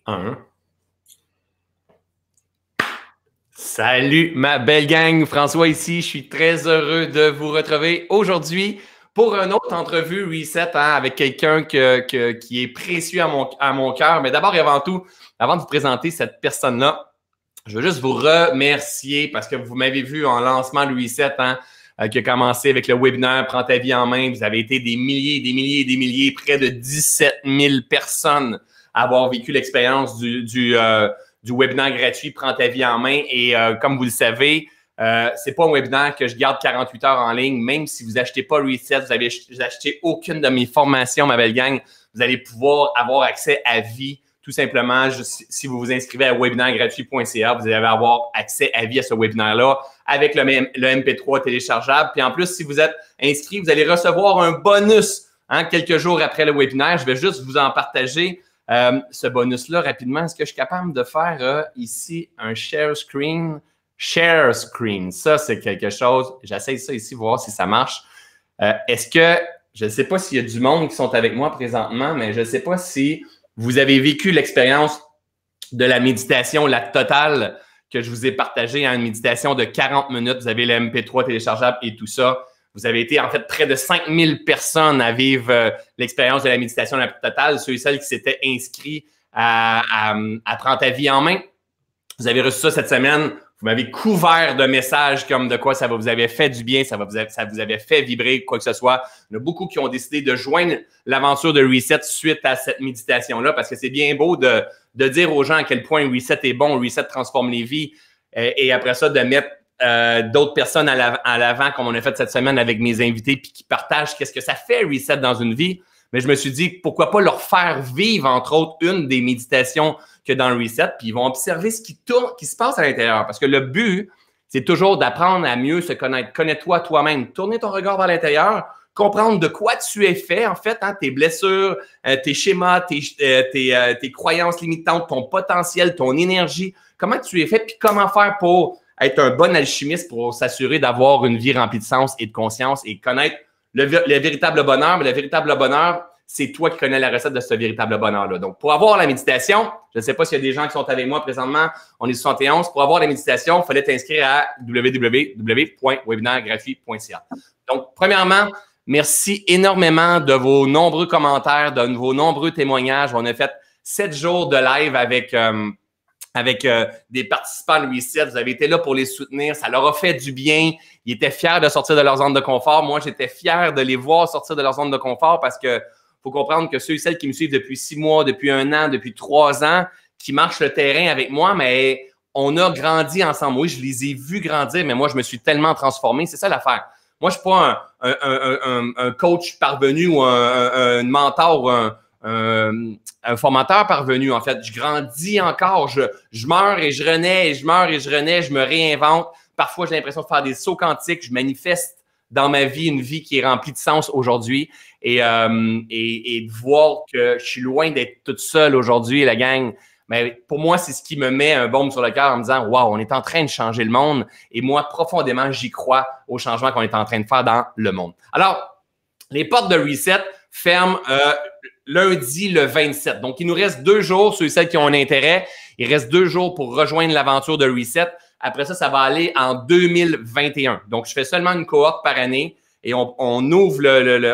Un. Salut ma belle gang, François ici. Je suis très heureux de vous retrouver aujourd'hui pour une autre entrevue Reset avec quelqu'un qui est précieux à mon cœur. Mais d'abord et avant tout, avant de vous présenter cette personne-là, je veux juste vous remercier parce que vous m'avez vu en lancement de Reset qui a commencé avec le webinaire Prends ta vie en main. Vous avez été des milliers, près de 17 000 personnes à avoir vécu l'expérience du webinaire gratuit Prends ta vie en main. Et comme vous le savez, c'est pas un webinaire que je garde 48 heures en ligne. Même si vous achetez pas Reset, vous avez acheté aucune de mes formations, ma belle gang, vous allez pouvoir avoir accès à vie. Tout simplement, si vous vous inscrivez à webinairgratuit.ca, vous allez avoir accès à vie à ce webinaire-là avec le MP3 téléchargeable. Puis en plus, si vous êtes inscrit, vous allez recevoir un bonus quelques jours après le webinaire. Je vais juste vous en partager ce bonus-là rapidement. Est-ce que je suis capable de faire ici un share screen? Share screen, ça, c'est quelque chose. J'essaye ça ici, voir si ça marche. Est-ce que, je ne sais pas s'il y a du monde qui sont avec moi présentement, mais je ne sais pas si vous avez vécu l'expérience de la méditation, la totale que je vous ai partagée, une méditation de 40 minutes. Vous avez le MP3 téléchargeable et tout ça. Vous avez été en fait près de 5000 personnes à vivre l'expérience de la méditation la totale. Ceux et celles qui s'étaient inscrits à Prends ta vie en main. Vous avez reçu ça cette semaine. Vous m'avez couvert de messages comme de quoi ça vous avait fait du bien, ça vous avait fait vibrer, quoi que ce soit. Il y en a beaucoup qui ont décidé de joindre l'aventure de Reset suite à cette méditation-là parce que c'est bien beau de dire aux gens à quel point Reset est bon, Reset transforme les vies et après ça, de mettre d'autres personnes à l'avant comme on a fait cette semaine avec mes invités puis qui partagent qu'est-ce que ça fait Reset dans une vie. Mais je me suis dit, pourquoi pas leur faire vivre, entre autres, une des méditations que dans le Reset, puis ils vont observer ce qui se passe à l'intérieur. Parce que le but, c'est toujours d'apprendre à mieux se connaître. Connais-toi toi-même. Tourner ton regard vers l'intérieur, comprendre de quoi tu es fait, en fait, tes blessures, tes schémas, tes croyances limitantes, ton potentiel, ton énergie, comment tu es fait, puis comment faire pour être un bon alchimiste pour s'assurer d'avoir une vie remplie de sens et de conscience et connaître le véritable bonheur, mais le véritable bonheur, c'est toi qui connais la recette de ce véritable bonheur-là. Donc, pour avoir la méditation, je ne sais pas s'il y a des gens qui sont avec moi présentement, on est 71. Pour avoir la méditation, il fallait t'inscrire à www.webinairgratuit.ca. Donc, premièrement, merci énormément de vos nombreux commentaires, de vos nombreux témoignages. On a fait 7 jours de live avec des participants de Reset. Vous avez été là pour les soutenir. Ça leur a fait du bien. Ils étaient fiers de sortir de leur zone de confort. Moi, j'étais fier de les voir sortir de leur zone de confort parce que faut comprendre que ceux et celles qui me suivent depuis 6 mois, depuis 1 an, depuis 3 ans, qui marchent le terrain avec moi, mais on a grandi ensemble. Oui, je les ai vus grandir, mais moi, je me suis tellement transformé. C'est ça l'affaire. Moi, je ne suis pas un coach parvenu ou un mentor ou un formateur parvenu, en fait. Je grandis encore. Je meurs et je renais, et je meurs et je renais, je me réinvente. Parfois, j'ai l'impression de faire des sauts quantiques. Je manifeste dans ma vie une vie qui est remplie de sens aujourd'hui et de voir que je suis loin d'être toute seule aujourd'hui, la gang. Mais pour moi, c'est ce qui me met un baume sur le cœur en me disant « Wow, on est en train de changer le monde. » Et moi, profondément, j'y crois au changement qu'on est en train de faire dans le monde. Alors, les portes de Reset ferment lundi le 27. Donc, il nous reste 2 jours, ceux et celles qui ont un intérêt. Il reste 2 jours pour rejoindre l'aventure de Reset. Après ça, ça va aller en 2021. Donc, je fais seulement une cohorte par année et on ouvre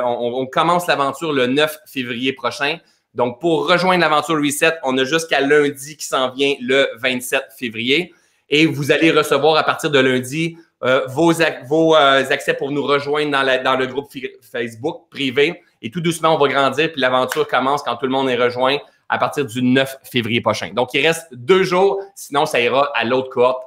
on commence l'aventure le 9 février prochain. Donc, pour rejoindre l'aventure Reset, on a jusqu'à lundi qui s'en vient le 27 février. Et vous allez recevoir à partir de lundi vos accès pour nous rejoindre dans le groupe Facebook privé. Et tout doucement, on va grandir. Puis l'aventure commence quand tout le monde est rejoint à partir du 9 février prochain. Donc, il reste 2 jours. Sinon, ça ira à l'autre cohorte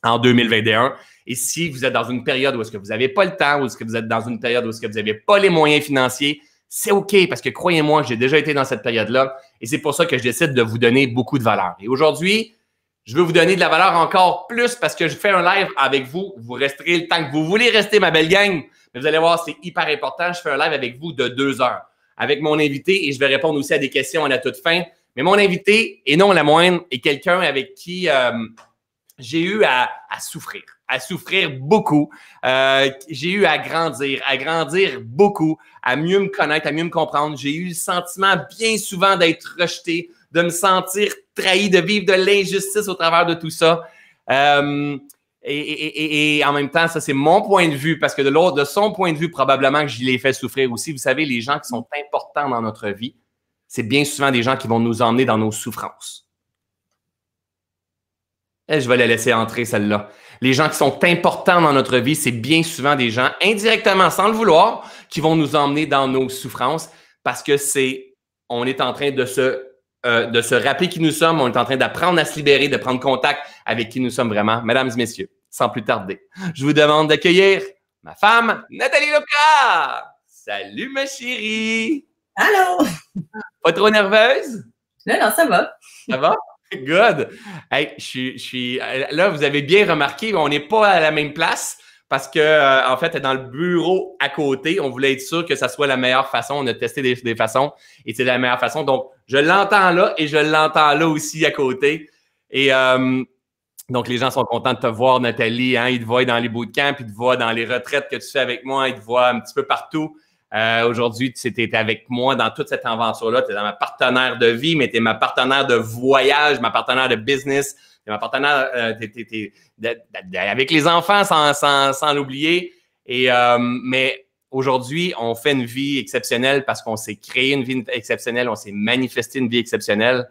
en 2021. Et si vous êtes dans une période où est-ce que vous n'avez pas le temps, ou est-ce que vous êtes dans une période où est-ce que vous n'avez pas les moyens financiers, c'est OK parce que croyez-moi, j'ai déjà été dans cette période-là et c'est pour ça que je décide de vous donner beaucoup de valeur. Et aujourd'hui, je veux vous donner de la valeur encore plus parce que je fais un live avec vous. Vous resterez le temps que vous voulez rester, ma belle gang. Mais vous allez voir, c'est hyper important. Je fais un live avec vous de 2 heures avec mon invité et je vais répondre aussi à des questions à la toute fin. Mais mon invité, et non la moindre, est quelqu'un avec qui j'ai eu à souffrir beaucoup. J'ai eu à grandir beaucoup, à mieux me connaître, à mieux me comprendre. J'ai eu le sentiment bien souvent d'être rejeté, de me sentir trahi, de vivre de l'injustice au travers de tout ça. Et en même temps, ça, c'est mon point de vue, parce que de son point de vue, probablement que je l'ai fait souffrir aussi. Vous savez, les gens qui sont importants dans notre vie, c'est bien souvent des gens qui vont nous emmener dans nos souffrances. Et je vais la laisser entrer, celle-là. Les gens qui sont importants dans notre vie, c'est bien souvent des gens, indirectement, sans le vouloir, qui vont nous emmener dans nos souffrances, parce que on est en train de se rappeler qui nous sommes, on est en train d'apprendre à se libérer, de prendre contact avec qui nous sommes vraiment. Mesdames et messieurs, sans plus tarder, je vous demande d'accueillir ma femme, Nathalie Loca! Salut, ma chérie! Allô! Pas trop nerveuse? Non, ça va. Ça va? Good! Hey, là, vous avez bien remarqué, on n'est pas à la même place parce que, en fait, dans le bureau à côté, on voulait être sûr que ça soit la meilleure façon. On a testé des façons et c'est la meilleure façon. Donc, je l'entends là et je l'entends là aussi à côté. Et donc, les gens sont contents de te voir, Nathalie. Hein? Ils te voient dans les bootcamps, ils te voient dans les retraites que tu fais avec moi, ils te voient un petit peu partout. Aujourd'hui, tu étais avec moi dans toute cette aventure-là. Tu es ma partenaire de vie, mais tu es ma partenaire de voyage, ma partenaire de business, tu es ma partenaire avec les enfants sans l'oublier. Mais aujourd'hui, on fait une vie exceptionnelle parce qu'on s'est créé une vie exceptionnelle, on s'est manifesté une vie exceptionnelle.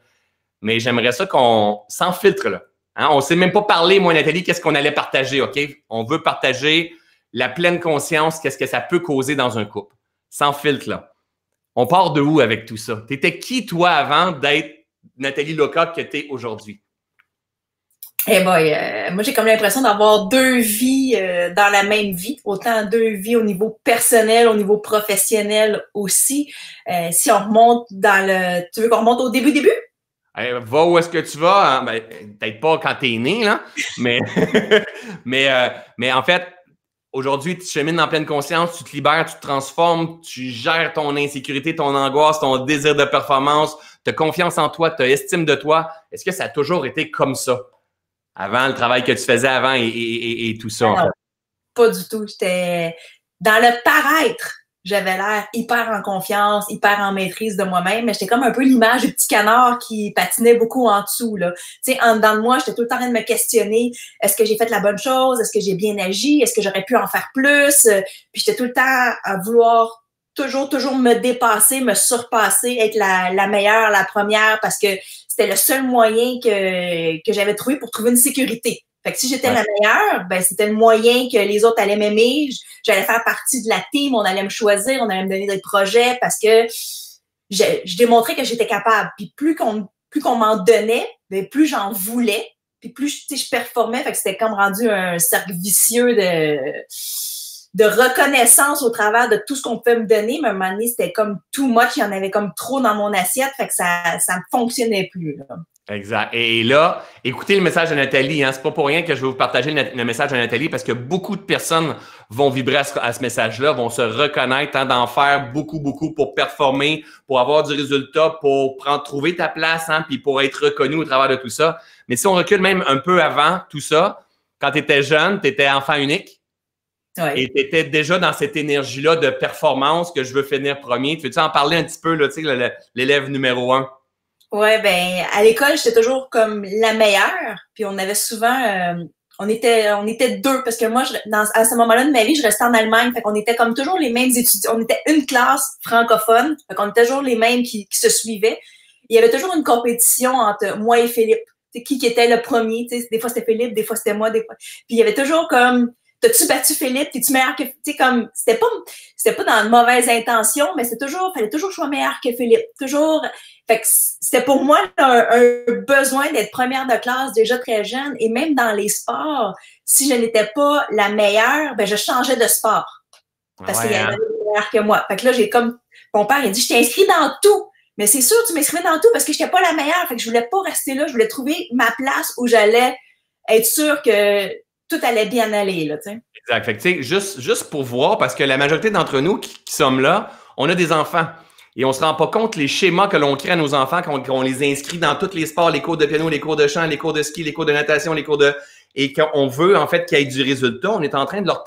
Mais j'aimerais ça qu'on sans filtre, là. Hein? On ne s'est même pas parlé, moi, Nathalie, qu'est-ce qu'on allait partager, OK? On veut partager la pleine conscience, qu'est-ce que ça peut causer dans un couple. Sans filtre, là. On part de où avec tout ça? Tu étais qui, toi, avant d'être Nathalie Loca que tu es aujourd'hui? Eh boy, moi, j'ai comme l'impression d'avoir deux vies dans la même vie. Autant deux vies au niveau personnel, au niveau professionnel aussi. Si on remonte Tu veux qu'on remonte au début? Va où est-ce que tu vas? Hein? Ben, peut-être pas quand tu es né, là. Mais, mais en fait, aujourd'hui, tu chemines en pleine conscience, tu te libères, tu te transformes, tu gères ton insécurité, ton angoisse, ton désir de performance, tu as confiance en toi, tu as estime de toi. Est-ce que ça a toujours été comme ça? Avant le travail que tu faisais avant et tout ça, en fait? Pas du tout. J'étais dans le paraître. J'avais l'air hyper en confiance, hyper en maîtrise de moi-même, mais j'étais comme un peu l'image du petit canard qui patinait beaucoup en dessous, là. Tu sais, en dedans de moi, j'étais tout le temps en train de me questionner. Est-ce que j'ai fait la bonne chose? Est-ce que j'ai bien agi? Est-ce que j'aurais pu en faire plus? Puis j'étais tout le temps à vouloir toujours me dépasser, me surpasser, être la meilleure, la première, parce que c'était le seul moyen que j'avais trouvé pour trouver une sécurité. Fait que si j'étais la meilleure, ben c'était le moyen que les autres allaient m'aimer, j'allais faire partie de la team, on allait me choisir, on allait me donner des projets parce que je démontrais que j'étais capable. Puis plus qu'on m'en donnait, ben plus j'en voulais, puis plus je performais. Fait que c'était comme rendu un cercle vicieux de reconnaissance au travers de tout ce qu'on peut me donner. Mais à un moment donné, c'était comme too much, il y en avait comme trop dans mon assiette, fait que ça ne fonctionnait plus, là. Exact. Et là, écoutez le message de Nathalie. Hein. C'est pas pour rien que je vais vous partager le message de Nathalie parce que beaucoup de personnes vont vibrer à ce message-là, vont se reconnaître, hein, d'en faire beaucoup pour performer, pour avoir du résultat, pour trouver ta place, hein, puis pour être reconnu au travers de tout ça. Mais si on recule même un peu avant tout ça, quand tu étais jeune, tu étais enfant unique. Ouais. Et tu étais déjà dans cette énergie-là de performance que je veux finir premier. Tu veux-tu en parler un petit peu, là, tu sais, l'élève numéro 1? Ouais, ben à l'école, j'étais toujours comme la meilleure. Puis on avait souvent, on était deux parce que moi, à ce moment-là de ma vie, je restais en Allemagne. Fait qu'on était comme toujours les mêmes étudiants. On était une classe francophone. Fait qu'on était toujours les mêmes qui se suivaient. Il y avait toujours une compétition entre moi et Philippe. C'est qui était le premier. T'sais, des fois c'était Philippe, des fois c'était moi, des fois. Puis il y avait toujours comme t'as-tu battu Philippe? T'es-tu meilleur que... Tu sais, comme... C'était pas dans de mauvaises intentions, mais fallait toujours que je sois meilleur que Philippe. Toujours... Fait que c'était pour moi un besoin d'être première de classe déjà très jeune. Et même dans les sports, si je n'étais pas la meilleure, ben je changeais de sport. Parce qu'il y en avait meilleur que moi. Fait que là, j'ai comme... Mon père, il dit, je t'ai inscrit dans tout. Mais c'est sûr, tu m'inscrivais dans tout parce que je n'étais pas la meilleure. Fait que je voulais pas rester là. Je voulais trouver ma place où j'allais être sûre que tout allait bien aller, là, tu sais. Exact. Fait que, tu sais, juste pour voir, parce que la majorité d'entre nous qui sommes là, on a des enfants. Et on se rend pas compte les schémas que l'on crée à nos enfants, qu'on les inscrit dans tous les sports, les cours de piano, les cours de chant, les cours de ski, les cours de natation, les cours de... Et qu'on veut, en fait, qu'il y ait du résultat. On est en train de leur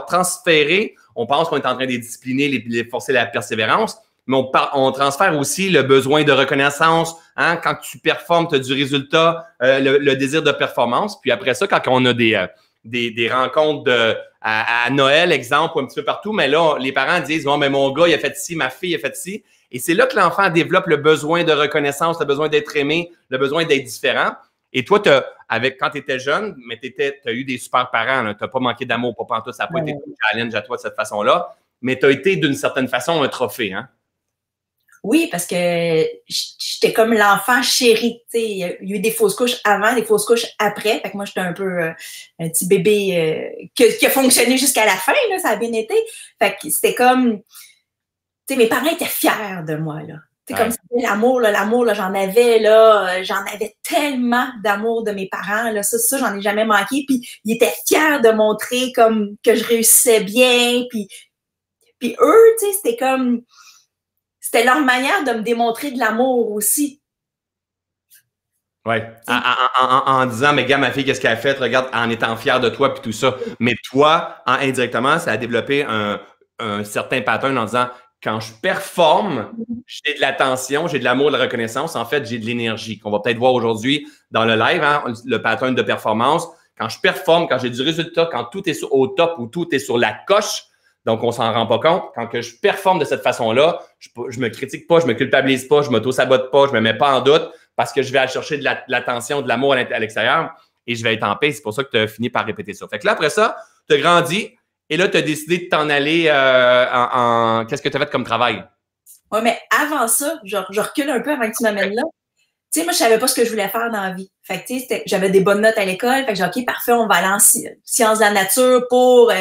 transférer. On pense qu'on est en train de les discipliner, les forcer la persévérance. mais on transfère aussi le besoin de reconnaissance. Hein, quand tu performes, tu as du résultat, le désir de performance. Puis après ça, quand on a des rencontres à Noël, exemple, ou un petit peu partout, mais là, les parents disent, bon, mais mon gars, il a fait ci, ma fille a fait ci. Et c'est là que l'enfant développe le besoin de reconnaissance, le besoin d'être aimé, le besoin d'être différent. Et toi, quand tu étais jeune, mais tu as eu des super parents. Tu n'as pas manqué d'amour pour pantoute. Ça n'a pas été un challenge à toi de cette façon-là. Mais tu as été, d'une certaine façon, un trophée. Hein? Oui, parce que j'étais comme l'enfant chéri. Il y a eu des fausses couches avant, des fausses couches après. Fait que moi, j'étais un peu un petit bébé qui a fonctionné jusqu'à la fin. Là, ça a bien été. Fait que c'était comme... mes parents étaient fiers de moi. Là. Ouais. Comme c'était l'amour, là, j'en avais tellement d'amour de mes parents. Là, ça, j'en ai jamais manqué. Puis ils étaient fiers de montrer comme que je réussissais bien. Puis eux, c'était comme... C'était leur manière de me démontrer de l'amour aussi. Oui. En disant, mais gars, ma fille, qu'est-ce qu'elle a fait? Regarde, en étant fière de toi, puis tout ça. Mais toi, indirectement, ça a développé un certain pattern en disant, quand je performe, j'ai de l'attention, j'ai de l'amour, de la reconnaissance. En fait, j'ai de l'énergie qu'on va peut-être voir aujourd'hui dans le live, hein, le pattern de performance. Quand je performe, quand j'ai du résultat, quand tout est au top ou tout est sur la coche, donc on s'en rend pas compte. Quand que je performe de cette façon-là, je me critique pas, je me culpabilise pas, je m'auto-sabote pas, je me mets pas en doute parce que je vais aller chercher de l'attention, de l'amour à l'extérieur et je vais être en paix. C'est pour ça que tu as fini par répéter ça. Fait que là, après ça, tu as grandi et là, tu as décidé de t'en aller qu'est-ce que tu as fait comme travail? Oui, mais avant ça, je recule un peu avant que tu m'amènes là. Tu sais, moi, je savais pas ce que je voulais faire dans la vie. Fait que, tu sais, j'avais des bonnes notes à l'école. Fait que j'ai dit, OK, parfait, on va aller en sciences de la nature pour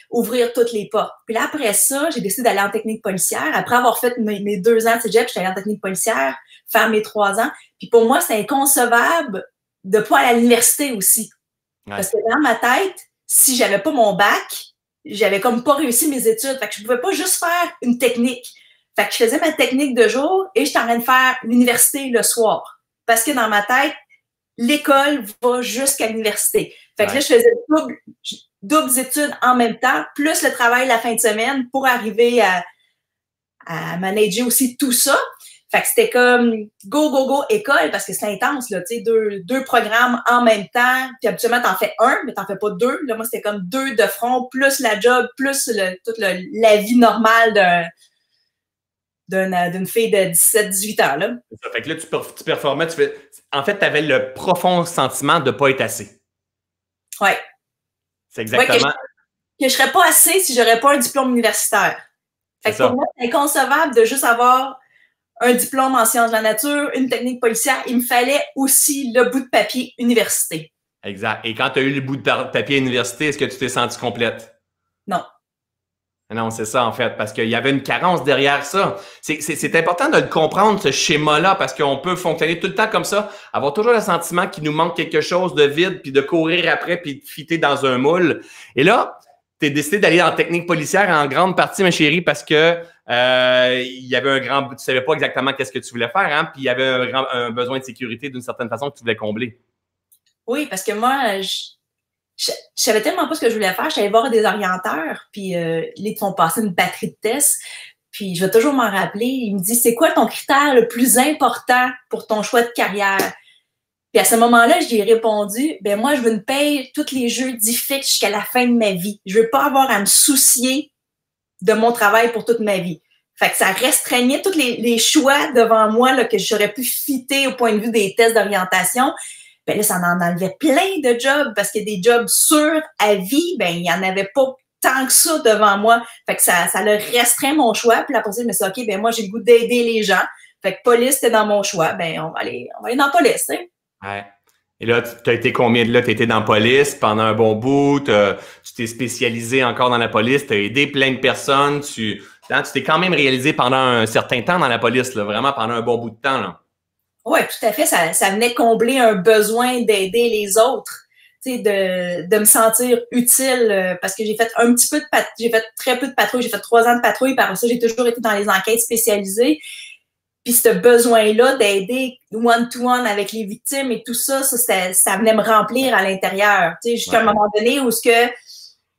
ouvrir toutes les portes. Puis là, après ça, j'ai décidé d'aller en technique policière. Après avoir fait mes 2 ans de cégep, j'étais allée en technique policière, faire mes 3 ans. Puis pour moi, c'est inconcevable de pas aller à l'université aussi. Ouais. Parce que dans ma tête, si j'avais pas mon bac, j'avais comme pas réussi mes études. Fait que je pouvais pas juste faire une technique. Fait que je faisais ma technique de jour et j'étais en train de faire l'université le soir. Parce que dans ma tête, l'école va jusqu'à l'université. Fait que là, je faisais doubles études en même temps, plus le travail la fin de semaine pour arriver à manager aussi tout ça. Fait que c'était comme go, école, parce que c'est intense, là, tu sais, deux programmes en même temps. Puis habituellement, t'en fais un, mais t'en fais pas 2. Là, moi, c'était comme 2 de front, plus la job, plus toute la vie normale d'une fille de 17-18 ans. Là. Ça fait que là, tu performais, en fait, tu avais le profond sentiment de ne pas être assez. Oui. C'est exactement. Ouais, que je ne serais pas assez si je n'aurais pas un diplôme universitaire. Fait que pour moi, c'est inconcevable de juste avoir un diplôme en sciences de la nature, une technique policière. Il me fallait aussi le bout de papier université. Exact. Et quand tu as eu le bout de papier université, est-ce que tu t'es sentie complète? Non. Non, c'est ça, en fait, parce qu'il y avait une carence derrière ça. C'est important de le comprendre, ce schéma-là, parce qu'on peut fonctionner tout le temps comme ça, avoir toujours le sentiment qu'il nous manque quelque chose de vide, puis de courir après, puis de fitter dans un moule. Et là, tu as décidé d'aller en technique policière en grande partie, ma chérie, parce que il y avait tu savais pas exactement qu'est-ce que tu voulais faire, hein, puis il y avait un besoin de sécurité d'une certaine façon que tu voulais combler. Oui, parce que moi, je savais tellement pas ce que je voulais faire. J'allais voir des orienteurs, puis ils te font passer une batterie de tests. Puis je vais toujours m'en rappeler. Il me dit, c'est quoi ton critère le plus important pour ton choix de carrière? Puis à ce moment-là, j'ai répondu, ben moi, je veux une paye tous les jeudis fixes jusqu'à la fin de ma vie. Je veux pas avoir à me soucier de mon travail pour toute ma vie. Fait que ça restreignait tous les choix devant moi là, que j'aurais pu fitter au point de vue des tests d'orientation. Ben là, ça en enlevait plein de jobs parce que des jobs sûrs à vie, ben il n'y en avait pas tant que ça devant moi. Fait que ça le restreint mon choix. Puis après ça, je me suis dit, OK, ben moi, j'ai le goût d'aider les gens. Fait que police, c'était dans mon choix. Ben, on va aller dans police, tu sais. Ouais. Et là, tu as été combien de là? Tu as été dans la police pendant un bon bout. Tu t'es spécialisé encore dans la police. Tu as aidé plein de personnes. Tu t'es quand même réalisé pendant un certain temps dans la police, là, vraiment pendant un bon bout de temps, là. Oui, tout à fait. Ça venait combler un besoin d'aider les autres, tu sais, de me sentir utile parce que j'ai fait j'ai fait très peu de patrouille. J'ai fait 3 ans de patrouille. Par ça, j'ai toujours été dans les enquêtes spécialisées. Puis ce besoin-là d'aider one-to-one avec les victimes et tout ça, ça venait me remplir à l'intérieur. Tu sais, jusqu'à un moment donné où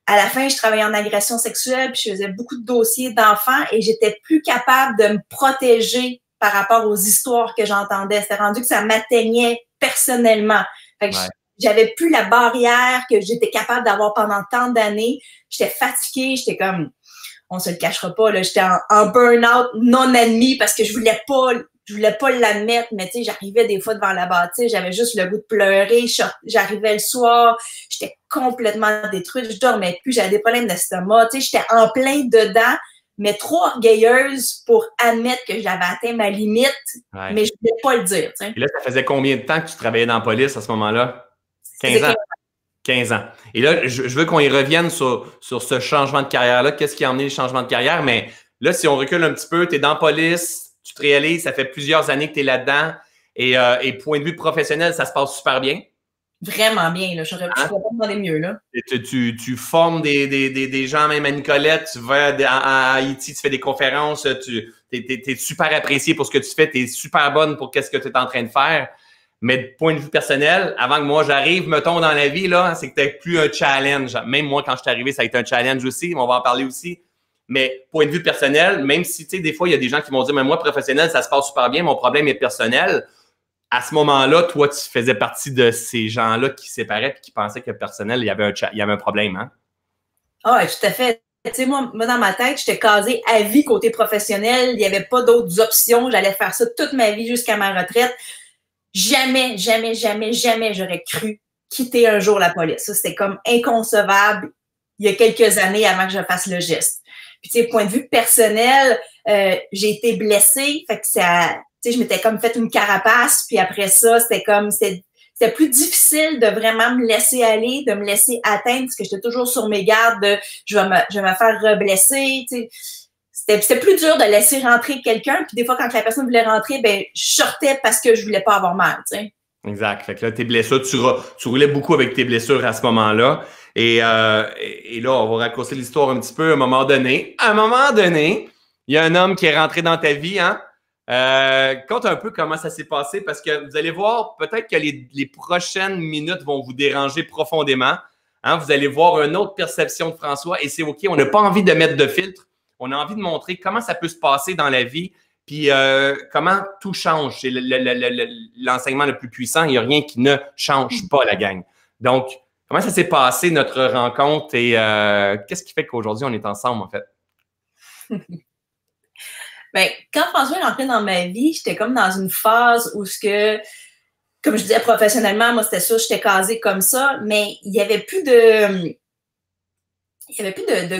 à la fin, je travaillais en agression sexuelle, puis je faisais beaucoup de dossiers d'enfants et j'étais plus capable de me protéger par rapport aux histoires que j'entendais. C'était rendu que ça m'atteignait personnellement. Fait que j'avais plus la barrière que j'étais capable d'avoir pendant tant d'années. J'étais fatiguée, j'étais comme, on se le cachera pas, là, j'étais en burn-out non admis parce que je voulais pas l'admettre, mais tu sais, j'arrivais des fois devant la bâtisse, j'avais juste le goût de pleurer, j'arrivais le soir, j'étais complètement détruite, je dormais plus, j'avais des problèmes d'estomac, tu sais, j'étais en plein dedans, mais trop orgueilleuse pour admettre que j'avais atteint ma limite, mais je voulais pas le dire, tu sais. Et là, ça faisait combien de temps que tu travaillais dans la police à ce moment-là? 15 ans. 15 ans. Et là, je veux qu'on y revienne sur ce changement de carrière-là. Qu'est-ce qui a amené le changement de carrière? Mais là, si on recule un petit peu, tu es dans la police, tu te réalises, ça fait plusieurs années que tu es là-dedans. Et point de vue professionnel, ça se passe super bien. Vraiment bien. Là. Je ne pourrais pas demander mieux. Là. Tu formes des gens, même à Nicolette, tu vas à Haïti, tu fais des conférences, tu es super apprécié pour ce que tu fais, tu es super bonne pour ce que tu es en train de faire. Mais de point de vue personnel, avant que moi j'arrive, mettons, dans la vie, là, c'est que tu n'as plus un challenge. Même moi, quand je suis arrivé, ça a été un challenge aussi. On va en parler aussi. Mais point de vue personnel, même si, tu sais, des fois, il y a des gens qui vont dire, mais moi, professionnel, ça se passe super bien, mon problème est personnel. À ce moment-là, toi, tu faisais partie de ces gens-là qui séparaient et qui pensaient que personnel, il y avait un problème, hein? Ah, tout à fait. Tu sais, moi, dans ma tête, j'étais casée à vie côté professionnel. Il n'y avait pas d'autres options. J'allais faire ça toute ma vie jusqu'à ma retraite. Jamais j'aurais cru quitter un jour la police. Ça, c'était comme inconcevable il y a quelques années avant que je fasse le geste. Puis, tu sais, point de vue personnel, j'ai été blessée. Fait que ça, tu sais, je m'étais comme fait une carapace. Puis après ça, c'était plus difficile de vraiment me laisser aller, de me laisser atteindre parce que j'étais toujours sur mes gardes de je vais me faire reblesser, tu sais. C'était plus dur de laisser rentrer quelqu'un. Puis des fois, quand la personne voulait rentrer, ben je sortais parce que je voulais pas avoir mal, tu sais. Exact. Fait que là, tes blessures, tu roulais beaucoup avec tes blessures à ce moment-là. Et là, on va raconter l'histoire un petit peu. À un moment donné, il y a un homme qui est rentré dans ta vie, hein? Conte un peu comment ça s'est passé parce que vous allez voir, peut-être que les prochaines minutes vont vous déranger profondément. Hein? Vous allez voir une autre perception de François et c'est OK. On n'a pas envie de mettre de filtre. On a envie de montrer comment ça peut se passer dans la vie puis comment tout change. C'est l'enseignement le plus puissant. Il n'y a rien qui ne change pas, la gang. Donc, comment ça s'est passé, notre rencontre et qu'est-ce qui fait qu'aujourd'hui, on est ensemble, en fait? Ben, quand François est rentré dans ma vie, j'étais comme dans une phase où comme je disais professionnellement, moi, c'était sûr, j'étais casée comme ça, mais il n'y avait plus de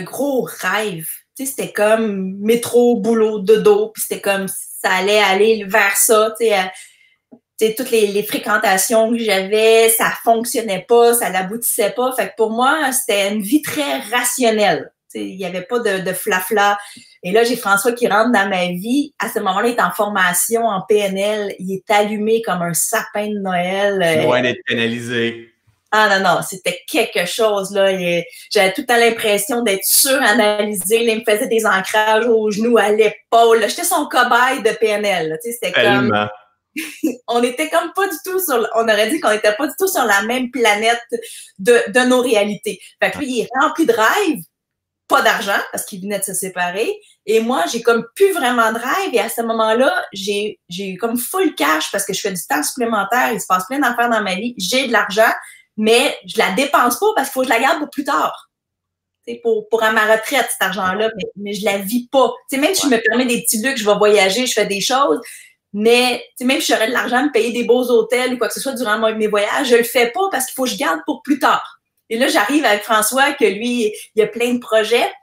gros rêves. Tu sais, c'était comme métro, boulot, dodo, puis c'était comme ça allait aller vers ça, tu sais, toutes les fréquentations que j'avais, ça fonctionnait pas, ça n'aboutissait pas. Fait que pour moi, c'était une vie très rationnelle. Il n'y avait pas de flafla. Et là, j'ai François qui rentre dans ma vie. À ce moment-là, il est en formation en PNL. Il est allumé comme un sapin de Noël. Loin d'être pénalisé. Ah non, c'était quelque chose, là. J'avais tout le temps l'impression d'être suranalysée. Il me faisait des ancrages aux genoux, à l'épaule. J'étais son cobaye de PNL. C'était comme... on était comme pas du tout on aurait dit qu'on n'était pas du tout sur la même planète de nos réalités. Fait que lui, il est rempli de rêves, pas d'argent parce qu'il venait de se séparer. Et moi, j'ai comme plus vraiment de rêve. Et à ce moment-là, j'ai comme full cash parce que je fais du temps supplémentaire. Il se passe plein d'affaires dans ma vie. J'ai de l'argent, mais je la dépense pas parce qu'il faut que je la garde pour plus tard. Pour à ma retraite, cet argent-là, mais je la vis pas. T'sais, même si je me permets des petits luxes, je vais voyager, je fais des choses, mais même si j'aurais de l'argent, me payer des beaux hôtels ou quoi que ce soit durant mes voyages, je le fais pas parce qu'il faut que je garde pour plus tard. Et là, j'arrive avec François, que lui, il a plein de projets.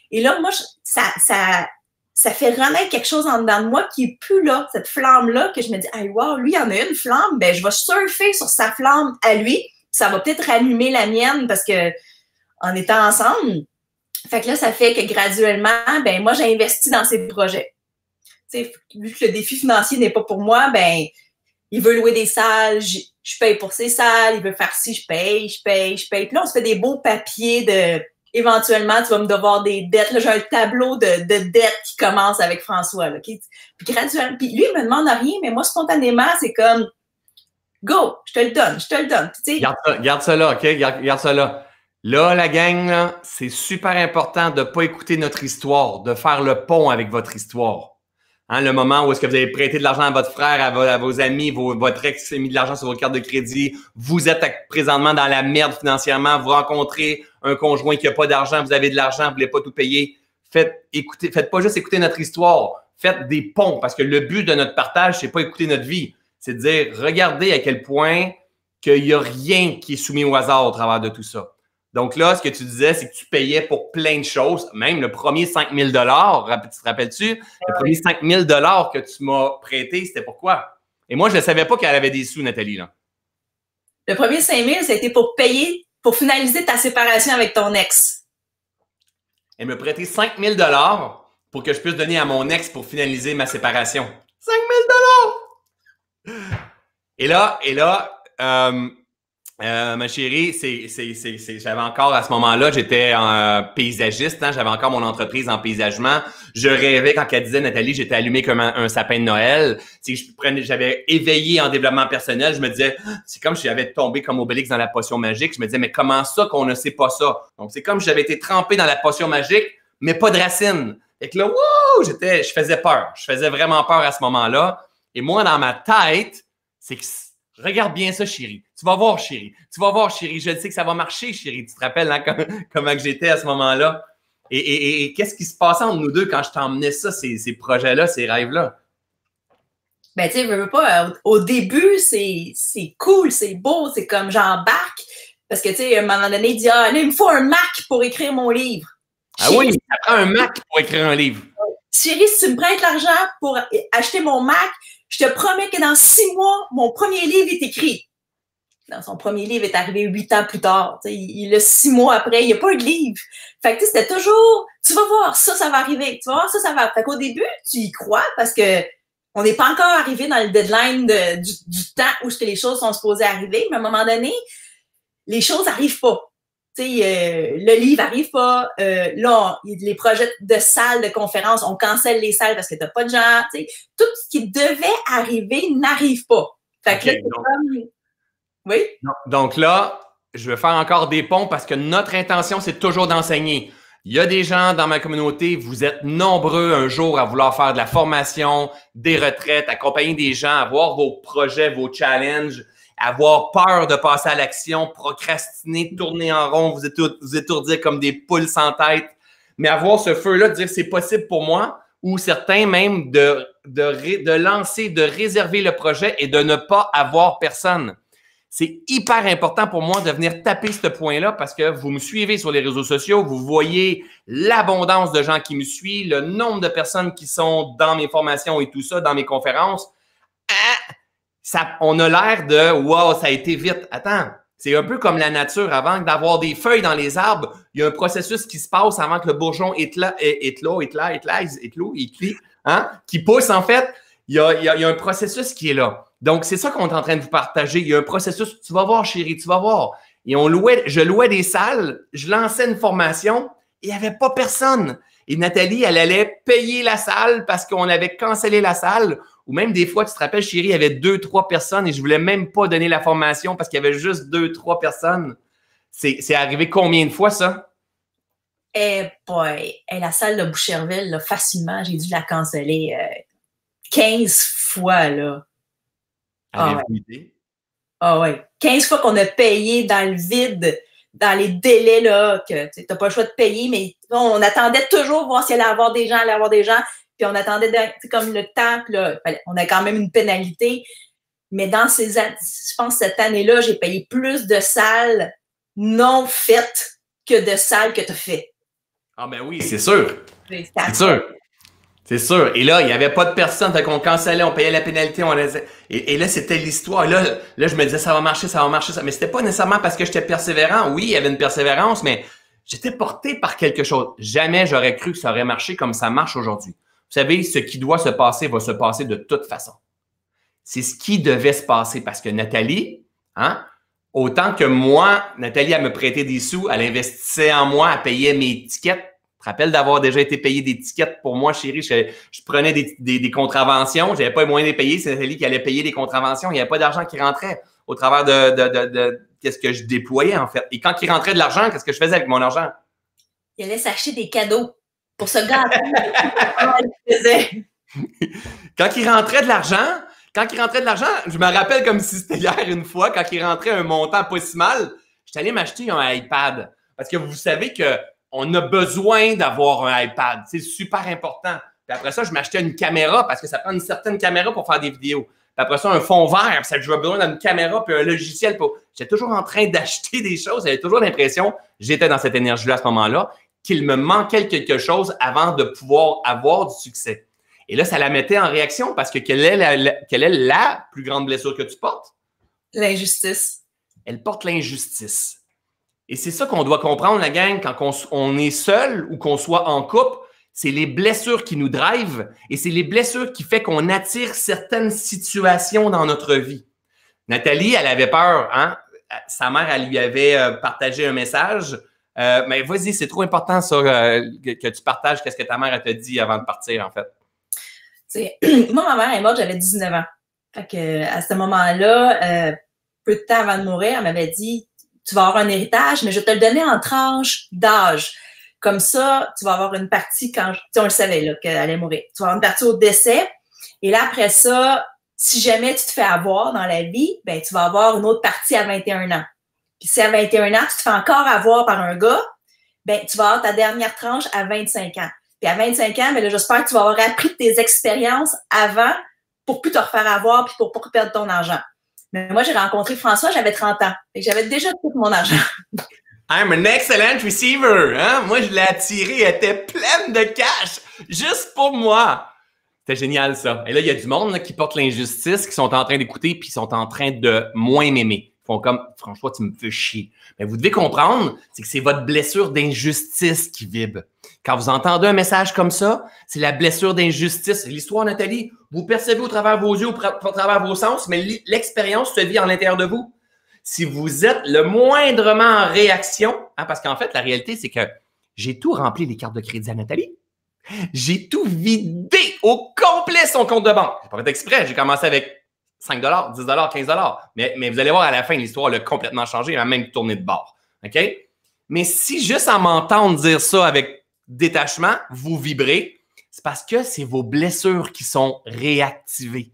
Et là, moi, ça fait renaître quelque chose en dedans de moi qui est plus là, cette flamme-là, que je me dis, hey, wow, lui, il en a une flamme, ben, je vais surfer sur sa flamme à lui. Ça va peut-être rallumer la mienne parce que en étant ensemble. Fait que là, ça fait que graduellement, ben, moi, j'ai investi dans ces projets. T'sais, vu que le défi financier n'est pas pour moi, ben, il veut louer des salles, je paye pour ses salles, il veut faire ci, je paye. Puis là, on se fait des beaux papiers de, éventuellement, tu vas me devoir des dettes. Là, j'ai un tableau de dettes qui commence avec François, là, okay? Puis graduellement, puis lui, il me demande rien, mais moi, spontanément, c'est comme, go, je te le donne. Puis, garde ça là, OK? Garde ça là. Là, la gang, là, c'est super important de ne pas écouter notre histoire, de faire le pont avec votre histoire. Hein, le moment où est-ce que vous avez prêté de l'argent à votre frère, à vos amis, votre ex a mis de l'argent sur votre carte de crédit, vous êtes présentement dans la merde financièrement, vous rencontrez un conjoint qui n'a pas d'argent, vous avez de l'argent, vous ne voulez pas tout payer. Faites pas juste écouter notre histoire, faites des ponts, parce que le but de notre partage, c'est pas écouter notre vie, c'est de dire, regardez à quel point qu'il n'y a rien qui est soumis au hasard au travers de tout ça. Donc là, ce que tu disais, c'est que tu payais pour plein de choses, même le premier 5 000 $, tu te rappelles-tu? Le premier 5 000 $ que tu m'as prêté, c'était pourquoi? Et moi, je ne savais pas qu'elle avait des sous, Nathalie. Là. Le premier 5 000 $, c'était pour payer, pour finaliser ta séparation avec ton ex. Elle m'a prêté 5 000 $ pour que je puisse donner à mon ex pour finaliser ma séparation. 5 000 $! Et là, ma chérie, j'avais encore à ce moment-là, j'étais paysagiste, hein, j'avais encore mon entreprise en paysagement. Je rêvais quand elle disait, Nathalie, j'étais allumé comme un sapin de Noël. J'avais éveillé en développement personnel. Je me disais, c'est comme si j'avais tombé comme Obélix dans la potion magique. Je me disais, mais comment ça qu'on ne sait pas ça? Donc, c'est comme si j'avais été trempé dans la potion magique, mais pas de racines. Et que là, wouh, je faisais peur. Je faisais vraiment peur à ce moment-là. Et moi, dans ma tête, c'est que regarde bien ça, chérie. Tu vas voir, chérie. Tu vas voir, chérie. Je sais que ça va marcher, chérie. Tu te rappelles hein, comment que j'étais à ce moment-là? Et qu'est-ce qui se passait entre nous deux quand je t'emmenais ça, ces projets-là, ces rêves-là? Ben, tu sais, je veux pas. Au début, c'est cool, c'est beau, c'est comme j'embarque. Parce que, tu sais, à un moment donné, il dit, ah, là, il me faut un Mac pour écrire mon livre. Ah oui, ça prend un Mac pour écrire un livre. Chérie, si tu me prêtes l'argent pour acheter mon Mac, je te promets que dans 6 mois, mon premier livre est écrit. Non, son premier livre est arrivé 8 ans plus tard. Il a 6 mois après, il n'y a pas eu de livre. Fait que c'était toujours, tu vas voir, ça va arriver. Tu vas voir, ça va. Fait qu'au début, tu y crois parce que on n'est pas encore arrivé dans le deadline du temps où les choses sont supposées arriver, mais à un moment donné, les choses n'arrivent pas. Le livre n'arrive pas. Là, les projets de salles de conférences, on cancelle les salles parce que tu n'as pas de gens. Tout ce qui devait arriver n'arrive pas. Fait que là, c'est comme... Oui? Donc là, je vais faire encore des ponts parce que notre intention, c'est toujours d'enseigner. Il y a des gens dans ma communauté, vous êtes nombreux un jour à vouloir faire de la formation, des retraites, accompagner des gens, avoir vos projets, vos challenges, avoir peur de passer à l'action, procrastiner, tourner en rond, vous étourdir comme des poules sans tête, mais avoir ce feu-là, de dire c'est possible pour moi, ou certains même de lancer, de réserver le projet et de ne pas avoir personne. C'est hyper important pour moi de venir taper ce point-là parce que vous me suivez sur les réseaux sociaux, vous voyez l'abondance de gens qui me suivent, le nombre de personnes qui sont dans mes formations et tout ça, dans mes conférences. On a l'air de « wow, ça a été vite ». Attends, c'est un peu comme la nature. Avant d'avoir des feuilles dans les arbres, il y a un processus qui se passe avant que le bourgeon qui pousse en fait. Il y a un processus qui est là. Donc, c'est ça qu'on est en train de vous partager. Il y a un processus. Tu vas voir, chérie, tu vas voir. Et je louais des salles, je lançais une formation et il n'y avait pas personne. Et Nathalie, elle allait payer la salle parce qu'on avait cancellé la salle. Ou même des fois, tu te rappelles, chérie, il y avait 2-3 personnes et je ne voulais même pas donner la formation parce qu'il y avait juste 2-3 personnes. C'est arrivé combien de fois, ça? Eh boy, la salle de Boucherville, là, facilement, j'ai dû la canceller 15 fois, là. Avez-vous idée? Ah ouais. 15 fois qu'on a payé dans le vide, dans les délais, là, que tu n'as pas le choix de payer, mais on attendait toujours voir s'il allait avoir des gens, puis on attendait comme le temps, là, on a quand même une pénalité. Mais dans je pense cette année-là, j'ai payé plus de salles non faites que de salles que tu as faites. Ah ben oui, c'est sûr. C'est sûr. C'est sûr. Et là, il n'y avait pas de personne. Fait qu'on cancellait, on payait la pénalité. Et là, c'était l'histoire. Là, je me disais, ça va marcher. Mais c'était pas nécessairement parce que j'étais persévérant. Oui, il y avait une persévérance, mais j'étais porté par quelque chose. Jamais j'aurais cru que ça aurait marché comme ça marche aujourd'hui. Vous savez, ce qui doit se passer va se passer de toute façon. C'est ce qui devait se passer parce que Nathalie, hein, autant que moi, Nathalie, elle me prêtait des sous, elle investissait en moi, elle payait mes tickets. Je te rappelle d'avoir déjà été payé des tickets pour moi, chérie. Je prenais des contraventions. Je n'avais pas les moyens de les payer. C'est Nathalie qui allait payer des contraventions. Il n'y avait pas d'argent qui rentrait. au travers de qu'est-ce que je déployais, en fait. Et quand il rentrait de l'argent, qu'est-ce que je faisais avec mon argent? Il allait s'acheter des cadeaux pour se gâter. Il faisait. Quand il rentrait de l'argent, je me rappelle comme si c'était hier une fois, quand il rentrait un montant pas si mal, j'étais allé m'acheter un iPad. Parce que vous savez qu'on a besoin d'avoir un iPad. C'est super important. Puis après ça, je m'achetais une caméra parce que ça prend une certaine caméra pour faire des vidéos. Puis après ça, un fond vert, puis j'avais besoin d'une caméra puis un logiciel. J'étais toujours en train d'acheter des choses. J'avais toujours l'impression, j'étais dans cette énergie-là à ce moment-là, qu'il me manquait quelque chose avant de pouvoir avoir du succès. Et là, ça la mettait en réaction parce que quelle est la plus grande blessure que tu portes? L'injustice. Elle porte l'injustice. Et c'est ça qu'on doit comprendre, la gang, quand on est seul ou qu'on soit en couple, c'est les blessures qui nous drivent et c'est les blessures qui font qu'on attire certaines situations dans notre vie. Nathalie, elle avait peur, hein? Sa mère, elle lui avait partagé un message. Mais vas-y, c'est trop important ça, que tu partages qu'est-ce que ta mère t'a dit avant de partir, en fait. Moi, ma mère est morte, j'avais 19 ans. Fait que, à ce moment-là, peu de temps avant de mourir, elle m'avait dit « Tu vas avoir un héritage, mais je vais te le donner en tranches d'âge. Comme ça, tu vas avoir une partie quand… » Tu sais, on le savait là, qu'elle allait mourir. Tu vas avoir une partie au décès. Et là, après ça, si jamais tu te fais avoir dans la vie, ben tu vas avoir une autre partie à 21 ans. Puis si à 21 ans, tu te fais encore avoir par un gars, ben tu vas avoir ta dernière tranche à 25 ans. Puis à 25 ans, ben là, j'espère que tu vas avoir appris tes expériences avant pour plus te refaire avoir puis pour pas perdre ton argent. Mais moi, j'ai rencontré François, j'avais 30 ans. Et j'avais déjà tout mon argent. I'm an excellent receiver. Hein? Moi, je l'ai attiré, elle était pleine de cash, juste pour moi. C'était génial, ça. Et là, il y a du monde là, qui porte l'injustice, qui sont en train d'écouter puis qui sont en train de moins m'aimer. Ils font comme, François, tu me fais chier. Mais vous devez comprendre, c'est que c'est votre blessure d'injustice qui vibre. Quand vous entendez un message comme ça, c'est la blessure d'injustice. C'est l'histoire, Nathalie. Vous percevez au travers vos yeux, au travers vos sens, mais l'expérience se vit en l'intérieur de vous. Si vous êtes le moindrement en réaction, hein, parce qu'en fait, la réalité, c'est que j'ai tout rempli les cartes de crédit à Nathalie. J'ai tout vidé au complet son compte de banque. J'ai pas fait exprès. J'ai commencé avec 5 $, 10 $, 15 $. Mais vous allez voir, à la fin, l'histoire a complètement changé. Elle a même tourné de bord. OK? Mais si juste en m'entendre dire ça avec détachement, vous vibrez, c'est parce que c'est vos blessures qui sont réactivées.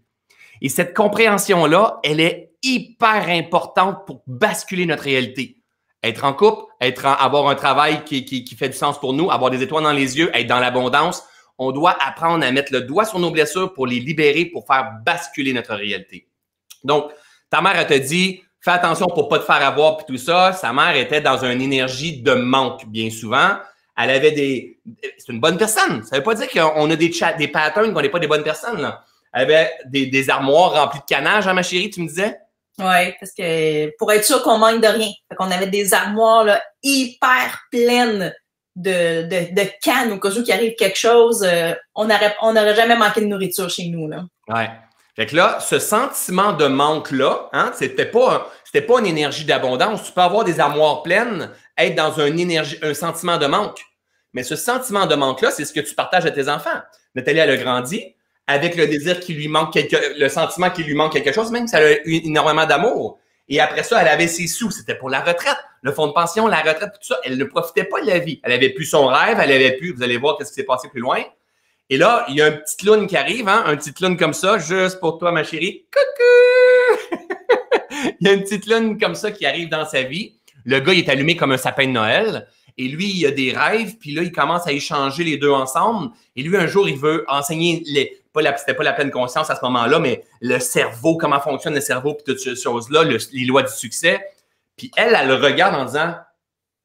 Et cette compréhension-là, elle est hyper importante pour basculer notre réalité. Être en couple, avoir un travail qui fait du sens pour nous, avoir des étoiles dans les yeux, être dans l'abondance. On doit apprendre à mettre le doigt sur nos blessures pour les libérer, pour faire basculer notre réalité. Donc, ta mère, elle te dit, fais attention pour pas te faire avoir puis tout ça. Sa mère était dans une énergie de manque bien souvent. Elle avait c'est une bonne personne. Ça veut pas dire qu'on a des patterns, qu'on n'est pas des bonnes personnes, là. Elle avait des armoires remplies de canage, hein, ma chérie, tu me disais? Oui, parce que pour être sûr qu'on manque de rien. Fait qu'on avait des armoires là, hyper pleines de cannes au cas où qu'il arrive quelque chose. On n'aurait jamais manqué de nourriture chez nous, là. Ouais. Fait que là, ce sentiment de manque-là, hein, c'était pas une énergie d'abondance. Tu peux avoir des armoires pleines, être dans un sentiment de manque. Mais ce sentiment de manque-là, c'est ce que tu partages à tes enfants. Nathalie, elle a grandi avec le désir qui lui manque le sentiment qu'il lui manque quelque chose, même si elle a eu énormément d'amour. Et après ça, elle avait ses sous. C'était pour la retraite. Le fonds de pension, la retraite, tout ça. Elle ne profitait pas de la vie. Elle avait plus son rêve. Elle avait plus, vous allez voir qu'est-ce qui s'est passé plus loin. Et là, il y a un petit clown qui arrive, hein, un petit clown comme ça, juste pour toi, ma chérie. Coucou! Il y a un petit clown comme ça qui arrive dans sa vie. Le gars, il est allumé comme un sapin de Noël. Et lui, il a des rêves. Puis là, il commence à échanger les deux ensemble. Et lui, un jour, il veut enseigner c'était pas la pleine conscience à ce moment-là, mais le cerveau, comment fonctionne le cerveau, puis toutes ces choses-là, les lois du succès. Puis elle le regarde en disant,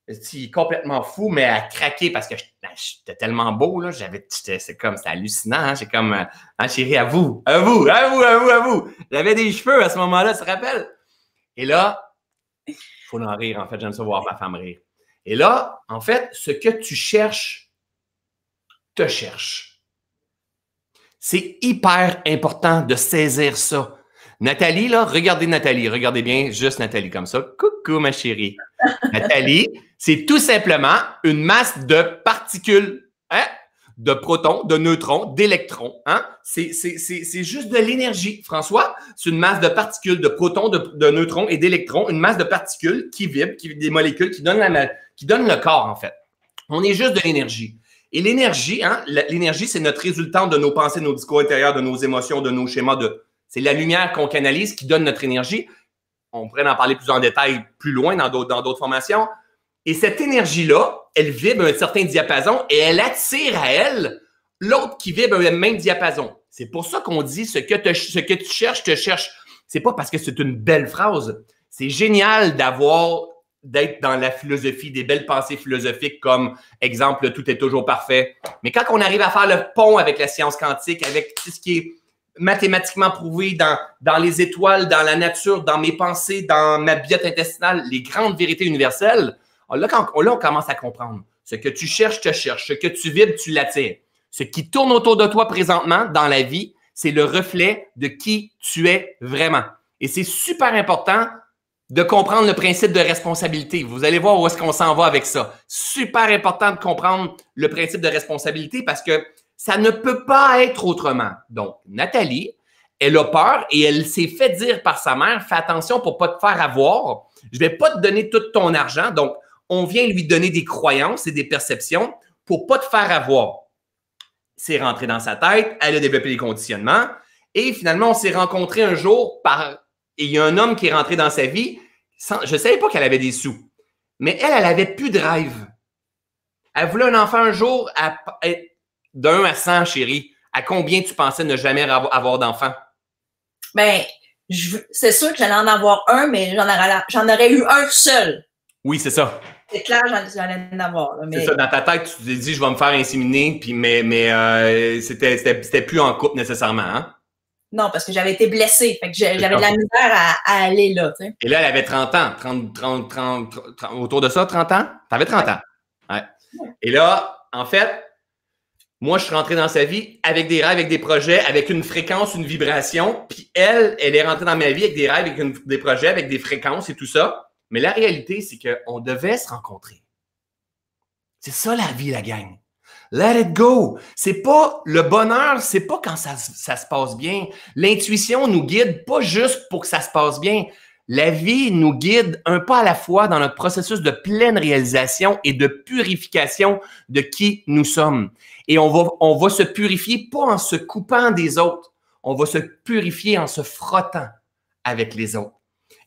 il est complètement fou, mais elle a craqué parce que j'étais tellement beau, là, c'était hallucinant, hein, j'ai comme, hein, chérie, à vous. J'avais des cheveux à ce moment-là, tu te rappelles? Et là, il faut en rire, en fait, j'aime ça voir ma femme rire. Et là, en fait, ce que tu cherches, te cherche. C'est hyper important de saisir ça. Nathalie, là, regardez bien, juste Nathalie comme ça. Coucou, ma chérie. Nathalie, c'est tout simplement une masse de particules. Hein? de protons, de neutrons, d'électrons. Hein? C'est juste de l'énergie. François, c'est une masse de particules, de protons, de neutrons et d'électrons, une masse de particules qui vibrent, des molécules qui donnent le corps, en fait. On est juste de l'énergie. Et l'énergie, hein, l'énergie, c'est notre résultante de nos pensées, de nos discours intérieurs, de nos émotions, de nos schémas. C'est la lumière qu'on canalise qui donne notre énergie. On pourrait en parler plus en détail plus loin dans d'autres formations. Et cette énergie-là, elle vibre à un certain diapason et elle attire à elle l'autre qui vibre à un même diapason. C'est pour ça qu'on dit ce que tu cherches, te cherche. C'est pas parce que c'est une belle phrase. C'est génial d'être dans la philosophie, des belles pensées philosophiques comme, exemple, tout est toujours parfait. Mais quand on arrive à faire le pont avec la science quantique, avec tout ce qui est mathématiquement prouvé dans les étoiles, dans la nature, dans mes pensées, dans ma biote intestinale, les grandes vérités universelles, là, on commence à comprendre. Ce que tu cherches, te cherche. Ce que tu vibres, tu l'attires. Ce qui tourne autour de toi présentement dans la vie, c'est le reflet de qui tu es vraiment. Et c'est super important de comprendre le principe de responsabilité. Vous allez voir où est-ce qu'on s'en va avec ça. Super important de comprendre le principe de responsabilité parce que ça ne peut pas être autrement. Donc, Nathalie, elle a peur et elle s'est fait dire par sa mère, fais attention pour ne pas te faire avoir. Je ne vais pas te donner tout ton argent. Donc, on vient lui donner des croyances et des perceptions pour ne pas te faire avoir. C'est rentré dans sa tête, elle a développé des conditionnements et finalement, on s'est rencontrés un jour et il y a un homme qui est rentré dans sa vie. Je ne savais pas qu'elle avait des sous, mais elle avait plus de rêve. Elle voulait un enfant un jour d'1 à 100, chérie. À combien tu pensais ne jamais avoir d'enfant? Ben, c'est sûr que j'allais en avoir un, mais j'en aurais eu un seul. Oui, c'est ça. C'est clair, j'allais en avoir. Mais... C'est ça, dans ta tête, tu t'es dit, je vais me faire inséminer, puis mais c'était plus en couple nécessairement, hein? Non, parce que j'avais été blessée. Fait que j'avais de la misère à aller là, tu sais. Et là, elle avait 30 ans. 30, autour de ça, 30 ans? T'avais 30 ans. Ouais. Et là, en fait, moi, je suis rentré dans sa vie avec des rêves, avec des projets, avec une fréquence, une vibration. Puis elle est rentrée dans ma vie avec des rêves, avec des projets, avec des fréquences et tout ça. Mais la réalité, c'est qu'on devait se rencontrer. C'est ça la vie, la gang. Let it go. C'est pas le bonheur, c'est pas quand ça se passe bien. L'intuition nous guide pas juste pour que ça se passe bien. La vie nous guide un pas à la fois dans notre processus de pleine réalisation et de purification de qui nous sommes. Et on va se purifier pas en se coupant des autres. On va se purifier en se frottant avec les autres.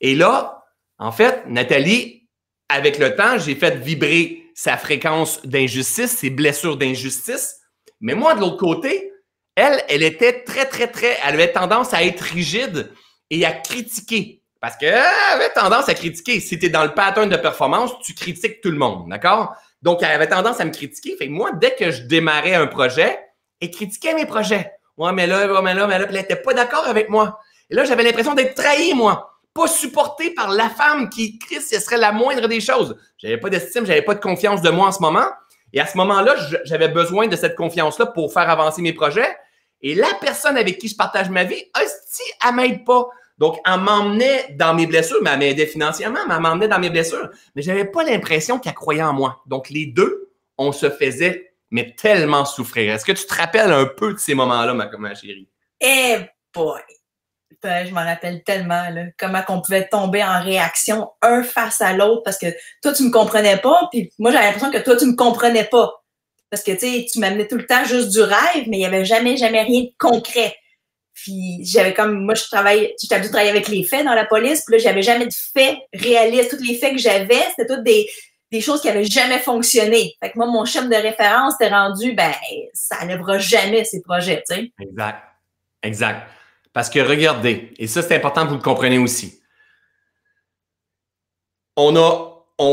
Et là, en fait, Nathalie, avec le temps, j'ai fait vibrer sa fréquence d'injustice, ses blessures d'injustice. Mais moi, de l'autre côté, elle était elle avait tendance à être rigide et à critiquer. Parce qu'elle avait tendance à critiquer. Si tu es dans le pattern de performance, tu critiques tout le monde, d'accord? Donc, elle avait tendance à me critiquer. Fait que moi, dès que je démarrais un projet, elle critiquait mes projets. Ouais, mais là, puis elle n'était pas d'accord avec moi. Et là, j'avais l'impression d'être trahi, moi. Pas supporté par la femme qui, Chris, ce serait la moindre des choses. J'avais pas d'estime, j'avais pas de confiance de moi en ce moment. Et à ce moment-là, j'avais besoin de cette confiance-là pour faire avancer mes projets. Et la personne avec qui je partage ma vie, hostie, elle m'aide pas. Donc, elle m'emmenait dans mes blessures, mais elle m'aidait financièrement, mais elle m'emmenait dans mes blessures. Mais j'avais pas l'impression qu'elle croyait en moi. Donc, les deux, on se faisait, mais tellement souffrir. Est-ce que tu te rappelles un peu de ces moments-là, ma chérie? Eh boy! Je m'en rappelle tellement, là, comment qu'on pouvait tomber en réaction un face à l'autre parce que toi, tu me comprenais pas, puis moi, j'avais l'impression que toi, tu me comprenais pas. Parce que, tu sais, tu m'amenais tout le temps juste du rêve, mais il y avait jamais rien de concret. Puis j'avais moi, j'étais habituée de travailler avec les faits dans la police, puis là, j'avais jamais de faits réalistes. Tous les faits que j'avais, c'était toutes des choses qui avaient jamais fonctionné. Fait que moi, mon schéma de référence était rendu, ça n'élèvera jamais ces projets, tu sais. Exact. Parce que regardez, et ça, c'est important que vous le compreniez aussi. On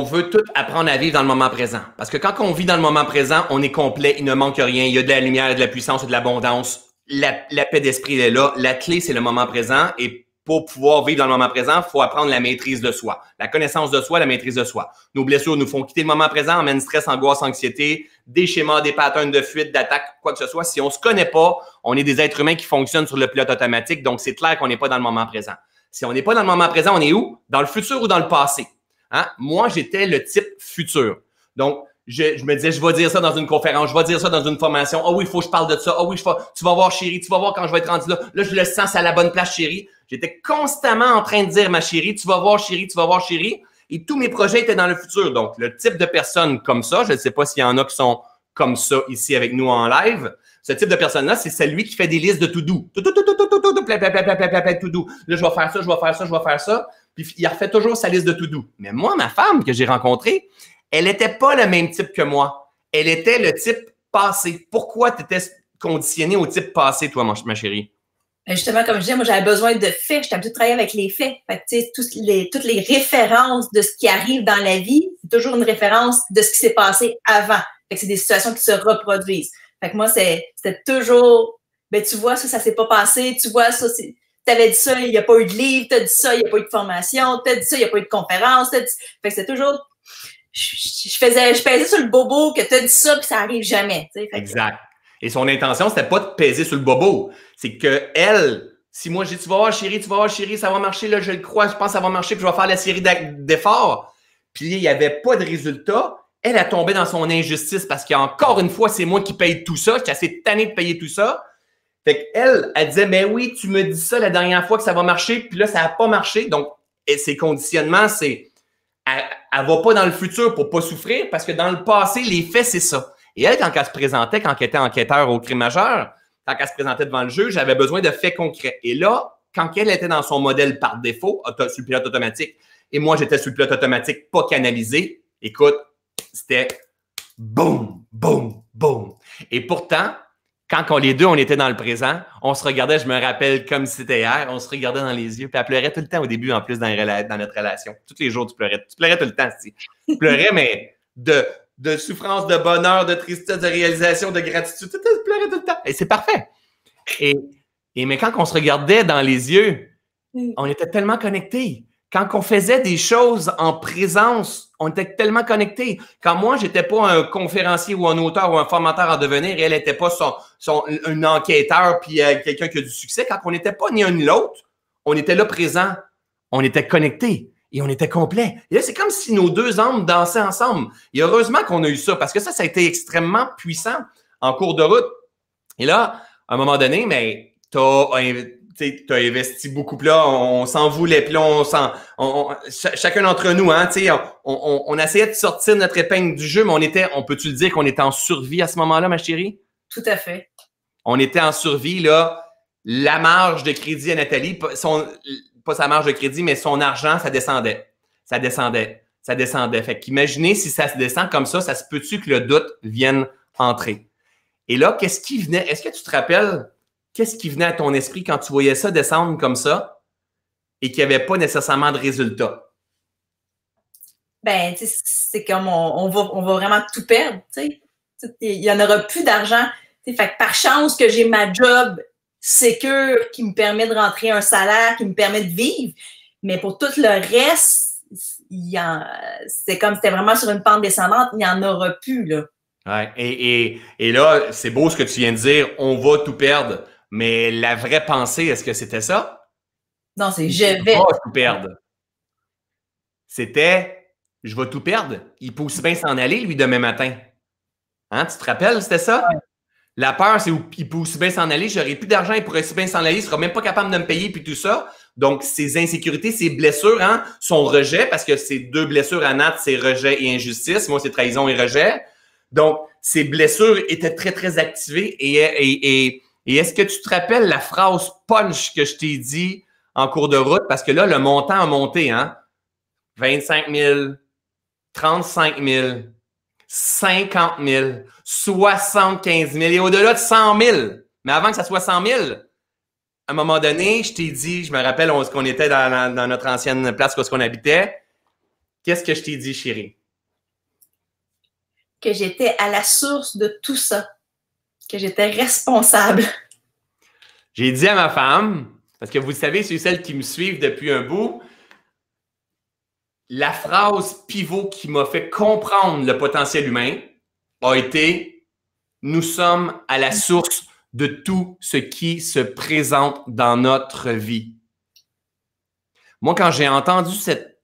veut tout apprendre à vivre dans le moment présent. Parce que quand on vit dans le moment présent, on est complet, il ne manque rien, il y a de la lumière, de la puissance et de l'abondance. La paix d'esprit est là. La clé, c'est le moment présent. Et pour pouvoir vivre dans le moment présent, il faut apprendre la maîtrise de soi. La connaissance de soi, la maîtrise de soi. Nos blessures nous font quitter le moment présent, emmènent stress, angoisse, anxiété, des schémas, des patterns de fuite, d'attaque, quoi que ce soit. Si on ne se connaît pas, on est des êtres humains qui fonctionnent sur le pilote automatique. Donc, c'est clair qu'on n'est pas dans le moment présent. Si on n'est pas dans le moment présent, on est où? Dans le futur ou dans le passé? Hein? Moi, j'étais le type futur. Donc, je me disais, je vais dire ça dans une conférence, je vais dire ça dans une formation. Oh oui, il faut que je parle de ça. Oh oui, tu vas voir, chérie, tu vas voir quand je vais être rendu là. Là, je le sens, c'est à la bonne place, chérie. J'étais constamment en train de dire, ma chérie, tu vas voir, chérie, tu vas voir, chérie. Et tous mes projets étaient dans le futur. Donc, le type de personne comme ça, je ne sais pas s'il y en a qui sont comme ça ici avec nous en live. Ce type de personne-là, c'est celui qui fait des listes de to-do. To-do. Là, je vais faire ça, je vais faire ça, je vais faire ça. Puis, il refait toujours sa liste de to-do. Mais moi, ma femme que j'ai rencontrée, elle n'était pas le même type que moi. Elle était le type passé. Pourquoi tu étais conditionné au type passé, toi, ma chérie? Justement, comme je disais, moi, j'avais besoin de faits. J'étais habituée de travailler avec les faits. Fait que, tu sais, toutes les références de ce qui arrive dans la vie, c'est toujours une référence de ce qui s'est passé avant. Fait que c'est des situations qui se reproduisent. Fait que moi, c'était toujours, ben, tu vois, ça s'est pas passé. Tu vois, ça, t'avais dit ça, il n'y a pas eu de livre. T'as dit ça, il n'y a pas eu de formation. T'as dit ça, il n'y a pas eu de conférence. Fait que c'est toujours, je pesais sur le bobo que t'as dit ça, puis ça arrive jamais. Exact. Et son intention, c'était pas de peser sur le bobo. C'est que elle, si moi j'ai dit, tu vas voir chérie, ça va marcher, là, je le crois, je pense que ça va marcher, puis je vais faire la série d'efforts. Puis il n'y avait pas de résultat. Elle a tombé dans son injustice parce qu'encore une fois, c'est moi qui paye tout ça. J'étais assez tanné de payer tout ça. Fait qu'elle, elle disait, mais oui, tu me dis ça la dernière fois que ça va marcher, puis là, ça n'a pas marché. Donc, ses conditionnements, c'est, elle va pas dans le futur pour pas souffrir parce que dans le passé, les faits, c'est ça. Et elle, quand elle se présentait, quand elle était enquêteur au crime majeur, quand elle se présentait devant le juge, j'avais besoin de faits concrets. Et là, quand elle était dans son modèle par défaut, sur le pilote automatique, et moi, j'étais sur le pilote automatique pas canalisé, écoute, c'était boum, boum, boum. Et pourtant, quand les deux, on était dans le présent, on se regardait, je me rappelle comme si c'était hier, on se regardait dans les yeux, puis elle pleurait tout le temps au début, en plus, dans notre relation. Tous les jours, tu pleurais tout le temps, tu pleurais, mais de souffrance, de bonheur, de tristesse, de réalisation, de gratitude, tu pleurais tout le temps. Et c'est parfait. Mais quand on se regardait dans les yeux, on était tellement connectés. Quand on faisait des choses en présence, on était tellement connectés. Quand moi, j'étais pas un conférencier ou un auteur ou un formateur en devenir, et elle n'était pas un enquêteur puis quelqu'un qui a du succès, quand on n'était pas ni un ni l'autre, on était là présent, on était connectés et on était complet. Et là, c'est comme si nos deux âmes dansaient ensemble. Et heureusement qu'on a eu ça, parce que ça a été extrêmement puissant en cours de route. Et là, à un moment donné, mais tu as investi beaucoup, puis là, on s'en voulait, puis là, chacun d'entre nous, hein, on essayait de sortir notre épingle du jeu, mais on peut-tu le dire qu'on était en survie à ce moment-là, ma chérie? Tout à fait. On était en survie, là. La marge de crédit à Nathalie, pas sa marge de crédit, mais son argent, ça descendait. Ça descendait. Fait qu'imaginez si ça se descend comme ça se peut-tu que le doute vienne entrer? Et là, qu'est-ce qui venait? Est-ce que tu te rappelles qu'est-ce qui venait à ton esprit quand tu voyais ça descendre comme ça et qu'il n'y avait pas nécessairement de résultat? Ben, c'est comme on va vraiment tout perdre, tu sais. Il n'y en aura plus d'argent. Fait que par chance que j'ai ma job sécure qui me permet de rentrer un salaire, qui me permet de vivre. Mais pour tout le reste, c'est comme c'était vraiment sur une pente descendante, il n'y en aura plus, là. Ouais, et là, c'est beau ce que tu viens de dire, on va tout perdre. Mais la vraie pensée, est-ce que c'était ça? Non, c'est je vais tout perdre. C'était je vais tout perdre. Il peut aussi bien s'en aller, lui, demain matin. Hein, tu te rappelles, c'était ça? Ouais. La peur, c'est qu'il peut aussi bien s'en aller. J'aurai plus d'argent, il pourrait aussi bien s'en aller. Il ne sera même pas capable de me payer, puis tout ça. Donc, ses insécurités, ses blessures, hein, son rejet, parce que c'est deux blessures à Nat, c'est rejet et injustice. Moi, c'est trahison et rejet. Donc, ses blessures étaient très, très activées. Et est-ce que tu te rappelles la phrase punch que je t'ai dit en cours de route? Parce que là, le montant a monté, hein? 25 000, 35 000, 50 000, 75 000 et au-delà de 100 000. Mais avant que ça soit 100 000, à un moment donné, je t'ai dit, je me rappelle où on était dans notre ancienne place où on habitait. Qu'est-ce que je t'ai dit, chérie? Que j'étais à la source de tout ça. Que j'étais responsable. J'ai dit à ma femme, parce que vous savez, c'est celles qui me suivent depuis un bout, la phrase pivot qui m'a fait comprendre le potentiel humain a été « Nous sommes à la source de tout ce qui se présente dans notre vie. » Moi, quand j'ai entendu cette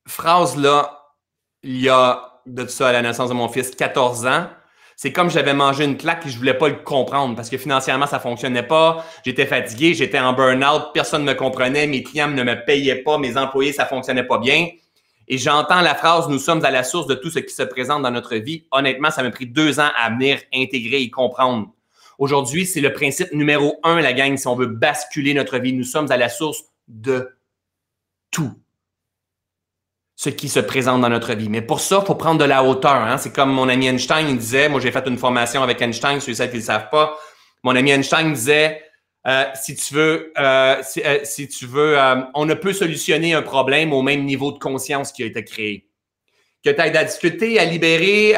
phrase-là, il y a de ça à la naissance de mon fils, 14 ans. C'est comme j'avais mangé une claque et je voulais pas le comprendre parce que financièrement, ça fonctionnait pas. J'étais fatigué, j'étais en burn-out, personne ne me comprenait, mes clients ne me payaient pas, mes employés, ça fonctionnait pas bien. Et j'entends la phrase « Nous sommes à la source de tout ce qui se présente dans notre vie ». Honnêtement, ça m'a pris 2 ans à venir intégrer et comprendre. Aujourd'hui, c'est le principe numéro 1, la gang, si on veut basculer notre vie. Nous sommes à la source de tout ce qui se présente dans notre vie. Mais pour ça, il faut prendre de la hauteur. Hein? C'est comme mon ami Einstein, il disait, moi j'ai fait une formation avec Einstein, ceux qui ne le savent pas. Mon ami Einstein disait, si tu veux, on ne peut solutionner un problème au même niveau de conscience qui a été créé. Que tu aies de la difficulté à libérer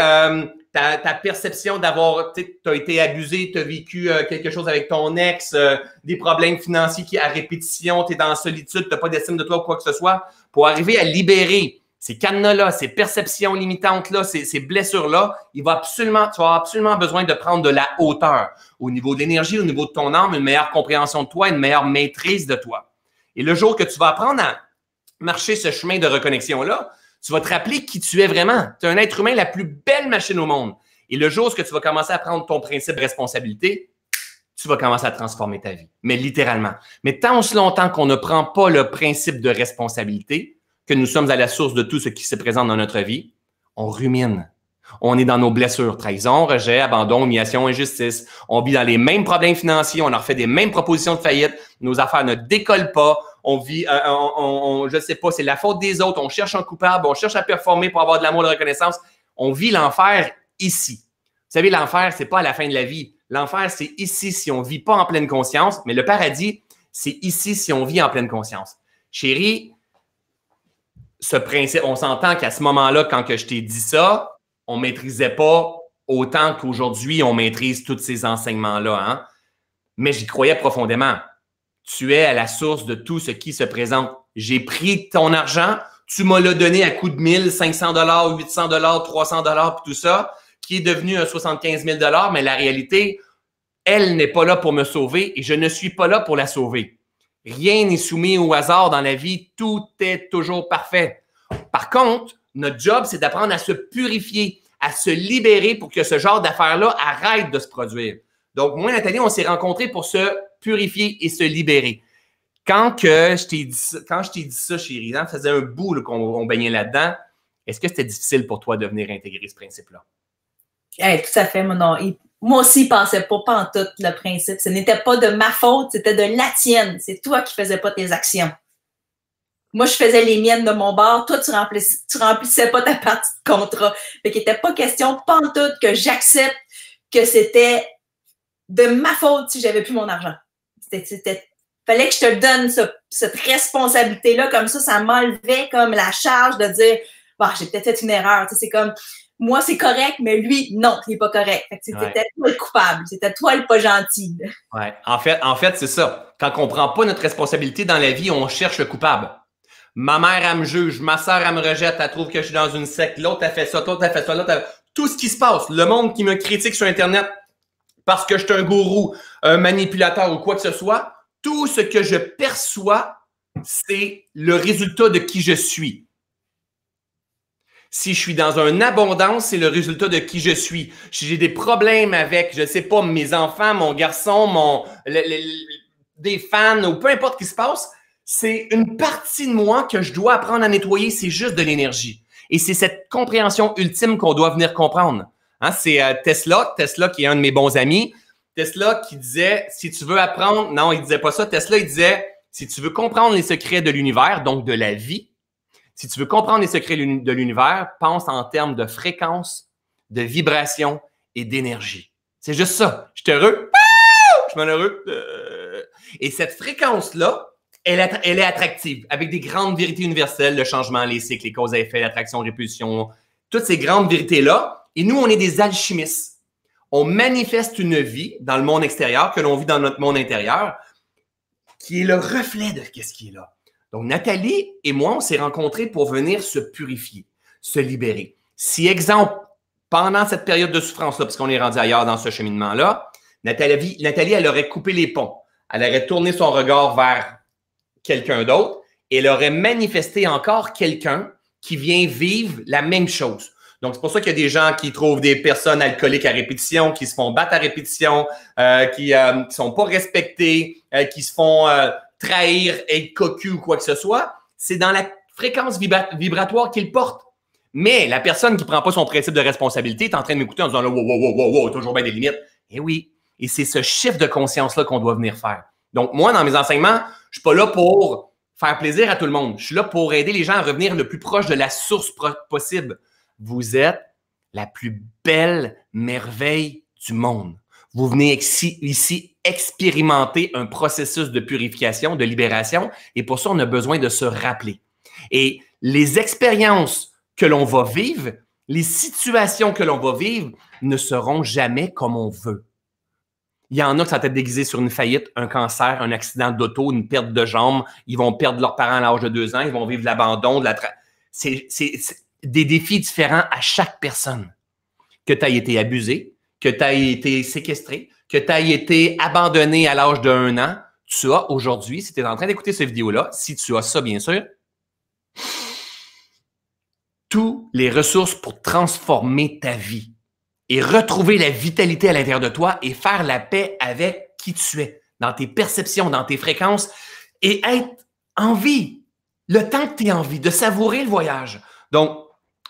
ta perception d'avoir, tu as été abusé, tu as vécu quelque chose avec ton ex, des problèmes financiers qui à répétition, tu es dans la solitude, tu n'as pas d'estime de toi ou quoi que ce soit, pour arriver à libérer ces cadenas-là, ces perceptions limitantes-là, ces blessures-là, tu vas avoir absolument besoin de prendre de la hauteur au niveau de l'énergie, au niveau de ton âme, une meilleure compréhension de toi, une meilleure maîtrise de toi. Et le jour que tu vas apprendre à marcher ce chemin de reconnexion-là, tu vas te rappeler qui tu es vraiment. Tu es un être humain, la plus belle machine au monde. Et le jour où tu vas commencer à prendre ton principe de responsabilité, tu vas commencer à transformer ta vie. Mais littéralement. Mais tant aussi longtemps qu'on ne prend pas le principe de responsabilité, que nous sommes à la source de tout ce qui se présente dans notre vie, on rumine. On est dans nos blessures, trahison, rejet, abandon, humiliation, injustice. On vit dans les mêmes problèmes financiers, on leur fait des mêmes propositions de faillite, nos affaires ne décollent pas, on vit, je sais pas, c'est la faute des autres, on cherche un coupable, on cherche à performer pour avoir de l'amour et de la reconnaissance. On vit l'enfer ici. Vous savez, l'enfer, c'est pas à la fin de la vie. L'enfer, c'est ici si on vit pas en pleine conscience, mais le paradis, c'est ici si on vit en pleine conscience. Chérie, ce principe, on s'entend qu'à ce moment-là, quand que je t'ai dit ça, on ne maîtrisait pas autant qu'aujourd'hui, on maîtrise tous ces enseignements-là. Hein? Mais j'y croyais profondément. Tu es à la source de tout ce qui se présente. J'ai pris ton argent, tu m'as le donné à coût de 1000, 500 $, 800 $, 300 $, puis tout ça, qui est devenu un 75 000 $, mais la réalité, elle n'est pas là pour me sauver et je ne suis pas là pour la sauver. Rien n'est soumis au hasard dans la vie, tout est toujours parfait. Par contre, notre job, c'est d'apprendre à se purifier, à se libérer pour que ce genre d'affaires-là arrête de se produire. Donc, moi et Nathalie, on s'est rencontrés pour se purifier et se libérer. Quand je t'ai dit ça, chérie, ça faisait un bout qu'on baignait là-dedans, est-ce que c'était difficile pour toi de venir intégrer ce principe-là? Hey, tout à fait, moi aussi, je ne pensais pas en tout le principe. Ce n'était pas de ma faute, c'était de la tienne. C'est toi qui ne faisais pas tes actions. Moi, je faisais les miennes de mon bord. Toi, tu remplissais pas ta partie de contrat. Fait qu'il n'était pas question, pas en tout, que j'accepte que c'était de ma faute si j'avais plus mon argent. Fallait que je te donne cette responsabilité-là. Comme ça m'enlevait comme la charge de dire, bah, j'ai peut-être fait une erreur. C'est comme, moi, c'est correct, mais lui, non, il n'est pas correct. C'était toi le coupable. C'était toi le pas gentil. Ouais. En fait, c'est ça. Quand on ne prend pas notre responsabilité dans la vie, on cherche le coupable. Ma mère, elle me juge. Ma soeur, elle me rejette. Elle trouve que je suis dans une secte. L'autre, elle fait ça. L'autre, elle fait ça. Tout ce qui se passe. Le monde qui me critique sur Internet parce que je suis un gourou, un manipulateur ou quoi que ce soit, tout ce que je perçois, c'est le résultat de qui je suis. Si je suis dans une abondance, c'est le résultat de qui je suis. Si j'ai des problèmes avec, je ne sais pas, mes enfants, mon garçon, des fans ou peu importe ce qui se passe, c'est une partie de moi que je dois apprendre à nettoyer. C'est juste de l'énergie. Et c'est cette compréhension ultime qu'on doit venir comprendre. Hein, c'est Tesla qui est un de mes bons amis. Tesla qui disait, si tu veux apprendre, non, il disait pas ça. Tesla, il disait, si tu veux comprendre les secrets de l'univers, donc de la vie, si tu veux comprendre les secrets de l'univers, pense en termes de fréquence, de vibration et d'énergie. C'est juste ça. Je suis heureux. Je suis malheureux. Et cette fréquence-là, elle est attractive, avec des grandes vérités universelles, le changement, les cycles, les causes à effet, l'attraction, répulsion, toutes ces grandes vérités-là. Et nous, on est des alchimistes. On manifeste une vie dans le monde extérieur, que l'on vit dans notre monde intérieur, qui est le reflet de ce qui est là. Donc, Nathalie et moi, on s'est rencontrés pour venir se purifier, se libérer. Si, exemple, pendant cette période de souffrance-là, parce qu'on est rendu ailleurs dans ce cheminement-là, Nathalie, elle aurait coupé les ponts. Elle aurait tourné son regard vers quelqu'un d'autre et elle aurait manifesté encore quelqu'un qui vient vivre la même chose. Donc, c'est pour ça qu'il y a des gens qui trouvent des personnes alcooliques à répétition, qui se font battre à répétition, qui sont pas respectés, qui se font trahir, être cocu ou quoi que ce soit. C'est dans la fréquence vibratoire qu'ils portent. Mais la personne qui prend pas son principe de responsabilité est en train de m'écouter en disant là, wow, toujours bien des limites. Eh oui. Et c'est ce chiffre de conscience-là qu'on doit venir faire. Donc, moi, dans mes enseignements, je suis pas là pour faire plaisir à tout le monde. Je suis là pour aider les gens à revenir le plus proche de la source possible. Vous êtes la plus belle merveille du monde. Vous venez ici expérimenter un processus de purification, de libération, et pour ça, on a besoin de se rappeler. Et les expériences que l'on va vivre, les situations que l'on va vivre ne seront jamais comme on veut. Il y en a qui sont peut-être déguisés sur une faillite, un cancer, un accident d'auto, une perte de jambes. Ils vont perdre leurs parents à l'âge de 2 ans. Ils vont vivre de l'abandon, c'est des défis différents à chaque personne. Que tu aies été abusé, que tu aies été séquestré, que tu aies été abandonné à l'âge d'1 an, tu as aujourd'hui, si tu es en train d'écouter cette vidéo-là, si tu as ça, bien sûr, toutes les ressources pour transformer ta vie et retrouver la vitalité à l'intérieur de toi et faire la paix avec qui tu es, dans tes perceptions, dans tes fréquences et être en vie, le temps que tu es en vie, de savourer le voyage. Donc,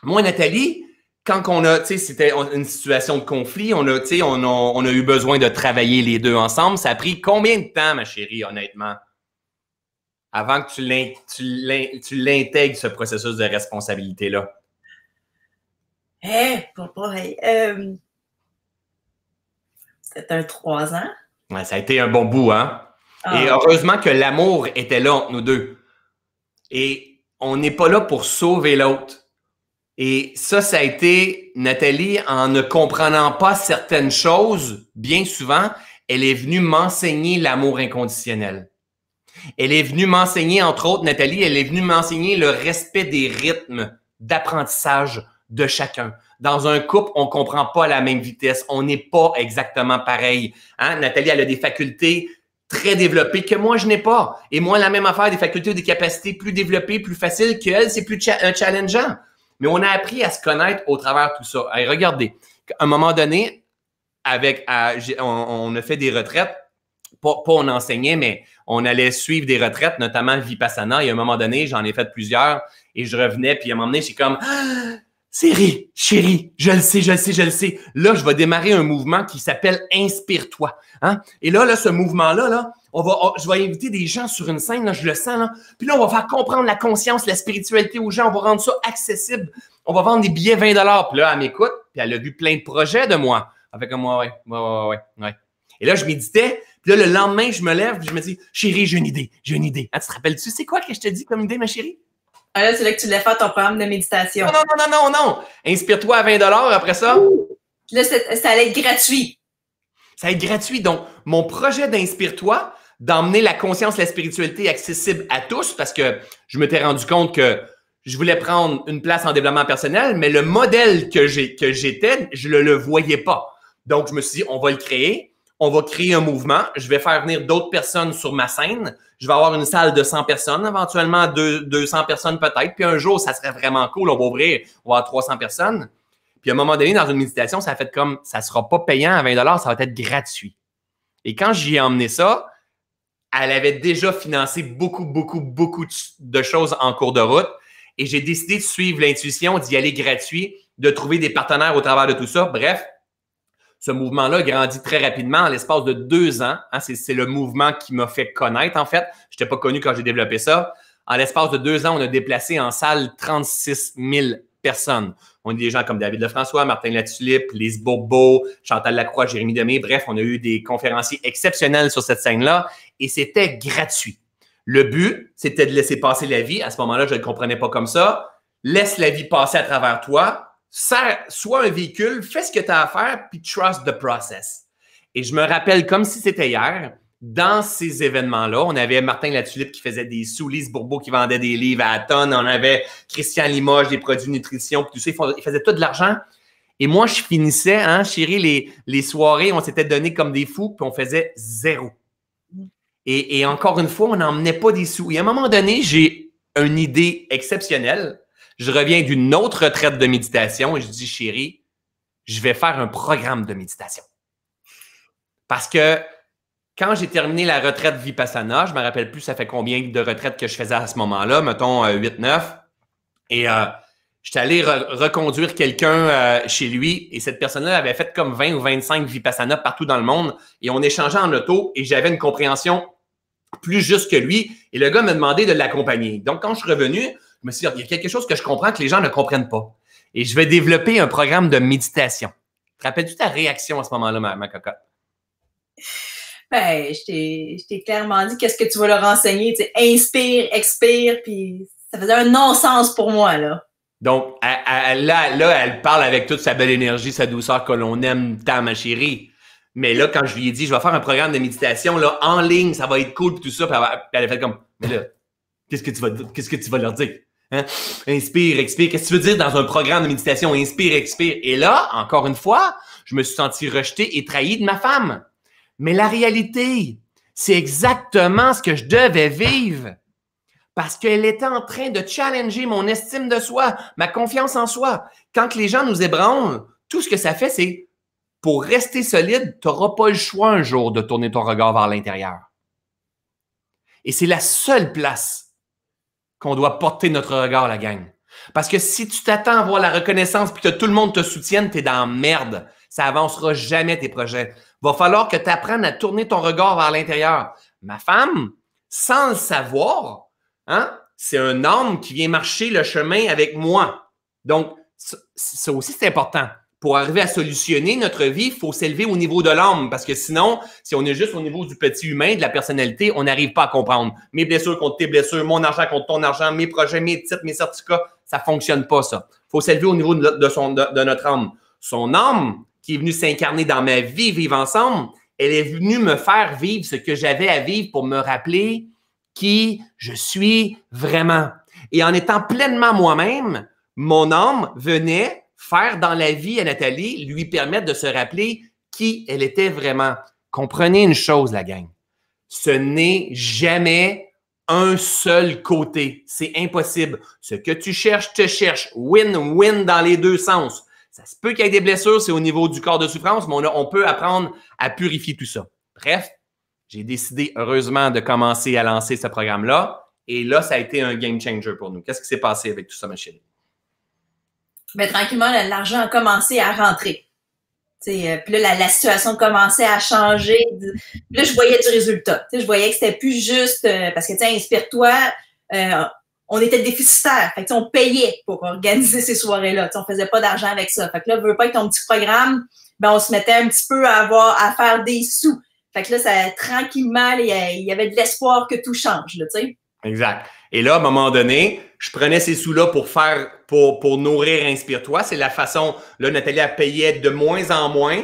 moi, Nathalie, quand on a, tu sais, c'était une situation de conflit, on a eu besoin de travailler les deux ensemble. Ça a pris combien de temps, ma chérie, honnêtement, avant que tu l'intègres, ce processus de responsabilité-là? C'était 3 ans. Ouais, ça a été un bon bout, hein? Et heureusement que l'amour était là entre nous deux. Et on n'est pas là pour sauver l'autre. Et ça a été, Nathalie, en ne comprenant pas certaines choses, bien souvent, elle est venue m'enseigner l'amour inconditionnel. Elle est venue m'enseigner, entre autres, Nathalie, elle est venue m'enseigner le respect des rythmes d'apprentissage de chacun. Dans un couple, on comprend pas à la même vitesse. On n'est pas exactement pareil. Hein? Nathalie, elle a des facultés très développées que moi, je n'ai pas. Et moi, la même affaire, des facultés ou des capacités plus développées, plus faciles qu'elle, c'est plus challengeant. Mais on a appris à se connaître au travers de tout ça. Hey, regardez, à un moment donné, on a fait des retraites. Pas on enseignait, mais on allait suivre des retraites, notamment Vipassana. Et à un moment donné, j'en ai fait plusieurs et je revenais. Puis à un moment donné, j'ai comme chérie, je le sais. Là, je vais démarrer un mouvement qui s'appelle Inspire-toi. Hein? Et là, ce mouvement-là, je vais inviter des gens sur une scène, là, je le sens. Là. Puis là, on va faire comprendre la conscience, la spiritualité aux gens. On va rendre ça accessible. On va vendre des billets 20 $. Puis là, elle m'écoute. Puis elle a vu plein de projets de moi. Elle fait comme moi, ouais. Et là, je méditais. Puis là, le lendemain, je me lève. Puis je me dis, chérie, j'ai une idée. Ah, tu te rappelles-tu, c'est quoi que je te dis comme idée, ma chérie? Ah là, c'est là que tu voulais faire ton programme de méditation. Non. Inspire-toi à 20 $ après ça. Là, ça allait être gratuit. Ça va être gratuit. Donc, mon projet d'Inspire-toi, d'emmener la conscience, la spiritualité accessible à tous, parce que je m'étais rendu compte que je voulais prendre une place en développement personnel, mais le modèle que j'étais, je ne le voyais pas. Donc, je me suis dit, on va le créer. On va créer un mouvement. Je vais faire venir d'autres personnes sur ma scène. Je vais avoir une salle de 100 personnes, éventuellement 200 personnes peut-être. Puis un jour, ça serait vraiment cool. On va ouvrir, on va avoir 300 personnes. Puis à un moment donné, dans une méditation, ça a fait comme, ça ne sera pas payant à 20 $, ça va être gratuit. Et quand j'y ai emmené ça, elle avait déjà financé beaucoup de choses en cours de route. Et j'ai décidé de suivre l'intuition, d'y aller gratuit, de trouver des partenaires au travers de tout ça. Bref, ce mouvement-là grandit très rapidement en l'espace de 2 ans. Hein, c'est le mouvement qui m'a fait connaître, en fait. Je n'étais pas connu quand j'ai développé ça. En l'espace de 2 ans, on a déplacé en salle 36 000 personnes. On a des gens comme David Lefrançois, Martin Latulippe, Lise Bourbeau, Chantal Lacroix, Jérémy Demé. Bref, on a eu des conférenciers exceptionnels sur cette scène-là et c'était gratuit. Le but, c'était de laisser passer la vie. À ce moment-là, je ne le comprenais pas comme ça. Laisse la vie passer à travers toi. Sois un véhicule, fais ce que tu as à faire, puis trust the process. Et je me rappelle comme si c'était hier, dans ces événements-là, on avait Martin Latulippe qui faisait des sous, Lise Bourbeau qui vendait des livres à tonnes, on avait Christian Limoges, des produits nutrition, puis tout ça, ils faisaient tout de l'argent. Et moi, je finissais, hein, chérie, les soirées, on s'était donné comme des fous, puis on faisait 0. Et encore une fois, on n'emmenait pas des sous. Et à un moment donné, j'ai une idée exceptionnelle. Je reviens d'une autre retraite de méditation et je dis, chérie, je vais faire un programme de méditation. Parce que quand j'ai terminé la retraite Vipassana, je ne me rappelle plus ça fait combien de retraites que je faisais à ce moment-là, mettons 8-9, et j'étais allé reconduire quelqu'un chez lui et cette personne-là avait fait comme 20 ou 25 Vipassana partout dans le monde et on échangeait en auto et j'avais une compréhension plus juste que lui et le gars m'a demandé de l'accompagner. Donc, quand je suis revenu, je me suis dit, il y a quelque chose que je comprends que les gens ne comprennent pas et je vais développer un programme de méditation. Te rappelles-tu ta réaction à ce moment-là, ma cocotte? Ben, je t'ai clairement dit qu'est-ce que tu vas leur enseigner. Tu sais, inspire, expire, puis ça faisait un non-sens pour moi, là. Donc, elle parle avec toute sa belle énergie, sa douceur que l'on aime tant, ma chérie. Mais là, quand je lui ai dit, je vais faire un programme de méditation là, en ligne, ça va être cool, tout ça, puis elle a fait comme, mais là, qu'est-ce que tu vas leur dire? Hein? Inspire, expire. Qu'est-ce que tu veux dire dans un programme de méditation? Inspire, expire. Et là, encore une fois, je me suis senti rejeté et trahi de ma femme. Mais la réalité, c'est exactement ce que je devais vivre parce qu'elle était en train de challenger mon estime de soi, ma confiance en soi. Quand les gens nous ébranlent, tout ce que ça fait, c'est pour rester solide, tu n'auras pas le choix un jour de tourner ton regard vers l'intérieur. Et c'est la seule place qu'on doit porter notre regard, la gang. Parce que si tu t'attends à voir la reconnaissance puis que tout le monde te soutienne, tu es dans la merde. Ça avancera jamais tes projets. Va falloir que tu apprennes à tourner ton regard vers l'intérieur. Ma femme, sans le savoir, hein, c'est un homme qui vient marcher le chemin avec moi. Donc, ça aussi, c'est important. Pour arriver à solutionner notre vie, il faut s'élever au niveau de l'homme. Parce que sinon, si on est juste au niveau du petit humain, de la personnalité, on n'arrive pas à comprendre. Mes blessures contre tes blessures, mon argent contre ton argent, mes projets, mes titres, mes certificats, ça ne fonctionne pas, ça. Il faut s'élever au niveau de notre âme. Son âme, qui est venue s'incarner dans ma vie, vivre ensemble, elle est venue me faire vivre ce que j'avais à vivre pour me rappeler qui je suis vraiment. Et en étant pleinement moi-même, mon âme venait faire dans la vie à Nathalie, lui permettre de se rappeler qui elle était vraiment. Comprenez une chose, la gang. Ce n'est jamais un seul côté. C'est impossible. Ce que tu cherches, te cherche. Win-win dans les deux sens. Ça se peut qu'il y ait des blessures, c'est au niveau du corps de souffrance, mais on peut apprendre à purifier tout ça. Bref, j'ai décidé heureusement de commencer à lancer ce programme-là. Et là, ça a été un game changer pour nous. Qu'est-ce qui s'est passé avec tout ça, ma chérie? Ben, tranquillement, l'argent a commencé à rentrer. Puis là, la situation commençait à changer. Là, je voyais du résultat. Je voyais que c'était plus juste parce que, inspire-toi, on était déficitaire. Fait que, on payait pour organiser ces soirées-là. On faisait pas d'argent avec ça. Fait que là, veux pas que ton petit programme, ben, on se mettait un petit peu à faire des sous. Fait que là, ça, tranquillement, il y avait de l'espoir que tout change, là, tu sais. Exact. Et là, à un moment donné, je prenais ces sous-là pour nourrir Inspire-toi. C'est la façon, là, Nathalie, elle payait de moins en moins.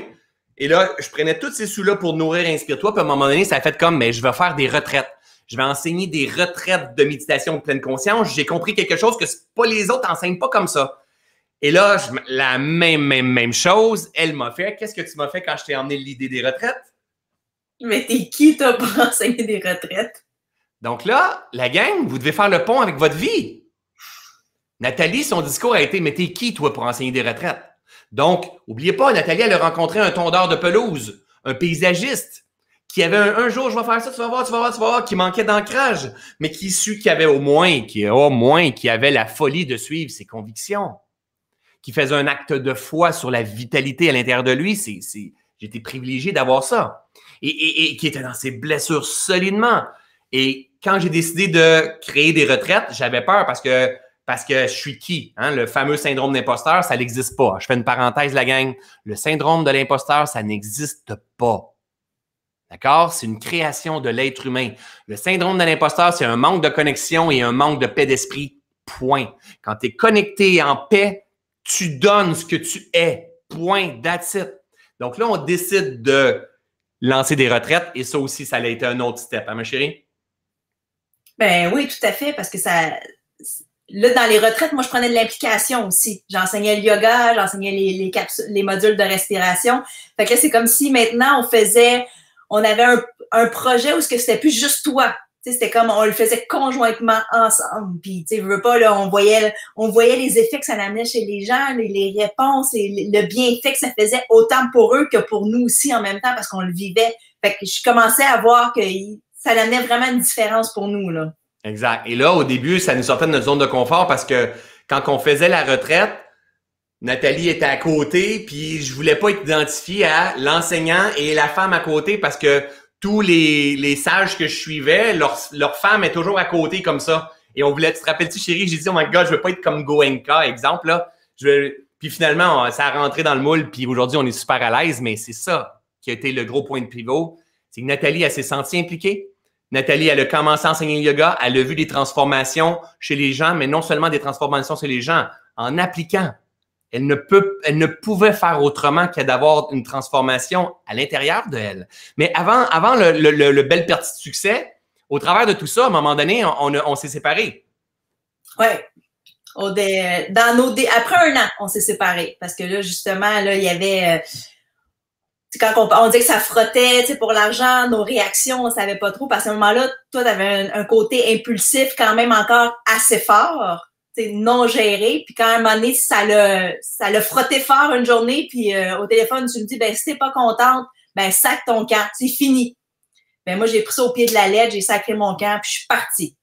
Et là, je prenais tous ces sous-là pour nourrir Inspire-toi. Puis à un moment donné, ça a fait comme, mais je vais faire des retraites. Je vais enseigner des retraites de méditation de pleine conscience. J'ai compris quelque chose que pas les autres enseignent pas comme ça. Et là, la même chose, elle m'a fait. Qu'est-ce que tu m'as fait quand je t'ai emmené l'idée des retraites? Mais t'es qui, toi, pour enseigner des retraites? Donc là, la gang, vous devez faire le pont avec votre vie. Nathalie, son discours a été « Mais t'es qui, toi, pour enseigner des retraites? » Donc, n'oubliez pas, Nathalie, elle a rencontré un tondeur de pelouse, un paysagiste, qui avait un jour, je vais faire ça, tu vas voir, qui manquait d'ancrage, mais qui avait au moins, qui avait la folie de suivre ses convictions, qui faisait un acte de foi sur la vitalité à l'intérieur de lui. J'étais privilégié d'avoir ça. Et qui était dans ses blessures solidement. Et quand j'ai décidé de créer des retraites, j'avais peur parce que je suis qui? Hein? Le fameux syndrome d'imposteur, ça n'existe pas. Je fais une parenthèse, la gang. Le syndrome de l'imposteur, ça n'existe pas. D'accord? C'est une création de l'être humain. Le syndrome de l'imposteur, c'est un manque de connexion et un manque de paix d'esprit. Point. Quand tu es connecté et en paix, tu donnes ce que tu es. Point. That's it. Donc là, on décide de lancer des retraites et ça aussi, ça a été un autre step. Hein, ma chérie? Ben oui, tout à fait, parce que ça... Là, dans les retraites, moi, je prenais de l'implication aussi. J'enseignais le yoga, j'enseignais les modules de respiration. Fait que là, c'est comme si maintenant, on avait un projet où c'était plus juste toi C'était comme on le faisait conjointement ensemble. Puis, tu sais, veux pas, là, on voyait les effets que ça amenait chez les gens, les réponses et le bienfait que ça faisait autant pour eux que pour nous aussi en même temps parce qu'on le vivait. Fait que je commençais à voir que ça amenait vraiment une différence pour nous, là. Exact. Et là, au début, ça nous sortait de notre zone de confort parce que quand on faisait la retraite, Nathalie était à côté, puis je voulais pas être identifié à l'enseignant et la femme à côté parce que tous les sages que je suivais, leur femme est toujours à côté comme ça. Et on voulait, tu te rappelles-tu, chérie, j'ai dit, oh my God, je veux pas être comme Goenka, exemple, là. Puis finalement, ça a rentré dans le moule, puis aujourd'hui, on est super à l'aise, mais c'est ça qui a été le gros point de pivot. C'est que Nathalie, elle s'est sentie impliquée. Nathalie, elle a commencé à enseigner le yoga, elle a vu des transformations chez les gens, mais non seulement des transformations chez les gens, en appliquant. Elle ne pouvait faire autrement que d'avoir une transformation à l'intérieur d'elle. Mais avant le bel petit succès, au travers de tout ça, à un moment donné, on s'est séparés. Ouais. Après un an, on s'est séparés. Parce que là, justement, là, il y avait... quand on disait que ça frottait, pour l'argent, nos réactions, on savait pas trop. Parce qu'à ce moment-là, toi, tu avais un côté impulsif quand même encore assez fort. Non géré, puis quand à un moment donné, ça l'a frotté fort une journée, puis au téléphone, tu me dis, ben si t'es pas contente, ben sac ton camp, c'est fini. Ben moi, j'ai pris ça au pied de la lettre, j'ai sacré mon camp, puis je suis partie.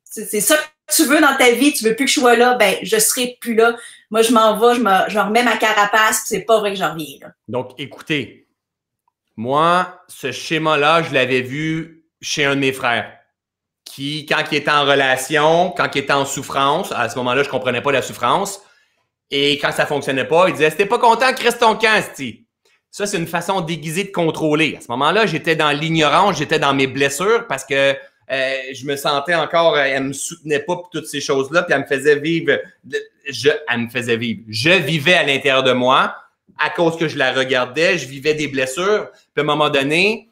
C'est ça que tu veux dans ta vie, tu veux plus que je sois là, ben je serai plus là. Moi, je m'en vais, je remets ma carapace, puis c'est pas vrai que j'en reviens, là. Donc, écoutez, moi, ce schéma-là, je l'avais vu chez un de mes frères. Qui, quand il était en relation, quand il était en souffrance, à ce moment-là, je comprenais pas la souffrance. Et quand ça fonctionnait pas, il disait, si t'es pas content, crisse ton camp, sti. Ça, c'est une façon déguisée de contrôler. À ce moment-là, j'étais dans l'ignorance, j'étais dans mes blessures parce que je me sentais encore, elle me soutenait pas pour toutes ces choses-là, puis elle me faisait vivre, elle me faisait vivre. Je vivais à l'intérieur de moi, à cause que je la regardais, je vivais des blessures, puis à un moment donné,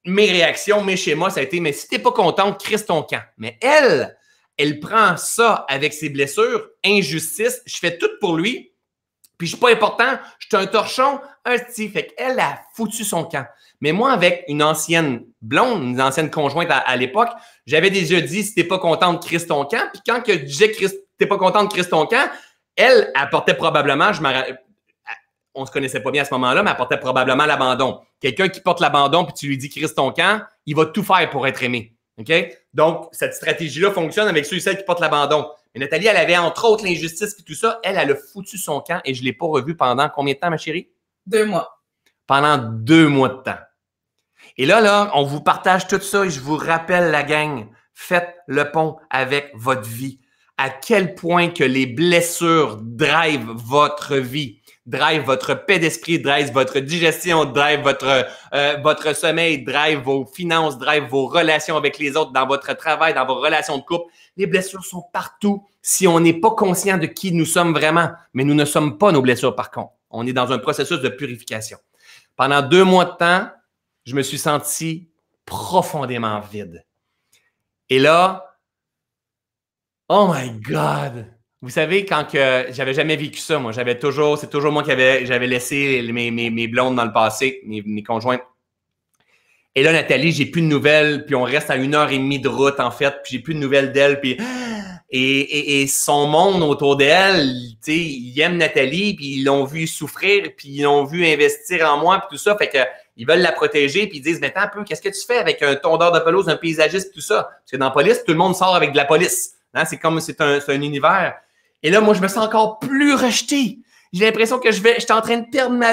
mes réactions, mes schémas, ça a été, mais si t'es pas contente, crisse ton camp. Mais elle prend ça avec ses blessures, injustice, je fais tout pour lui, puis je suis pas important, je suis un torchon, un petit. Fait qu'elle a foutu son camp. Mais moi, avec une ancienne blonde, une ancienne conjointe à l'époque, j'avais déjà dit, si t'es pas contente, crisse ton camp. Puis quand que je disais, t'es pas contente, crisse ton camp, elle apportait probablement, on se connaissait pas bien à ce moment-là, mais elle portait probablement l'abandon. Quelqu'un qui porte l'abandon puis tu lui dis crisse ton camp, il va tout faire pour être aimé. OK? Donc, cette stratégie-là fonctionne avec ceux et celles qui portent l'abandon. Mais Nathalie, elle avait entre autres l'injustice et tout ça. Elle a foutu son camp et je l'ai pas revu pendant combien de temps, ma chérie? 2 mois. Pendant 2 mois de temps. Et là, on vous partage tout ça et je vous rappelle, la gang, faites le pont avec votre vie. À quel point que les blessures drivent votre vie. Drive votre paix d'esprit, drive votre digestion, drive votre sommeil, drive vos finances, drive vos relations avec les autres, dans votre travail, dans vos relations de couple. Les blessures sont partout si on n'est pas conscient de qui nous sommes vraiment. Mais nous ne sommes pas nos blessures par contre. On est dans un processus de purification. Pendant 2 mois de temps, je me suis senti profondément vide. Et là, oh my God! Vous savez, quand que j'avais jamais vécu ça, moi, c'est toujours moi j'avais laissé mes blondes dans le passé, mes conjointes. Et là, Nathalie, j'ai plus de nouvelles, puis on reste à 1h30 de route, en fait, puis j'ai plus de nouvelles d'elle, puis et son monde autour d'elle, tu sais, ils aiment Nathalie, puis ils l'ont vu souffrir, puis ils l'ont vu investir en moi, puis tout ça, fait que ils veulent la protéger, puis ils disent, mais attends un peu, qu'est-ce que tu fais avec un tondeur de pelouse, un paysagiste, tout ça? Parce que dans la police, tout le monde sort avec de la police. Hein? C'est un univers. Et là, moi, je me sens encore plus rejeté. J'ai l'impression que j'étais en train de perdre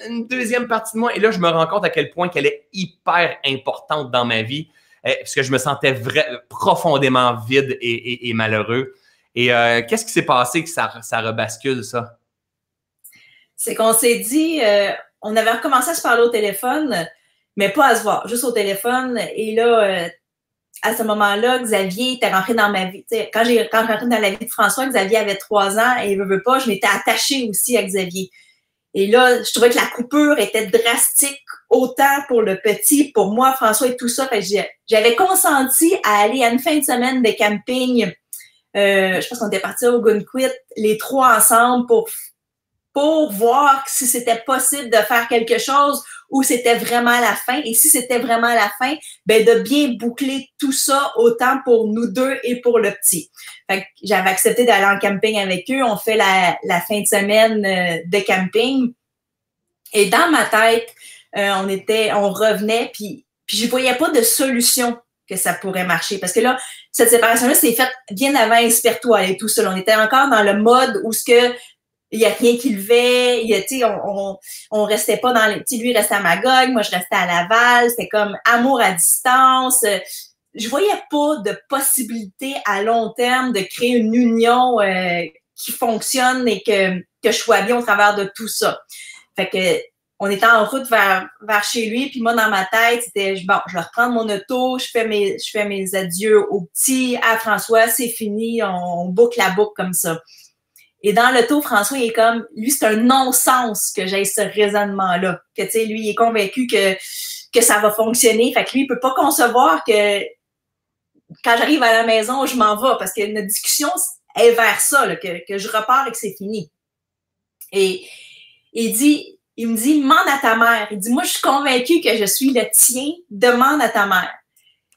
une deuxième partie de moi. Et là, je me rends compte à quel point qu'elle est hyper importante dans ma vie, parce que je me sentais profondément vide et malheureux. Et qu'est-ce qui s'est passé que ça rebascule, ça? C'est qu'on s'est dit, on avait recommencé à se parler au téléphone, mais pas à se voir, juste au téléphone. Et là, à ce moment-là, Xavier était rentré dans ma vie. T'sais, quand je rentré dans la vie de François, Xavier avait 3 ans et veut pas, je m'étais attachée aussi à Xavier. Et là, je trouvais que la coupure était drastique, autant pour le petit, pour moi, François et tout ça. Fait que j'avais consenti à aller à une fin de semaine de camping. Je pense qu'on était partis au Gunquit, les 3 ensemble pour voir si c'était possible de faire quelque chose ou c'était vraiment la fin. Et si c'était vraiment la fin, ben de bien boucler tout ça autant pour nous deux et pour le petit. Fait que j'avais accepté d'aller en camping avec eux. On fait la fin de semaine de camping. Et dans ma tête, on revenait, puis je voyais pas de solution que ça pourrait marcher. Parce que là, cette séparation-là s'est faite bien avant Espère-toi et tout ça. On était encore dans le mode où il y a rien qui levait, on restait pas dans les... Lui, il restait à Magog, moi, je restais à Laval. C'était comme amour à distance. Je voyais pas de possibilité à long terme de créer une union qui fonctionne et que je sois bien au travers de tout ça. Fait que on était en route vers chez lui, puis moi, dans ma tête, c'était, bon, je vais reprendre mon auto, je fais mes adieux au petit, à François, c'est fini, on boucle la boucle comme ça. Et dans l'auto, François, il est comme, lui, c'est un non-sens que j'ai ce raisonnement-là. Que, tu sais, lui, il est convaincu que ça va fonctionner. Fait que lui, il peut pas concevoir que quand j'arrive à la maison, je m'en vais, parce que notre discussion est vers ça, là, que je repars et que c'est fini. Et il me dit, demande à ta mère. Il dit, moi, je suis convaincue que je suis le tien, demande à ta mère.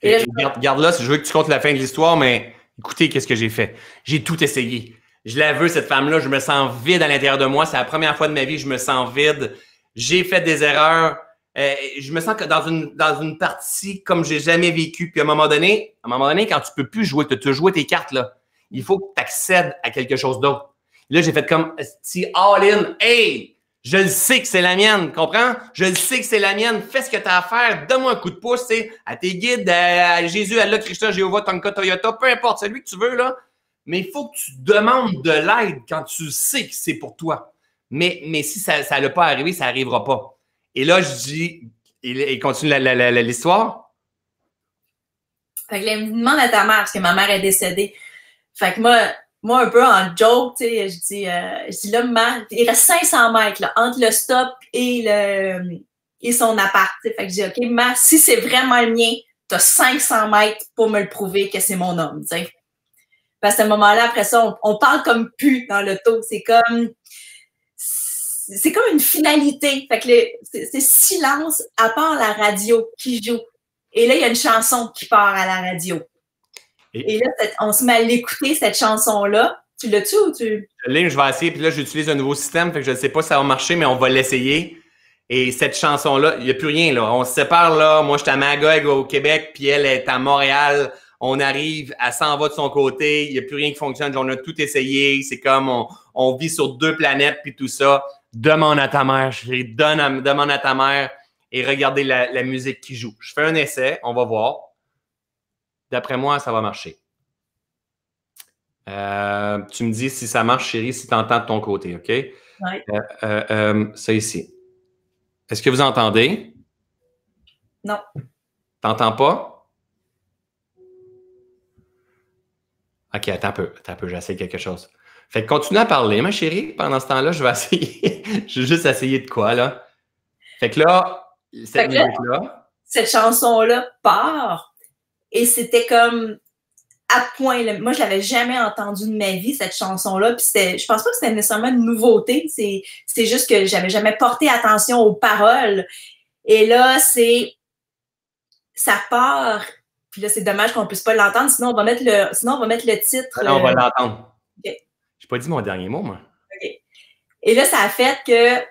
Et là, garde là, je veux que tu comptes la fin de l'histoire, mais écoutez, qu'est-ce que j'ai fait? J'ai tout essayé. Je la veux, cette femme-là, je me sens vide à l'intérieur de moi. C'est la première fois de ma vie que je me sens vide. J'ai fait des erreurs. Je me sens que dans une partie comme j'ai jamais vécu. Puis à un moment donné, quand tu peux plus jouer, tu as joué tes cartes, là, il faut que tu accèdes à quelque chose d'autre. Là, j'ai fait comme si all in. Hey! Je le sais que c'est la mienne, comprends? Je le sais que c'est la mienne. Fais ce que tu as à faire. Donne-moi un coup de pouce, tu sais, à tes guides, à Jésus, Allah, Krishna, Jéhovah, Tonka, Toyota, peu importe, celui que tu veux, là. Mais il faut que tu demandes de l'aide quand tu sais que c'est pour toi. Mais si ça n'a pas arrivé, ça n'arrivera pas. Et là, je dis, il continue l'histoire. Fait que là, il me demande à ta mère, parce que ma mère est décédée. Fait que moi, un peu en joke, tu sais, je dis là, maman, il reste 500 mètres là, entre le stop et son appart. T'sais. Fait que je dis, OK, maman, si c'est vraiment le mien, t'as 500 mètres pour me le prouver que c'est mon homme, tu sais. Parce qu'à ce moment-là, après ça, on parle comme plus dans l'auto. C'est comme une finalité. Fait que c'est silence à part la radio qui joue. Et là, il y a une chanson qui part à la radio. Et là, on se met à l'écouter, cette chanson-là. Tu l'as-tu ou tu... Je vais essayer, puis là, j'utilise un nouveau système, fait que je ne sais pas si ça va marcher, mais on va l'essayer. Et cette chanson-là, il n'y a plus rien, là. On se sépare, là. Moi, je suis à Magog, au Québec, puis elle est à Montréal. On arrive, elle s'en va de son côté. Il n'y a plus rien qui fonctionne. On a tout essayé. C'est comme on vit sur 2 planètes, puis tout ça. Demande à ta mère, chérie. Demande à ta mère et regardez la musique qui joue. Je fais un essai, on va voir. D'après moi, ça va marcher. Tu me dis si ça marche, chérie, si tu entends de ton côté, OK? Oui. Ça ici. Est-ce que vous entendez? Non. T'entends pas? OK, attends un peu, j'essaie quelque chose. Fait que continue à parler, ma chérie. Pendant ce temps-là, je vais essayer. Je vais juste essayer de quoi, là? Fait que là, cette musique-là. Cette chanson-là part. Et c'était comme à point. Là, moi, je l'avais jamais entendue de ma vie, cette chanson-là. Puis je pense pas que c'était nécessairement une nouveauté. C'est juste que j'avais jamais porté attention aux paroles. Et là, ça part. Puis là, c'est dommage qu'on puisse pas l'entendre. Sinon, on va mettre le titre. Non, on va l'entendre. Okay. J'ai pas dit mon dernier mot, moi. OK. Et là, ça a fait que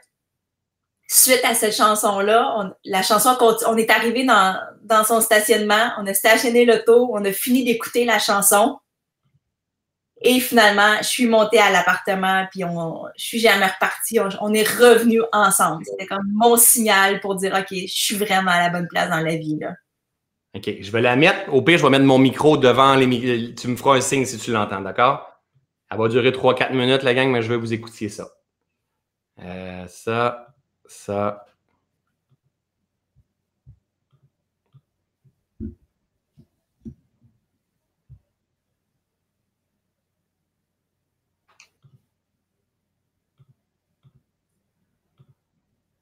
suite à cette chanson-là, la chanson, on est arrivé dans son stationnement, on a stationné l'auto, on a fini d'écouter la chanson. Et finalement, je suis montée à l'appartement, puis je suis jamais repartie. On est revenus ensemble. C'était comme mon signal pour dire, OK, je suis vraiment à la bonne place dans la vie, là. OK, je vais la mettre. Au pire, je vais mettre mon micro devant les... Tu me feras un signe si tu l'entends, d'accord? Elle va durer 3-4 minutes, la gang, mais je vais vous écouter ça. Ça.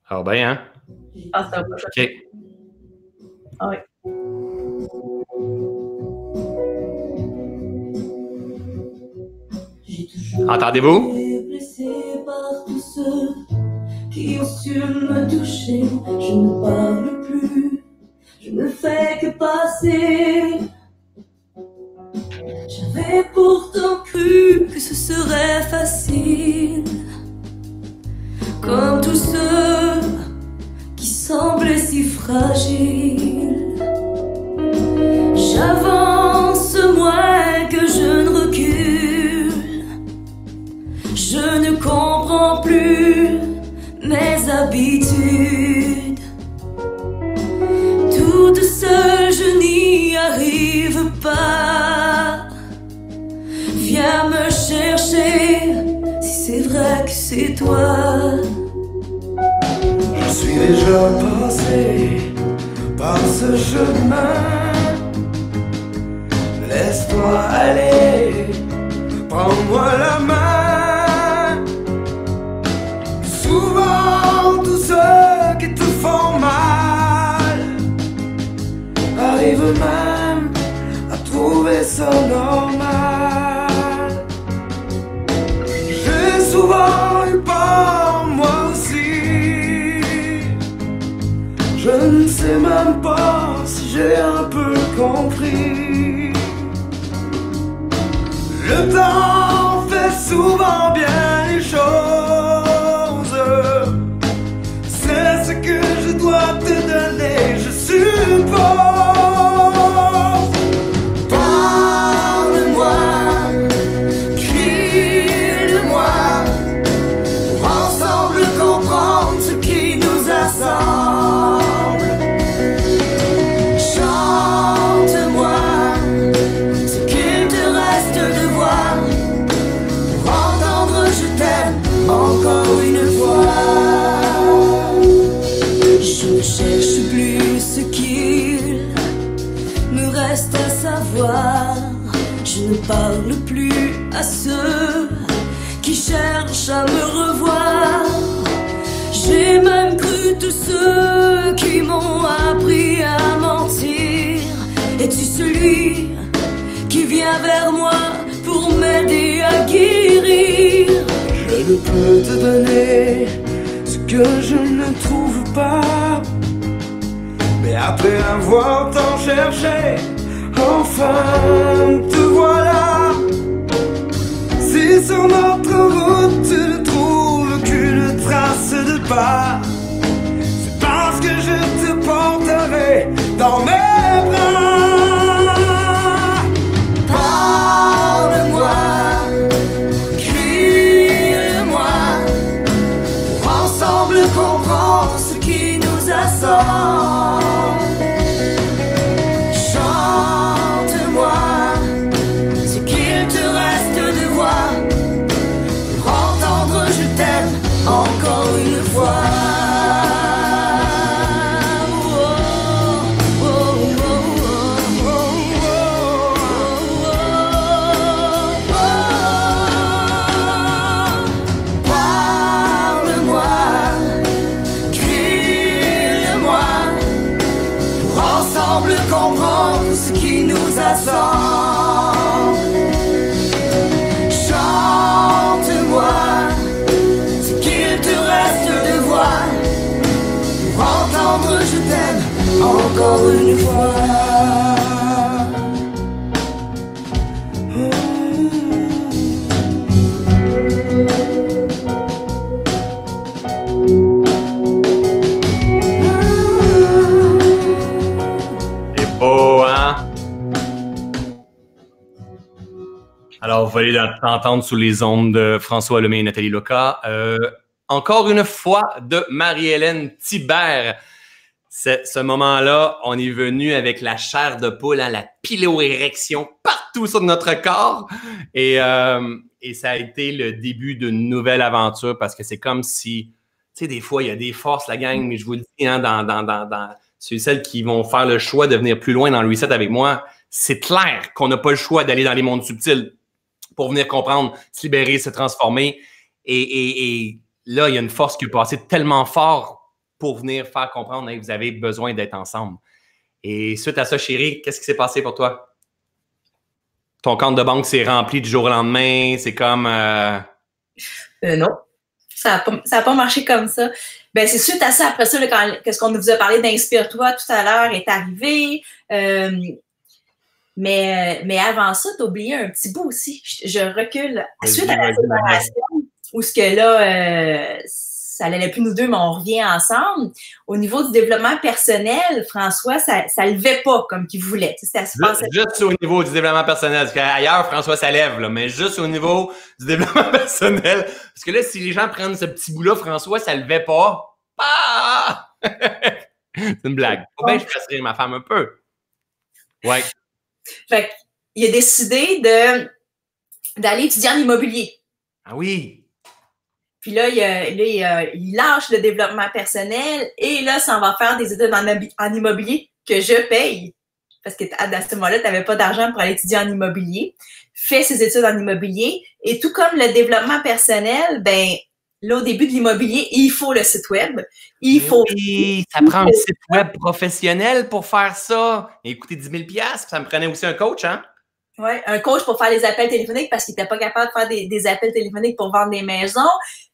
Ah ben, hein? Ah, ça va. OK. Ah oui. Entendez-vous? qui ont su me toucher. Je ne parle plus, je ne fais que passer. J'avais pourtant cru que ce serait facile, comme tous ceux qui semblaient si fragiles. J'avance moins que je ne recule. Je ne comprends plus mes habitudes. Toute seule je n'y arrive pas. Viens me chercher si c'est vrai que c'est toi. Je suis déjà passé par ce chemin. Laisse-toi aller, prends-moi la main. Souvent tous ceux qui te font mal arrivent même à trouver ça normal. J'ai souvent eu peur moi aussi. Je ne sais même pas si j'ai un peu compris. Le temps fait souvent bien les choses. C'est ce que je dois te donner, je suppose. Parle-moi, crie-le-moi, pour ensemble comprendre ce qui nous assemble. Chante-moi ce qu'il te reste de voix, pour entendre je t'aime encore une fois. Je ne cherche plus ce qu'il me reste à savoir. Je ne parle plus à ceux qui cherchent à me revoir. J'ai même cru tous ceux qui m'ont appris à mentir. Es-tu celui qui vient vers moi pour m'aider à guérir? Je ne peux te donner ce que je ne trouve pas. Mais après avoir tant cherché, enfin te voilà. Si sur notre route tu ne trouves qu'une trace de pas, c'est parce que je te porterai dans mes bras. Parle-moi, crie-le-moi, pour ensemble comprendre ce qui nous assemble. Chante-moi ce qu'il te reste de voix, pour entendre je t'aime encore une fois. Parle-moi, crie-le-moi, pour ensemble comprendre ce qui nous assemble. Chante-moi ce qu'il te reste de voix, pour entendre je t'aime encore une fois. C'est beau, hein? Alors, vous allez l'entendre sous les ondes de François Lemay et Nathalie Loca. Encore une fois, de Marie-Hélène Thibert. Ce moment-là, on est venu avec la chair de poule, hein, la piloérection partout sur notre corps. Et ça a été le début d'une nouvelle aventure parce que c'est comme si, tu sais, des fois, il y a des forces, la gang, mais je vous le dis, hein, dans ceux et celles qui vont faire le choix de venir plus loin dans le reset avec moi, c'est clair qu'on n'a pas le choix d'aller dans les mondes subtils pour venir comprendre, se libérer, se transformer. Et là, il y a une force qui est passée tellement fort pour venir faire comprendre que vous avez besoin d'être ensemble. Et suite à ça, chérie, qu'est-ce qui s'est passé pour toi? Ton compte de banque s'est rempli du jour au lendemain, c'est comme... Non. Ça a pas marché comme ça. Ben, c'est suite à ça, après ça, là, qu'est-ce qu'on nous a parlé d'Inspire-toi tout à l'heure est arrivé. Mais avant ça, t'as oublié un petit bout aussi. Je recule. Suite à la séparation, où ce que là, ça n'allait plus nous deux, mais on revient ensemble. Au niveau du développement personnel, François, ça levait pas comme qu'il voulait. Juste au niveau du développement personnel. Parce qu'ailleurs, François, ça lève, là, mais juste au niveau du développement personnel. Parce que là, si les gens prennent ce petit bout-là, François, ça levait pas. Ah! C'est une blague. Faut bien que je fasse rire ma femme un peu. Ouais. Fait qu'il a décidé d'aller étudier en immobilier. Ah oui! Puis là, il lâche le développement personnel et là, ça va faire des études en immobilier que je paye. Parce que à ce moment-là, tu n'avais pas d'argent pour aller étudier en immobilier. Fais ses études en immobilier. Et tout comme le développement personnel, ben là, au début de l'immobilier, il faut le site web. Oui, ça prend un site web professionnel pour faire ça. Et coûter 10 000 $, ça me prenait aussi un coach, hein? Oui, un coach pour faire les appels téléphoniques parce qu'il n'était pas capable de faire des appels téléphoniques pour vendre des maisons.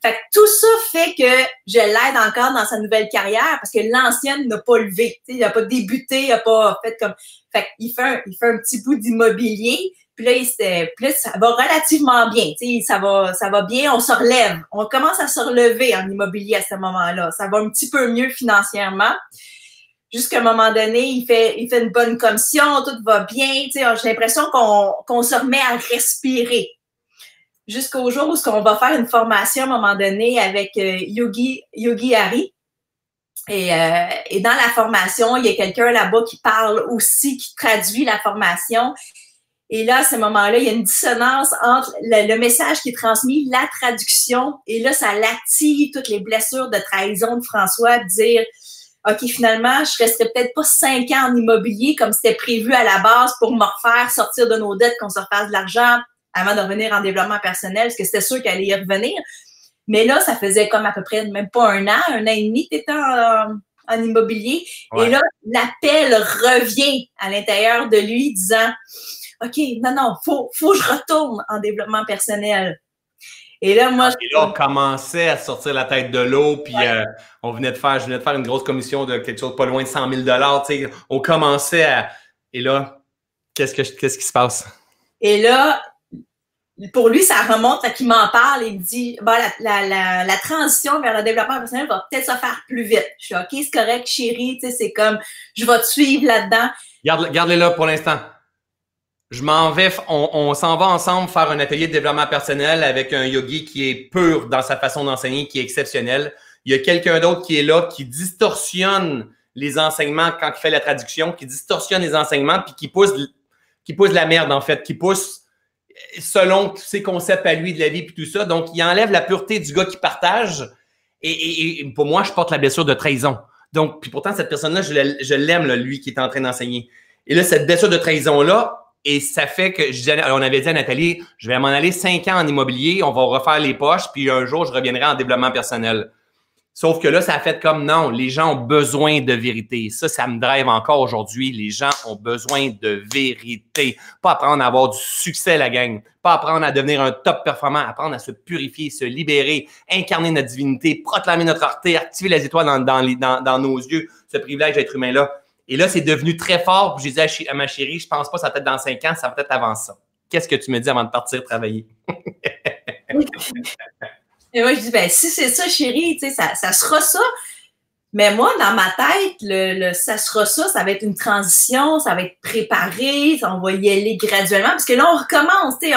Fait que tout ça fait que je l'aide encore dans sa nouvelle carrière parce que l'ancienne n'a pas levé. Il n'a pas débuté, il n'a pas fait comme... Fait qu'il fait un petit bout d'immobilier. Puis là, ça va relativement bien. Ça va bien, on se relève. On commence à se relever en immobilier à ce moment-là. Ça va un petit peu mieux financièrement. Jusqu'à un moment donné, il fait une bonne commission, tout va bien. J'ai l'impression qu'on se remet à respirer. Jusqu'au jour où on va faire une formation à un moment donné avec Yogi Hari. Et dans la formation, il y a quelqu'un là-bas qui parle aussi, qui traduit la formation. Et là, à ce moment-là, il y a une dissonance entre le message qui est transmis, la traduction. Et là, ça latille toutes les blessures de trahison de François, de dire... OK, finalement, je resterai peut-être pas 5 ans en immobilier comme c'était prévu à la base pour me refaire sortir de nos dettes, qu'on se refasse de l'argent avant de revenir en développement personnel, parce que c'était sûr qu'elle allait y revenir. Mais là, ça faisait comme à peu près même pas un an et demi que tu étais en immobilier. Ouais. Et là, l'appel revient à l'intérieur de lui disant « OK, non, faut que je retourne en développement personnel. » Et là, on commençait à sortir la tête de l'eau, puis je venais de faire une grosse commission de quelque chose pas loin de 100 000 $. On commençait à... Et là, qu'est-ce qui se passe? Et là, pour lui, ça remonte à qu'il m'en parle et il me dit la transition vers le développement personnel va peut-être se faire plus vite. Je suis OK, c'est correct, chérie, c'est comme je vais te suivre là-dedans. Garde-les là pour l'instant. Je m'en vais, on s'en va ensemble faire un atelier de développement personnel avec un yogi qui est pur dans sa façon d'enseigner, qui est exceptionnel. Il y a quelqu'un d'autre qui est là, qui distorsionne les enseignements quand il fait la traduction, qui distorsionne les enseignements, puis qui pousse la merde, en fait, qui pousse selon ses concepts à lui de la vie, puis tout ça. Donc, il enlève la pureté du gars qui partage. Et pour moi, je porte la blessure de trahison. Donc, puis pourtant, cette personne-là, je l'aime, là, lui qui est en train d'enseigner. Et là, cette blessure de trahison-là, et ça fait que, on avait dit à Nathalie, je vais m'en aller 5 ans en immobilier, on va refaire les poches, puis un jour, je reviendrai en développement personnel. Sauf que là, ça a fait comme non, les gens ont besoin de vérité. Ça me drive encore aujourd'hui. Les gens ont besoin de vérité. Pas apprendre à avoir du succès, la gang. Pas apprendre à devenir un top performant. Apprendre à se purifier, se libérer, incarner notre divinité, proclamer notre rareté, activer les étoiles dans nos yeux, ce privilège d'être humain-là. Et là, c'est devenu très fort. Puis j'ai dit à ma chérie, je pense pas que ça va être dans 5 ans, ça va être avant ça. Qu'est-ce que tu me dis avant de partir travailler? Et moi, je dis, ben si c'est ça, chérie, tu sais, ça sera ça. Mais moi, dans ma tête, ça sera ça, ça va être une transition, ça va être préparé, on va y aller graduellement. Parce que là, on recommence, tu sais,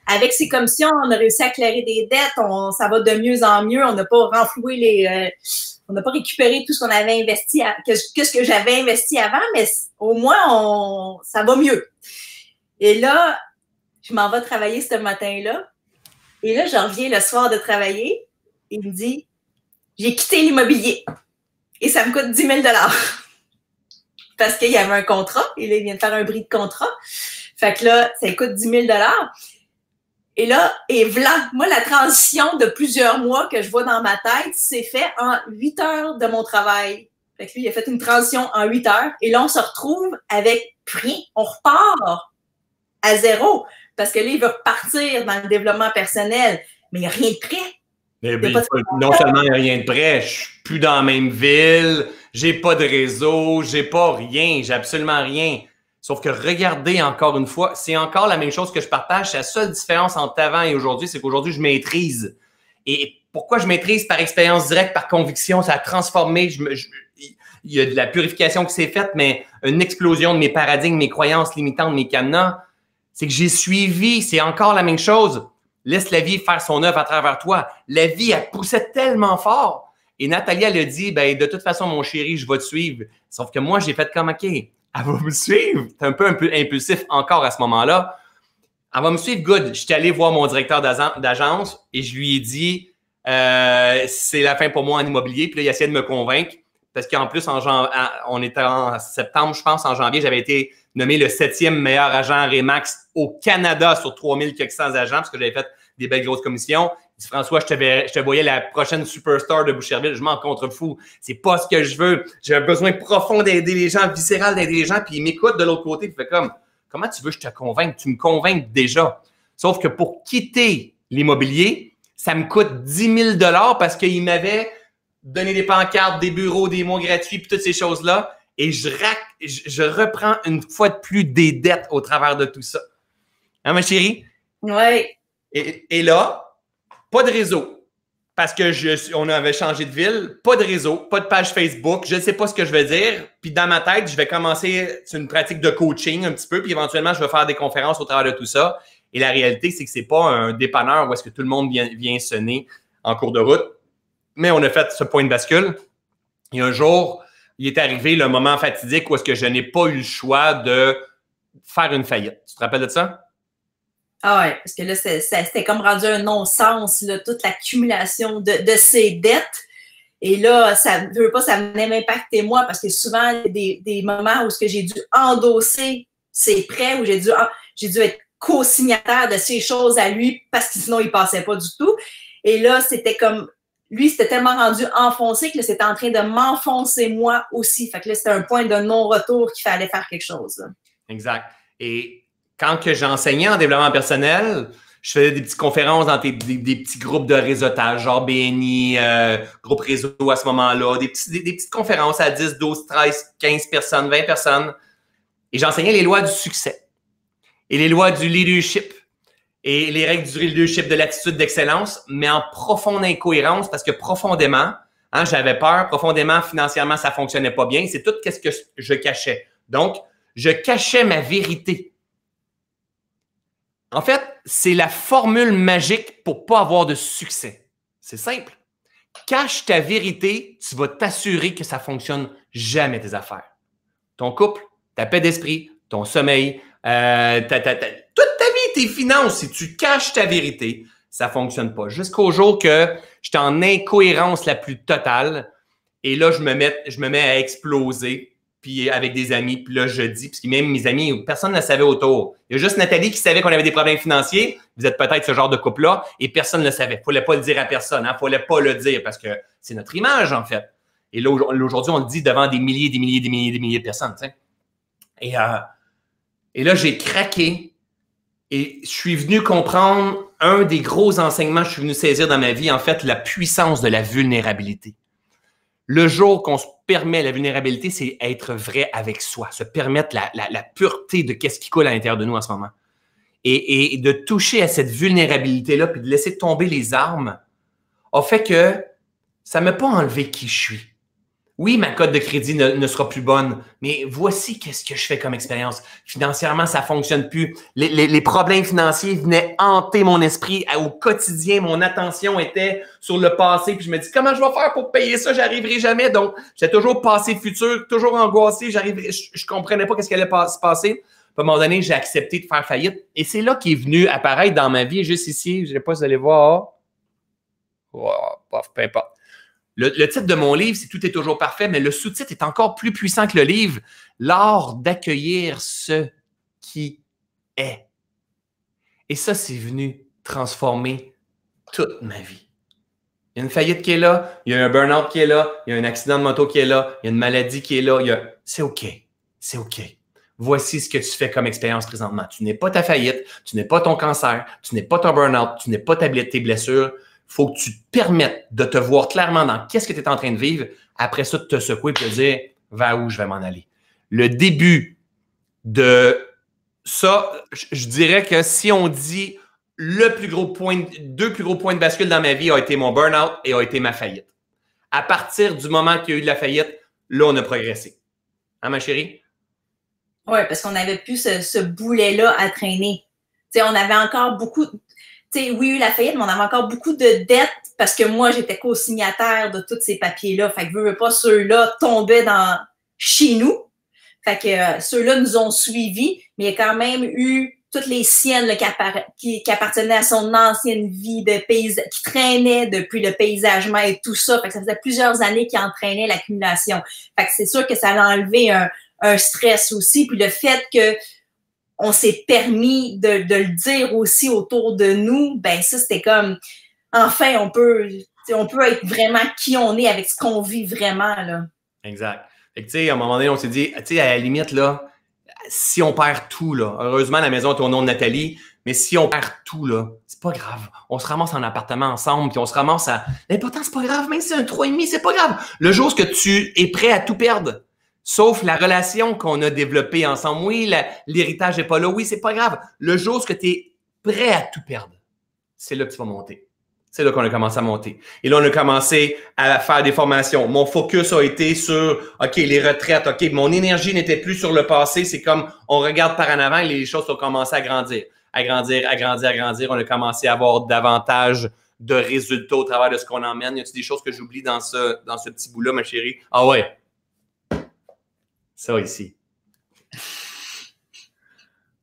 avec ces commissions, on a réussi à clairer des dettes, ça va de mieux en mieux, on n'a pas renfloué on n'a pas récupéré tout ce qu'on avait investi, ce que j'avais investi avant, mais au moins, ça va mieux. Et là, je m'en vais travailler ce matin-là. Et là, je reviens le soir de travailler. Il me dit, j'ai quitté l'immobilier et ça me coûte 10 000 $. Parce qu'il y avait un contrat. Et là, il vient de faire un bris de contrat. Fait que là, ça coûte 10 000 $. Et là, voilà, moi, la transition de plusieurs mois que je vois dans ma tête, c'est fait en 8 heures de mon travail. Fait que lui, il a fait une transition en 8 heures. Et là, on se retrouve avec rien. On repart à zéro. Parce que là, il veut repartir dans le développement personnel. Mais il n'y a rien de prêt. Mais non seulement il n'y a rien de prêt, je suis plus dans la même ville, j'ai pas de réseau, j'ai pas rien, j'ai absolument rien. Sauf que regardez encore une fois, c'est encore la même chose que je partage. La seule différence entre avant et aujourd'hui, c'est qu'aujourd'hui, je maîtrise. Et pourquoi je maîtrise? Par expérience directe, par conviction, ça a transformé. Il y a de la purification qui s'est faite, mais une explosion de mes paradigmes, mes croyances limitantes, mes cadenas. C'est que j'ai suivi, c'est encore la même chose. Laisse la vie faire son œuvre à travers toi. La vie, elle poussait tellement fort. Et Nathalie, elle a dit, ben, de toute façon, mon chéri, je vais te suivre. Sauf que moi, j'ai fait comme, OK, elle va me suivre. C'est un peu impulsif encore à ce moment-là. Elle va me suivre, good. Je suis allé voir mon directeur d'agence et je lui ai dit, c'est la fin pour moi en immobilier. Puis là, il a essayé de me convaincre. Parce qu'en plus, on était en septembre, je pense, en janvier, j'avais été nommé le 7e meilleur agent Remax au Canada sur 3400 agents parce que j'avais fait des belles grosses commissions. Il dit, François, je te voyais la prochaine superstar de Boucherville. Je m'en contrefous. C'est pas ce que je veux. J'ai un besoin profond d'aider les gens, viscéral d'aider les gens. Puis il m'écoute de l'autre côté. Il fait comme, comment tu veux que je te convainque? Tu me convaincs déjà. Sauf que pour quitter l'immobilier, ça me coûte 10 000 $ parce qu'il m'avait donné des pancartes, des bureaux, des mois gratuits, puis toutes ces choses-là. Et je reprends une fois de plus des dettes au travers de tout ça. Hein, ma chérie? Oui. Et là, pas de réseau. Parce que on avait changé de ville. Pas de réseau, pas de page Facebook. Je ne sais pas ce que je veux dire. Puis dans ma tête, je vais commencer sur une pratique de coaching un petit peu. Puis éventuellement, je vais faire des conférences au travers de tout ça. Et la réalité, c'est que c'est pas un dépanneur où est-ce que tout le monde vient sonner en cours de route. Mais on a fait ce point de bascule. Et un jour, il est arrivé le moment fatidique où est-ce que je n'ai pas eu le choix de faire une faillite. Tu te rappelles de ça? Ah ouais, parce que là, c'était comme rendu un non-sens, là, toute l'accumulation de ces dettes. Et là, ça ne veut pas, ça venait m'impacter moi parce que souvent, des moments où j'ai dû endosser ces prêts, où j'ai dû être co-signataire de ces choses à lui parce que sinon, il ne passait pas du tout. Et là, c'était comme... Lui, c'était tellement rendu enfoncé que là, c'était en train de m'enfoncer moi aussi. Fait que là, c'était un point de non-retour qu'il fallait faire quelque chose. Là. Exact. Et quand que j'enseignais en développement personnel, je faisais des petites conférences dans des petits groupes de réseautage, genre BNI, groupe réseau à ce moment-là, des petites conférences à 10, 12, 13, 15 personnes, 20 personnes. Et j'enseignais les lois du succès et les lois du leadership. Et les règles du leadership, de l'attitude d'excellence, mais en profonde incohérence parce que profondément, j'avais peur, profondément, financièrement, ça fonctionnait pas bien. C'est tout ce que je cachais. Donc, je cachais ma vérité. En fait, c'est la formule magique pour pas avoir de succès. C'est simple. Cache ta vérité, tu vas t'assurer que ça fonctionne jamais tes affaires. Ton couple, ta paix d'esprit, ton sommeil, toute ta vie, tes finances, si tu caches ta vérité, ça ne fonctionne pas. Jusqu'au jour que j'étais en incohérence la plus totale et là, je me mets à exploser puis avec des amis. Puis là, je dis, parce que même mes amis, personne ne le savait autour. Il y a juste Nathalie qui savait qu'on avait des problèmes financiers. Vous êtes peut-être ce genre de couple-là et personne ne le savait. Il ne fallait pas le dire à personne. Il ne fallait pas le dire parce que c'est notre image, en fait. Et là, aujourd'hui, on le dit devant des milliers de personnes. Tu sais. Et là, j'ai craqué et je suis venu comprendre un des gros enseignements que je suis venu saisir dans ma vie, en fait, la puissance de la vulnérabilité. Le jour qu'on se permet la vulnérabilité, c'est être vrai avec soi, se permettre la pureté de qu'est-ce qui coule à l'intérieur de nous en ce moment. Et de toucher à cette vulnérabilité-là puis de laisser tomber les armes a fait que ça ne m'a pas enlevé qui je suis. Oui, ma cote de crédit ne sera plus bonne, mais voici qu'est-ce que je fais comme expérience. Financièrement, ça ne fonctionne plus. Les problèmes financiers venaient hanter mon esprit au quotidien. Mon attention était sur le passé. Puis je me dis, comment je vais faire pour payer ça? J'arriverai jamais. Donc, j'étais toujours passé-futur, toujours angoissé. Je ne comprenais pas qu'est-ce qui allait se passer. À un moment donné, j'ai accepté de faire faillite. Et c'est là qu'est venu apparaître dans ma vie, juste ici. Je ne sais pas si vous allez voir. Wow, peu importe. Le titre de mon livre, c'est « Tout est toujours parfait », mais le sous-titre est encore plus puissant que le livre. « L'art d'accueillir ce qui est ». Et ça, c'est venu transformer toute ma vie. Il y a une faillite qui est là, il y a un burn-out qui est là, il y a un accident de moto qui est là, il y a une maladie qui est là. C'est OK, c'est OK. Voici ce que tu fais comme expérience présentement. Tu n'es pas ta faillite, tu n'es pas ton cancer, tu n'es pas ton burn-out, tu n'es pas tes blessures. faut que tu te permettes de te voir clairement dans qu'est-ce que tu es en train de vivre. Après ça, de te secouer et te dire vers où je vais m'en aller. Le début de ça, je dirais que si on dit deux plus gros points de bascule dans ma vie a été mon burn-out et a été ma faillite. À partir du moment qu'il y a eu de la faillite, là, on a progressé. Hein, ma chérie? Oui, parce qu'on n'avait plus ce boulet-là à traîner. T'sais, on avait encore beaucoup... T'sais, oui, il y a eu la faillite, mais on avait encore beaucoup de dettes parce que moi, j'étais co-signataire de tous ces papiers-là. Fait que veux pas, ceux-là tombaient chez nous. Fait que ceux-là nous ont suivis, mais il y a quand même eu toutes les siennes là, qui appartenaient à son ancienne vie de qui traînait depuis le paysagement et tout ça. Fait que ça faisait plusieurs années qu'il entraînait l'accumulation. Fait que c'est sûr que ça a enlevé un stress aussi. Puis le fait que on s'est permis de le dire aussi autour de nous, ben ça, c'était comme, enfin, on peut être vraiment qui on est avec ce qu'on vit vraiment, là. Exact. Fait que, tu sais, à un moment donné, on s'est dit, tu sais, à la limite, là, si on perd tout, là, heureusement, la maison est au nom de Nathalie, mais si on perd tout, là, c'est pas grave. On se ramasse en appartement ensemble, puis on se ramasse à... L'important, c'est pas grave, même si c'est un 3,5, c'est pas grave. Le jour que tu es prêt à tout perdre, sauf la relation qu'on a développée ensemble, oui, l'héritage n'est pas là, oui, c'est pas grave. Le jour que tu es prêt à tout perdre, c'est là que tu vas monter. C'est là qu'on a commencé à monter. Et là, on a commencé à faire des formations. Mon focus a été sur, OK, les retraites, OK, mon énergie n'était plus sur le passé. C'est comme, on regarde par en avant et les choses ont commencé à grandir. À grandir. On a commencé à avoir davantage de résultats au travers de ce qu'on emmène. Y a-t-il des choses que j'oublie dans ce petit bout-là, ma chérie? Ah ouais. Ça ici.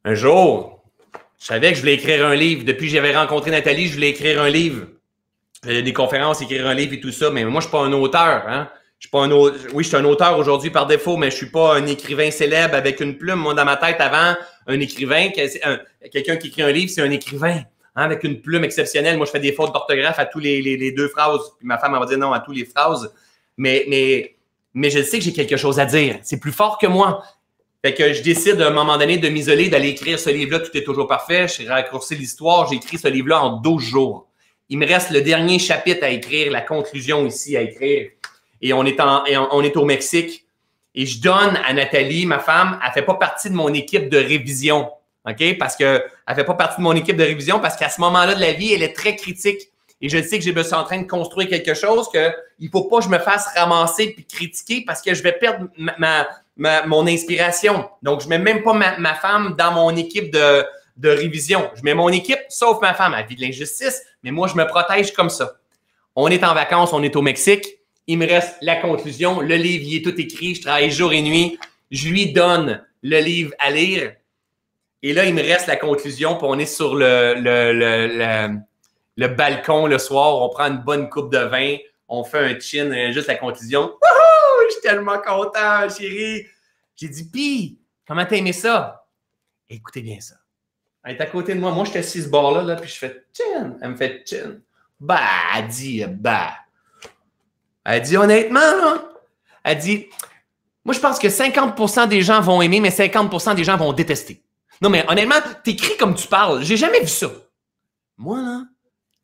Un jour, je savais que je voulais écrire un livre. Depuis que j'avais rencontré Nathalie, je voulais écrire un livre. Des conférences, écrire un livre et tout ça, mais moi, je ne suis pas un auteur. Hein? Oui, je suis un auteur aujourd'hui par défaut, mais je ne suis pas un écrivain célèbre avec une plume. Moi, dans ma tête, avant, un écrivain, quelqu'un qui écrit un livre, c'est un écrivain hein, avec une plume exceptionnelle. Moi, je fais des fautes d'orthographe à tous les deux phrases. Puis ma femme, elle va dire non à toutes les phrases. Mais je sais que j'ai quelque chose à dire. C'est plus fort que moi. Fait que je décide à un moment donné de m'isoler, d'aller écrire ce livre-là. Tout est toujours parfait. J'ai raccourci l'histoire. J'ai écrit ce livre-là en 12 jours. Il me reste le dernier chapitre à écrire, la conclusion ici à écrire. Et on est au Mexique. Et je donne à Nathalie, ma femme, elle ne fait pas partie de mon équipe de révision. OK? Parce qu'elle ne fait pas partie de mon équipe de révision parce qu'à ce moment-là de la vie, elle est très critique. Et je sais que je suis en train de construire quelque chose qu'il ne faut pas que je me fasse ramasser puis critiquer parce que je vais perdre mon inspiration. Donc, je ne mets même pas ma femme dans mon équipe de révision. Je mets mon équipe, sauf ma femme. Elle vit de l'injustice, mais moi, je me protège comme ça. On est en vacances, on est au Mexique. Il me reste la conclusion. Le livre, il est tout écrit. Je travaille jour et nuit. Je lui donne le livre à lire. Et là, il me reste la conclusion. Puis on est sur le balcon le soir. On prend une bonne coupe de vin. On fait un chin, juste la conclusion. Wouhou! Je suis tellement content, chérie. J'ai dit, pis, comment t'as aimé ça? Écoutez bien ça. Elle est à côté de moi. Moi, je suis assis ce bord-là, puis je fais chin. Elle me fait chin. Bah, elle dit, bah. Elle dit, honnêtement, là, elle dit, moi, je pense que 50% des gens vont aimer, mais 50% des gens vont détester. Non, mais honnêtement, t'écris comme tu parles. J'ai jamais vu ça. Moi, là,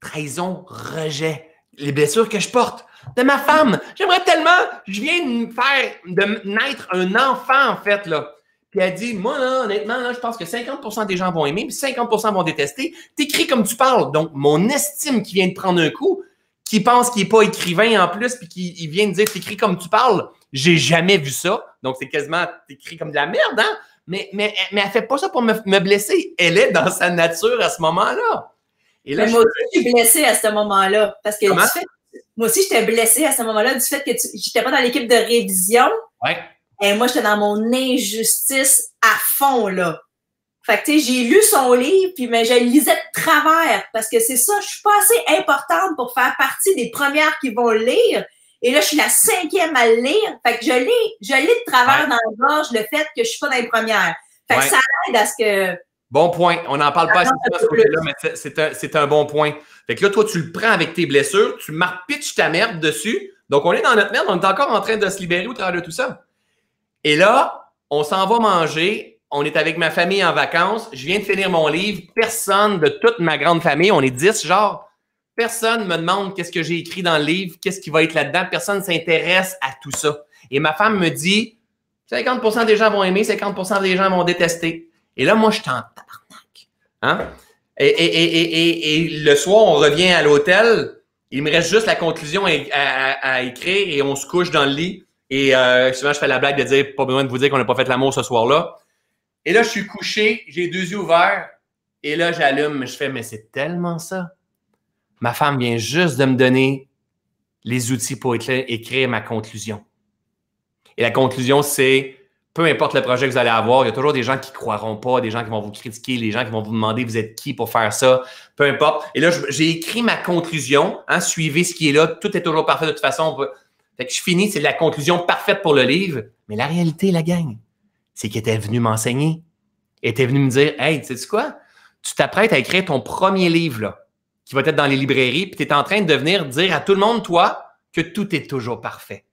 trahison, rejet, les blessures que je porte de ma femme. J'aimerais tellement, je viens de naître un enfant, en fait, là. Puis elle dit, moi, là, honnêtement, là, je pense que 50% des gens vont aimer, puis 50% vont détester. T'écris comme tu parles. Donc, mon estime qui vient de prendre un coup, qui pense qu'il n'est pas écrivain en plus, puis qui vient de dire t'écris comme tu parles, j'ai jamais vu ça. Donc, c'est quasiment t'écris comme de la merde, hein? Mais elle fait pas ça pour me blesser. Elle est dans sa nature à ce moment-là. Et là, moi aussi, je suis blessée à ce moment-là. Parce que moi aussi, j'étais blessée à ce moment-là du fait que j'étais pas dans l'équipe de révision. Ouais. Et moi, j'étais dans mon injustice à fond, là. Fait que, tu sais, j'ai lu son livre, puis mais je le lisais de travers, parce que c'est ça, je suis pas assez importante pour faire partie des premières qui vont le lire. Et là, je suis la 5e à le lire. Fait que je lis de travers dans la gorge le fait que je suis pas dans les premières. Fait que ça aide à ce que... Bon point. On n'en parle pas assez de ce côté-là, mais c'est un bon point. Fait que là, toi, tu le prends avec tes blessures, tu pitches ta merde dessus. Donc, on est dans notre merde, on est encore en train de se libérer au travers de tout ça. Et là, on s'en va manger. On est avec ma famille en vacances. Je viens de finir mon livre. Personne de toute ma grande famille, on est 10 genre, Personne me demande qu'est-ce que j'ai écrit dans le livre, qu'est-ce qui va être là-dedans. Personne ne s'intéresse à tout ça. Et ma femme me dit, 50% des gens vont aimer, 50% des gens vont détester. Et là, moi, je suis en tabarnak. Hein? Et le soir, on revient à l'hôtel. Il me reste juste la conclusion à écrire et on se couche dans le lit. Et souvent, je fais la blague de dire, pas besoin de vous dire qu'on n'a pas fait l'amour ce soir-là. Et là, je suis couché, j'ai 2 yeux ouverts. Et là, j'allume, je fais, mais c'est tellement ça. Ma femme vient juste de me donner les outils pour écrire ma conclusion. Et la conclusion, c'est, peu importe le projet que vous allez avoir, il y a toujours des gens qui ne croiront pas, des gens qui vont vous critiquer, des gens qui vont vous demander, vous êtes qui pour faire ça, peu importe. Et là, j'ai écrit ma conclusion, hein, suivez ce qui est là, tout est toujours parfait de toute façon. Fait que je finis, c'est la conclusion parfaite pour le livre. Mais la réalité, la gang, c'est qu'elle était venue m'enseigner. Elle était venue me dire, hey, tu sais quoi? Tu t'apprêtes à écrire ton premier livre, là, qui va être dans les librairies, puis tu es en train de venir dire à tout le monde, toi, que tout est toujours parfait.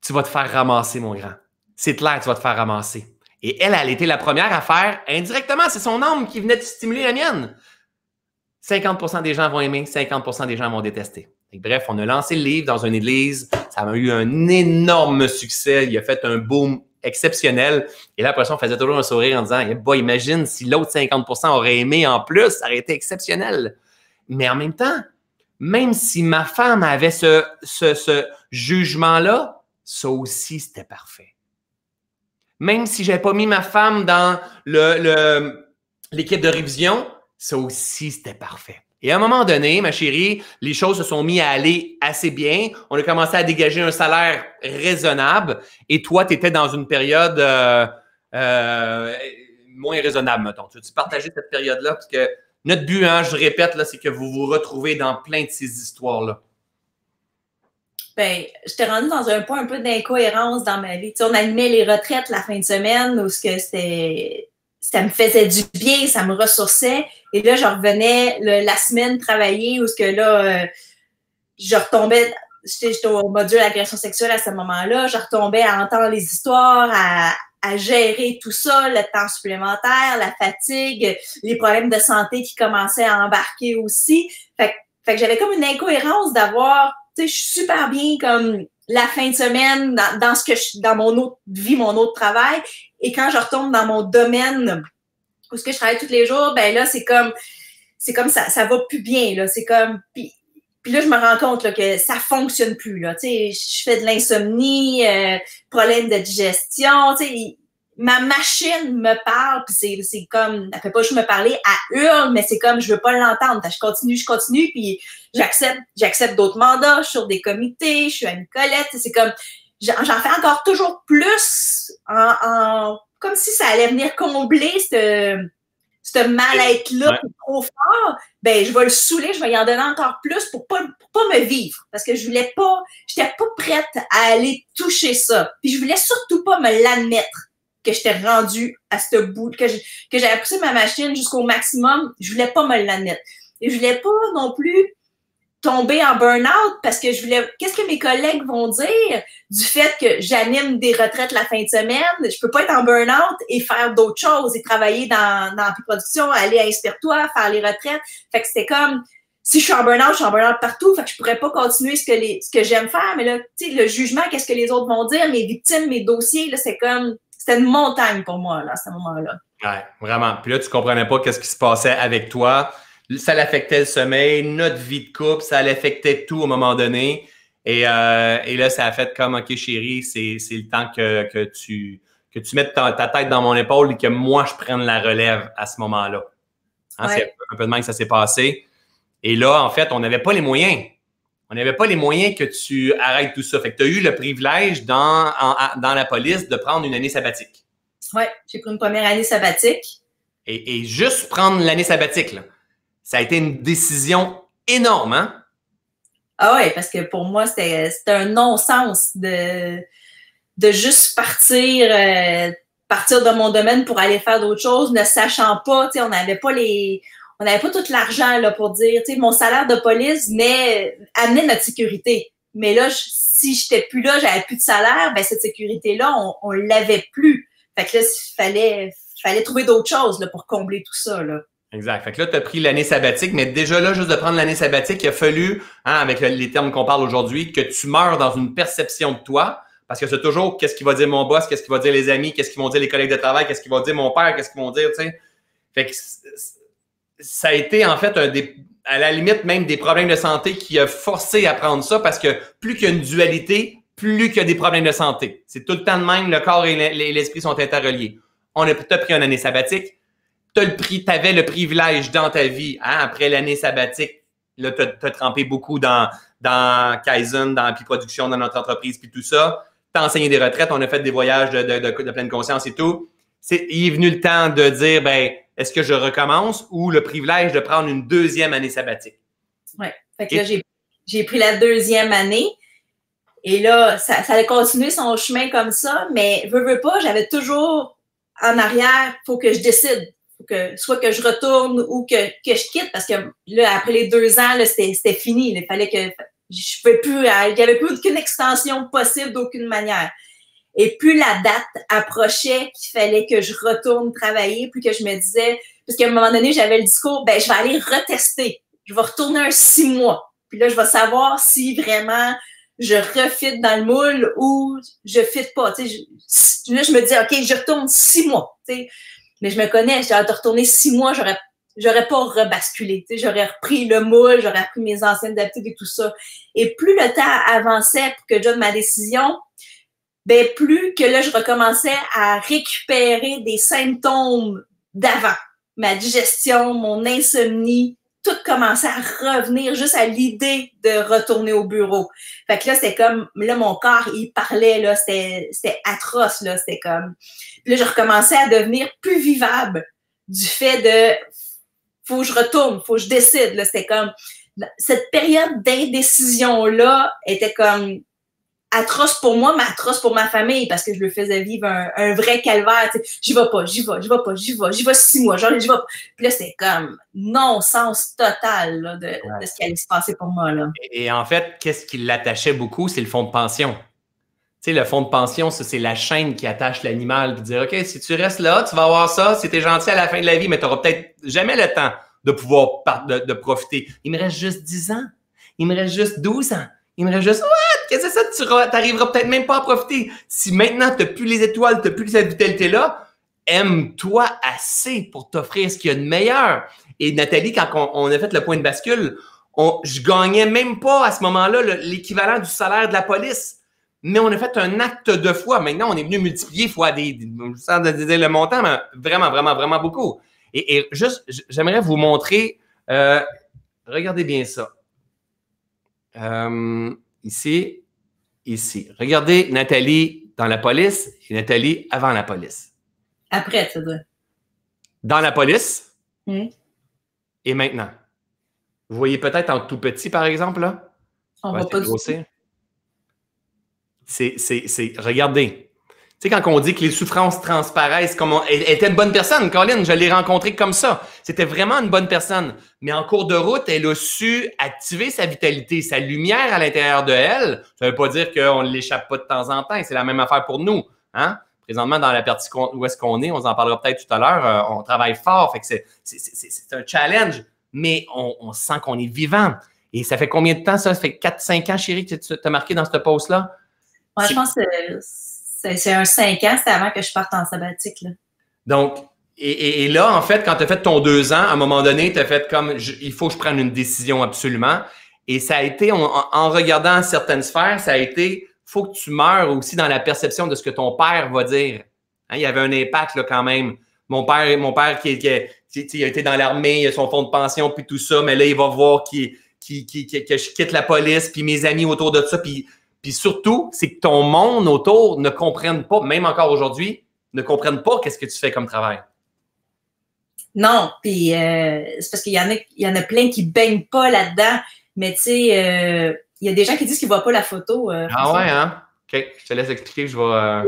Tu vas te faire ramasser, mon grand. C'est clair, tu vas te faire ramasser. Et elle était la première à faire, indirectement, c'est son âme qui venait de stimuler la mienne. 50% des gens vont aimer, 50% des gens vont détester. Et bref, on a lancé le livre dans une église. Ça a eu un énorme succès. Il a fait un boom exceptionnel. Et là, après ça, on faisait toujours un sourire en disant, eh boy, imagine si l'autre 50% aurait aimé en plus, ça aurait été exceptionnel. Mais en même temps, même si ma femme avait ce jugement-là, ça aussi, c'était parfait. Même si je n'avais pas mis ma femme dans l'équipe de révision, ça aussi, c'était parfait. Et à un moment donné, ma chérie, les choses se sont mises à aller assez bien. On a commencé à dégager un salaire raisonnable. Et toi, tu étais dans une période moins raisonnable, mettons. Tu veux partager cette période-là? Parce que notre but, hein, je répète, là, c'est que vous vous retrouvez dans plein de ces histoires-là. Ben, j'étais rendue dans un point un peu d'incohérence dans ma vie. Tu sais, on animait les retraites la fin de semaine où ça me faisait du bien, ça me ressourçait. Et là, je revenais la semaine travailler où je retombais, j'étais au module agression sexuelle à ce moment-là, je retombais à entendre les histoires, à gérer tout ça, le temps supplémentaire, la fatigue, les problèmes de santé qui commençaient à embarquer aussi. Fait que j'avais comme une incohérence d'avoir, tu sais, je suis super bien comme la fin de semaine dans mon autre vie, mon autre travail. Et quand je retombe dans mon domaine où je travaille tous les jours, ben là, c'est comme ça va plus bien, là. C'est comme, puis là, je me rends compte là, que ça fonctionne plus, là. Tu sais, je fais de l'insomnie, problème de digestion, tu sais, ma machine me parle, puis c'est comme, elle fait pas juste me parler, elle hurle, mais c'est comme, je veux pas l'entendre. Je continue, puis j'accepte d'autres mandats, je suis sur des comités, je suis à Nicolette, c'est comme, j'en fais encore toujours plus comme si ça allait venir combler ce mal-être-là trop fort. Ben, je vais le saouler, je vais y en donner encore plus pour pas me vivre. Parce que j'étais pas prête à aller toucher ça. Puis je voulais surtout pas me l'admettre que j'étais rendue à ce bout, que j'avais poussé ma machine jusqu'au maximum. Je voulais pas me l'admettre. Et je voulais pas non plus tomber en burn-out parce que qu'est-ce que mes collègues vont dire du fait que j'anime des retraites la fin de semaine? Je peux pas être en burn-out et faire d'autres choses et travailler dans la production, aller à Inspire-toi, faire les retraites. Fait que c'était comme, si je suis en burn-out partout, fait que je pourrais pas continuer ce que j'aime faire. Mais là, tu sais, le jugement, qu'est-ce que les autres vont dire, mes victimes, mes dossiers, là, c'était une montagne pour moi, là, à ce moment-là. Ouais, vraiment. Puis là, tu comprenais pas qu'est-ce qui se passait avec toi. Ça l'affectait le sommeil, notre vie de couple, ça l'affectait tout à un moment donné. Et là, ça a fait comme, OK, chérie, c'est le temps que tu mettes ta tête dans mon épaule et que moi, je prenne la relève à ce moment-là. Hein, ouais. C'est un peu de même que ça s'est passé. Et là, en fait, on n'avait pas les moyens. On n'avait pas les moyens que tu arrêtes tout ça. Fait que tu as eu le privilège dans la police de prendre une année sabbatique. Oui, j'ai pris une première année sabbatique. Et juste prendre l'année sabbatique, là. Ça a été une décision énorme, hein? Ah oui, parce que pour moi, c'était un non-sens de juste partir de mon domaine pour aller faire d'autres choses, ne sachant pas, tu sais, on n'avait pas tout l'argent là pour dire, tu sais, mon salaire de police amenait notre sécurité. Mais là, si j'étais plus là, j'avais plus de salaire, ben cette sécurité-là, on l'avait plus. Fait que là, il fallait trouver d'autres choses là pour combler tout ça, là. Exact. Fait que là, tu as pris l'année sabbatique, mais déjà là, juste de prendre l'année sabbatique, il a fallu, hein, avec les termes qu'on parle aujourd'hui, que tu meurs dans une perception de toi, parce que c'est toujours qu'est-ce qu'il va dire mon boss, qu'est-ce qu'il va dire les amis, qu'est-ce qu'ils vont dire les collègues de travail, qu'est-ce qu'il va dire mon père, qu'est-ce qu'ils vont dire, tu sais. Fait que ça a été en fait à la limite même des problèmes de santé qui a forcé à prendre ça, parce que plus qu'il y a une dualité, plus qu'il y a des problèmes de santé. C'est tout le temps de même, le corps et l'esprit sont interreliés. T'as pris une année sabbatique. T'avais le privilège dans ta vie, hein, après l'année sabbatique, là, t'as trempé beaucoup dans Kaizen, dans la production, dans notre entreprise, puis tout ça. T'as enseigné des retraites, on a fait des voyages de pleine conscience et tout. Il est venu le temps de dire, ben, est-ce que je recommence ou le privilège de prendre une deuxième année sabbatique? Oui. Fait que là, j'ai pris la deuxième année. Et là, ça a continué son chemin comme ça, mais veux pas, j'avais toujours en arrière, faut que je décide. Soit que je retourne ou que je quitte, parce que là, après les 2 ans, là, c'était fini. Il fallait que je pouvais plus, il n'y avait plus aucune extension possible d'aucune manière. Et plus la date approchait qu'il fallait que je retourne travailler, plus que je me disais, parce qu'à un moment donné, j'avais le discours, ben, je vais aller retester. Je vais retourner 6 mois. Puis là, je vais savoir si vraiment je refite dans le moule ou je fit pas. Tu sais, là, je me dis, OK, je retourne 6 mois. Tu sais. Mais je me connais, j'aurais retourné 6 mois, j'aurais pas rebasculé. Tu sais, j'aurais repris le moule, j'aurais repris mes anciennes habitudes et tout ça. Et plus le temps avançait pour que je donne ma décision, ben plus que là, je recommençais à récupérer des symptômes d'avant. Ma digestion, mon insomnie, tout commençait à revenir juste à l'idée de retourner au bureau. Fait que là, c'était comme, là, mon corps, il parlait, là, c'était atroce, là, c'était comme... Puis là, je recommençais à devenir plus vivable du fait de, faut que je retourne, faut que je décide, là, c'était comme, cette période d'indécision-là était comme atroce pour moi, mais atroce pour ma famille, parce que je le faisais vivre un vrai calvaire. Tu sais, j'y vais pas 6 mois, genre, j'y vais pas. Puis là, c'est comme non-sens total là, de ce qui allait se passer pour moi. Là. Et en fait, qu'est-ce qui l'attachait beaucoup? C'est le fonds de pension. Tu sais, le fonds de pension, ça, c'est la chaîne qui attache l'animal. Puis dire, OK, si tu restes là, tu vas avoir ça, si t'es gentil à la fin de la vie, mais tu n'auras peut-être jamais le temps de pouvoir de profiter. Il me reste juste 10 ans. Il me reste juste 12 ans. Il me reste juste, what? Qu'est-ce que c'est ça? Tu n'arriveras peut-être même pas à profiter. Si maintenant, tu n'as plus les étoiles, tu n'as plus cette vitalité-là, aime-toi assez pour t'offrir ce qu'il y a de meilleur. Et Nathalie, quand on a fait le point de bascule, je gagnais même pas à ce moment-là l'équivalent du salaire de la police. Mais on a fait un acte de foi. Maintenant, on est venu multiplier fois sans dire le montant, mais vraiment, vraiment, vraiment beaucoup. Et juste, j'aimerais vous montrer, regardez bien ça. Ici. Regardez Nathalie dans la police et Nathalie avant la police. Après, tu veux dire. Dans la police et maintenant. Vous voyez peut-être en tout petit, par exemple, là? On va pas grossir. Regardez. Tu sais, quand on dit que les souffrances transparaissent, elle était une bonne personne, Colin, je l'ai rencontrée comme ça. C'était vraiment une bonne personne. Mais en cours de route, elle a su activer sa vitalité, sa lumière à l'intérieur de elle. Ça ne veut pas dire qu'on ne l'échappe pas de temps en temps. C'est la même affaire pour nous. Hein? Présentement, dans la partie où est-ce qu'on est, on en parlera peut-être tout à l'heure, on travaille fort. Fait que c'est un challenge, mais on sent qu'on est vivant. Et ça fait combien de temps, ça? Ça fait 4-5 ans, chérie, que tu t'as marqué dans ce post-là? Moi, je pense que c'est un 5 ans, c'était avant que je parte en sabbatique. Là. Donc, et là, en fait, quand tu as fait ton 2 ans, à un moment donné, tu as fait comme il faut que je prenne une décision absolument. Et ça a été, en regardant certaines sphères, ça a été faut que tu meurs aussi dans la perception de ce que ton père va dire. Hein, il y avait un impact là, quand même. Mon père qui a été dans l'armée, il a son fonds de pension, puis tout ça, mais là, il va voir que je quitte la police, puis mes amis autour de ça, puis surtout, c'est que ton monde autour ne comprenne pas, même encore aujourd'hui, ne comprenne pas qu'est-ce que tu fais comme travail. Non, puis c'est parce qu'il y en a plein qui baignent pas là-dedans, mais tu sais, il y a des gens qui disent qu'ils voient pas la photo. Ah ouais, hein? OK, je te laisse expliquer, je vais...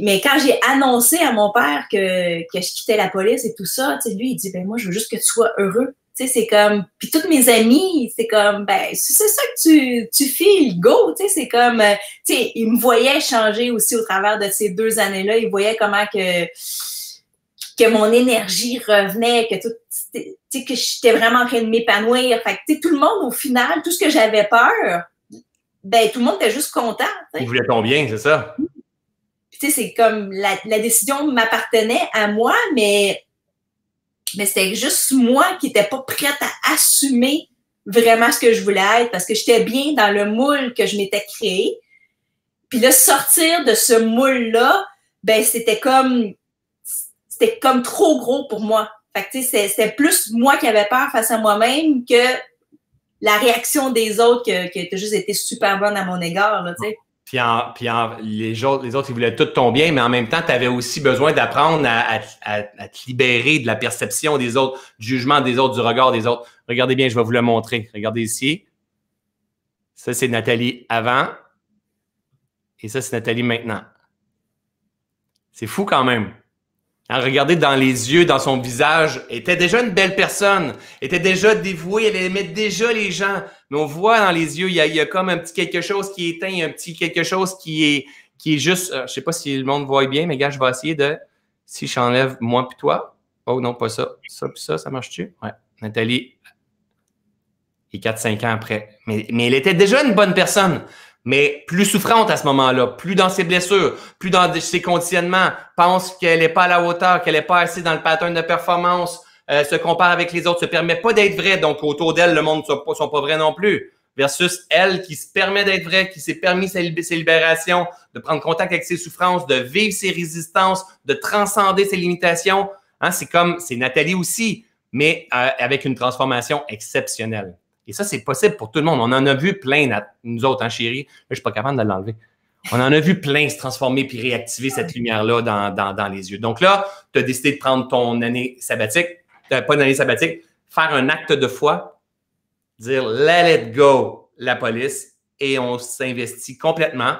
mais quand j'ai annoncé à mon père que je quittais la police et tout ça, tu sais, lui, il dit, ben moi, je veux juste que tu sois heureux. Tu sais, c'est comme... Puis toutes mes amies, c'est comme, ben, c'est ça que tu files, go! Tu sais, c'est comme... tu sais, ils me voyaient changer aussi au travers de ces 2 années-là. Ils voyaient comment que mon énergie revenait, que tout... Tu que j'étais vraiment en train de m'épanouir. Fait que, tout le monde, au final, tout ce que j'avais peur, ben, tout le monde était juste content. T'sais. Il voulait ton bien, c'est ça? Puis, c'est comme la décision m'appartenait à moi, mais c'était juste moi qui n'étais pas prête à assumer vraiment ce que je voulais être parce que j'étais bien dans le moule que je m'étais créé. Puis là, sortir de ce moule-là, ben, c'était comme trop gros pour moi. Fait que, c'était plus moi qui avais peur face à moi-même que la réaction des autres qui a juste été super bonne à mon égard, là, tu sais. Puis les autres, ils voulaient tout ton bien, mais en même temps, tu avais aussi besoin d'apprendre à te libérer de la perception des autres, du jugement des autres, du regard des autres. Regardez bien, je vais vous le montrer. Regardez ici. Ça, c'est Nathalie avant. Et ça, c'est Nathalie maintenant. C'est fou quand même. Hein, regardez dans les yeux, dans son visage, elle était déjà une belle personne, elle était déjà dévouée, elle aimait déjà les gens. Mais on voit dans les yeux, il y a comme un petit quelque chose qui est éteint, un petit quelque chose qui est juste, je sais pas si le monde voit bien, mais gars, je vais essayer de, si j'enlève moi puis toi. Oh non, pas ça. Ça puis ça marche-tu? Ouais. Nathalie, et 4-5 ans après. Mais elle était déjà une bonne personne. Mais plus souffrante à ce moment-là, plus dans ses blessures, plus dans ses conditionnements, pense qu'elle n'est pas à la hauteur, qu'elle n'est pas assez dans le pattern de performance, se compare avec les autres, se permet pas d'être vraie, donc autour d'elle, le monde ne sont pas vrais non plus. Versus elle qui se permet d'être vraie, qui s'est permis ses libérations, de prendre contact avec ses souffrances, de vivre ses résistances, de transcender ses limitations. Hein, c'est Nathalie aussi, mais avec une transformation exceptionnelle. Et ça, c'est possible pour tout le monde. On en a vu plein, nous autres, hein, chérie. Là, je suis pas capable de l'enlever. On en a vu plein se transformer puis réactiver cette lumière-là dans les yeux. Donc là, tu as décidé de prendre ton année sabbatique, pas une année sabbatique, faire un acte de foi, dire « let it go » la police, et on s'investit complètement,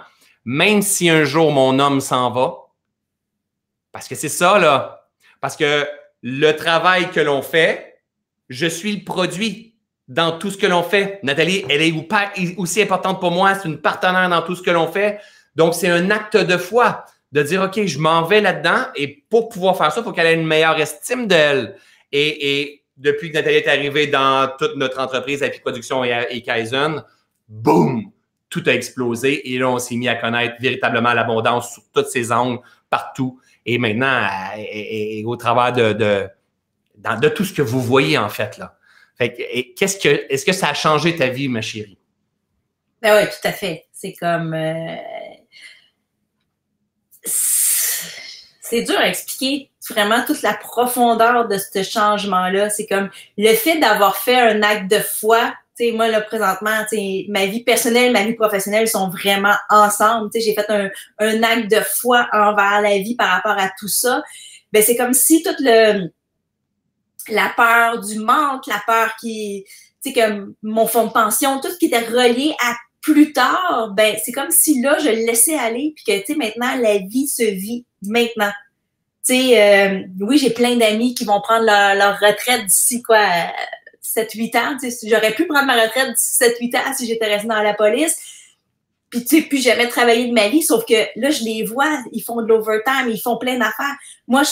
même si un jour mon homme s'en va. Parce que c'est ça, là. Parce que le travail que l'on fait, je suis le produit dans tout ce que l'on fait. Nathalie, elle est aussi importante pour moi. C'est une partenaire dans tout ce que l'on fait. Donc, c'est un acte de foi de dire, OK, je m'en vais là-dedans et pour pouvoir faire ça, il faut qu'elle ait une meilleure estime d'elle. Et depuis que Nathalie est arrivée dans toute notre entreprise, Happy Production et Kaizen, boum, tout a explosé et là, on s'est mis à connaître véritablement l'abondance sur tous ses angles, partout. Et maintenant, au travers de tout ce que vous voyez, en fait, là. Fait que, est-ce que ça a changé ta vie, ma chérie? Ben oui, tout à fait. C'est comme... c'est dur à expliquer vraiment toute la profondeur de ce changement-là. C'est comme le fait d'avoir fait un acte de foi. Tu sais, moi, là, présentement, tu sais, ma vie personnelle, ma vie professionnelle sont vraiment ensemble. Tu sais, j'ai fait un acte de foi envers la vie par rapport à tout ça. Ben, c'est comme si toute la peur du manque, la peur qui, tu sais, que mon fonds de pension, tout ce qui était relié à plus tard, ben, c'est comme si là, je le laissais aller puis que, tu sais, maintenant, la vie se vit maintenant. Tu sais, oui, j'ai plein d'amis qui vont prendre leur retraite d'ici, 7-8 ans. Tu sais, j'aurais pu prendre ma retraite d'ici 7-8 ans si j'étais restée dans la police. Puis, tu sais, plus jamais travailler de ma vie, sauf que là, je les vois, ils font de l'overtime, ils font plein d'affaires. Moi,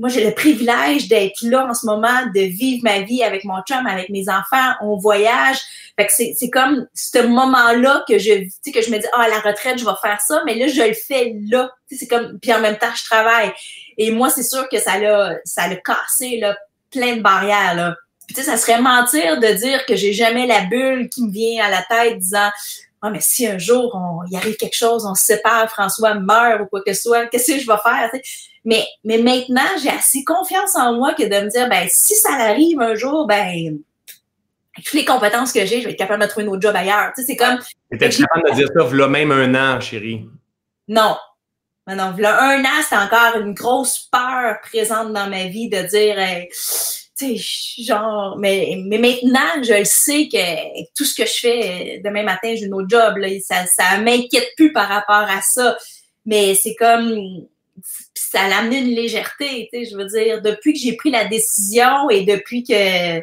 j'ai le privilège d'être là en ce moment, de vivre ma vie avec mon chum, avec mes enfants, on voyage. Fait que c'est comme ce moment-là que je me dis, à la retraite, je vais faire ça, mais là, je le fais là. Tu sais, c'est comme, puis en même temps, je travaille. Et moi, c'est sûr que ça l'a cassé, là, plein de barrières, là. Puis, tu sais, ça serait mentir de dire que j'ai jamais la bulle qui me vient à la tête disant, ah, mais si un jour, il arrive quelque chose, on se sépare, François meurt ou quoi que ce soit, qu'est-ce que je vais faire? T'sais? Mais maintenant, j'ai assez confiance en moi que de me dire, ben, si ça arrive un jour, ben, avec toutes les compétences que j'ai, je vais être capable de trouver un autre job ailleurs. T'sais, c'est comme. T'étais capable de dire ça, v'là même un an, chérie? Non. Non, v'là un an, c'est encore une grosse peur présente dans ma vie de dire, tu sais, genre, mais maintenant, je le sais que tout ce que je fais demain matin, j'ai un autre job, là, ça m'inquiète plus par rapport à ça. Mais c'est comme, ça a amené une légèreté, tu sais, je veux dire, depuis que j'ai pris la décision et depuis que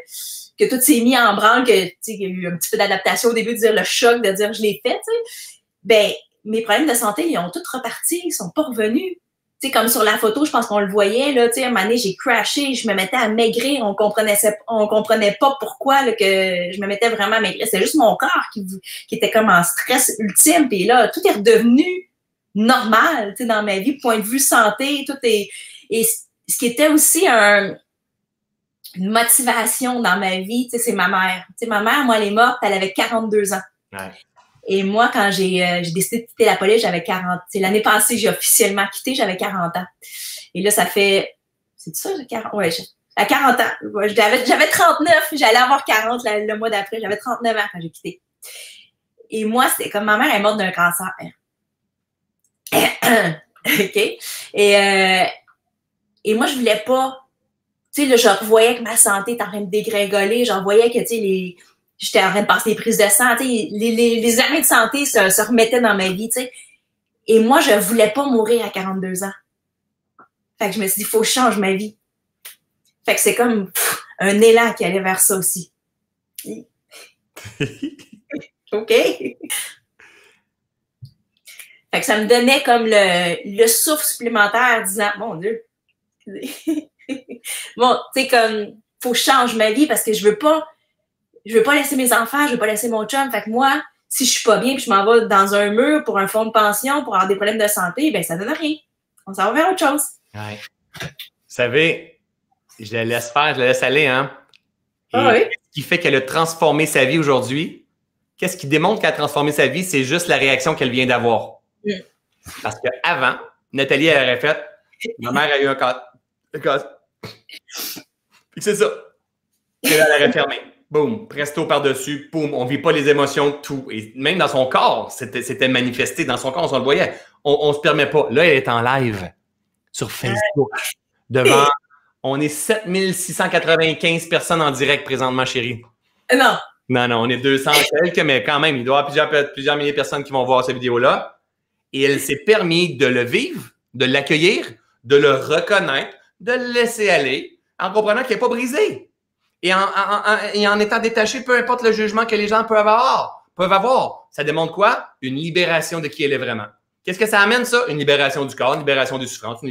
tout s'est mis en branle, que, tu sais, il y a eu un petit peu d'adaptation au début, de dire le choc, de dire je l'ai fait, tu sais, ben, mes problèmes de santé, ils ont tous reparti, ils sont pas revenus. Tu sais, comme sur la photo, je pense qu'on le voyait, là, tu sais, à un moment donné, j'ai crashé, je me mettais à maigrir, on comprenait pas pourquoi, là, que je me mettais vraiment à maigrir. C'est juste mon corps qui était comme en stress ultime, puis là, tout est redevenu normal, tu sais, dans ma vie, point de vue santé, tout est... Et ce qui était aussi une motivation dans ma vie, tu sais, c'est ma mère. Tu sais, ma mère, moi, elle est morte, elle avait 42 ans. Ouais. Et moi, quand j'ai décidé de quitter la police, j'avais 40. C'est l'année passée, j'ai officiellement quitté, j'avais 40 ans. Et là, ça fait... C'est ça, j'ai 40? Ouais, à 40 ans. Ouais, j'avais 39, j'allais avoir 40 le mois d'après. J'avais 39 ans quand j'ai quitté. Et moi, c'était comme ma mère est morte d'un cancer. OK? Et moi, je voulais pas... Tu sais, là, je voyais que ma santé était en train de dégringoler. J'en voyais que, tu sais, j'étais en train de passer des prises de sang. Tu sais, les arrêts de santé se remettaient dans ma vie, tu sais. Et moi, je voulais pas mourir à 42 ans. Fait que je me suis dit, il faut que je change ma vie. Fait que c'est comme un élan qui allait vers ça aussi. OK? Fait que ça me donnait comme le souffle supplémentaire disant, mon Dieu, bon, tu sais, comme, faut que je change ma vie parce que je veux pas laisser mes enfants, je veux pas laisser mon chum. Fait que moi, si je suis pas bien puis je m'en vais dans un mur pour un fonds de pension, pour avoir des problèmes de santé, ben ça donne rien. On s'en va vers autre chose. Ouais. Vous savez, je la laisse faire, je la laisse aller, hein? Et oui. ce qui fait qu'elle a transformé sa vie aujourd'hui, qu'est-ce qui démontre qu'elle a transformé sa vie? C'est juste la réaction qu'elle vient d'avoir. Parce qu'avant, Nathalie, elle aurait fait, ma mère a eu un cas. C'est ça. Et elle aurait fermé. Boum, presto par-dessus, boum, on ne vit pas les émotions, tout. Et même dans son corps, c'était manifesté. Dans son corps, on le voyait. On ne se permet pas. Là, elle est en live sur Facebook. Devant, on est 7695 personnes en direct présentement, chérie. Non. Non, on est 200 quelques, mais quand même, il doit y avoir plusieurs milliers de personnes qui vont voir cette vidéo-là. Et elle s'est permis de le vivre, de l'accueillir, de le reconnaître, de le laisser aller, en comprenant qu'il n'est pas brisé. Et en étant détaché, peu importe le jugement que les gens peuvent avoir. Ça démontre quoi? Une libération de qui elle est vraiment. Qu'est-ce que ça amène, ça? Une libération du corps, une libération des souffrances.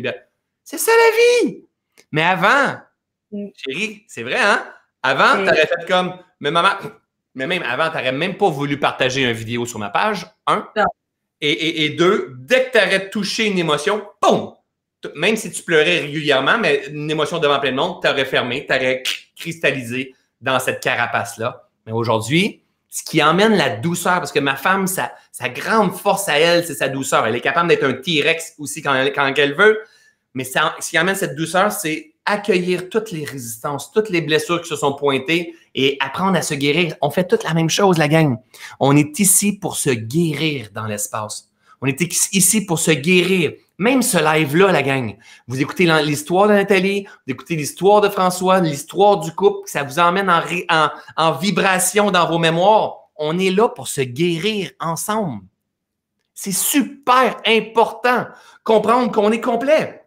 C'est ça la vie! Mais avant, chérie, c'est vrai, hein? Avant, tu aurais fait comme... Mais maman... Mais même avant, tu n'aurais même pas voulu partager une vidéo sur ma page, un. Non. Et deux, dès que tu aurais touché une émotion, boum! Même si tu pleurais régulièrement, mais une émotion devant plein de monde, tu aurais fermé, tu aurais cristallisé dans cette carapace-là. Mais aujourd'hui, ce qui emmène la douceur, parce que ma femme, sa grande force à elle, c'est sa douceur. Elle est capable d'être un T-Rex aussi quand elle veut. Mais ce qui amène cette douceur, c'est accueillir toutes les résistances, toutes les blessures qui se sont pointées et apprendre à se guérir. On fait toute la même chose, la gang. On est ici pour se guérir dans l'espace. On est ici pour se guérir. Même ce live-là, la gang. Vous écoutez l'histoire de Nathalie, vous écoutez l'histoire de François, l'histoire du couple, ça vous emmène en vibration dans vos mémoires. On est là pour se guérir ensemble. C'est super important. Comprendre qu'on est complet,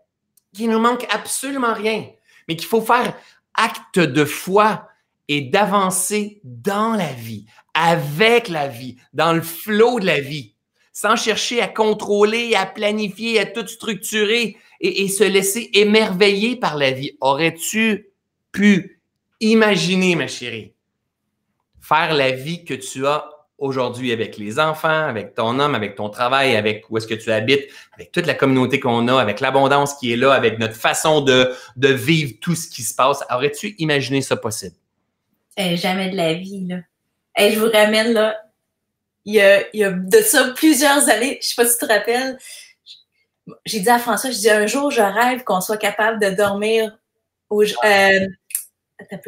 qu'il ne nous manque absolument rien, mais qu'il faut faire acte de foi et d'avancer dans la vie, avec la vie, dans le flot de la vie, sans chercher à contrôler, à planifier, à tout structurer et se laisser émerveiller par la vie. Aurais-tu pu imaginer, ma chérie, faire la vie que tu as aujourd'hui avec les enfants, avec ton homme, avec ton travail, avec où est-ce que tu habites, avec toute la communauté qu'on a, avec l'abondance qui est là, avec notre façon de vivre tout ce qui se passe? Aurais-tu imaginé ça possible? Jamais de la vie, là. Je vous ramène, là, il y a de ça plusieurs années, je sais pas si tu te rappelles, j'ai dit à François, je dis un jour, je rêve qu'on soit capable de dormir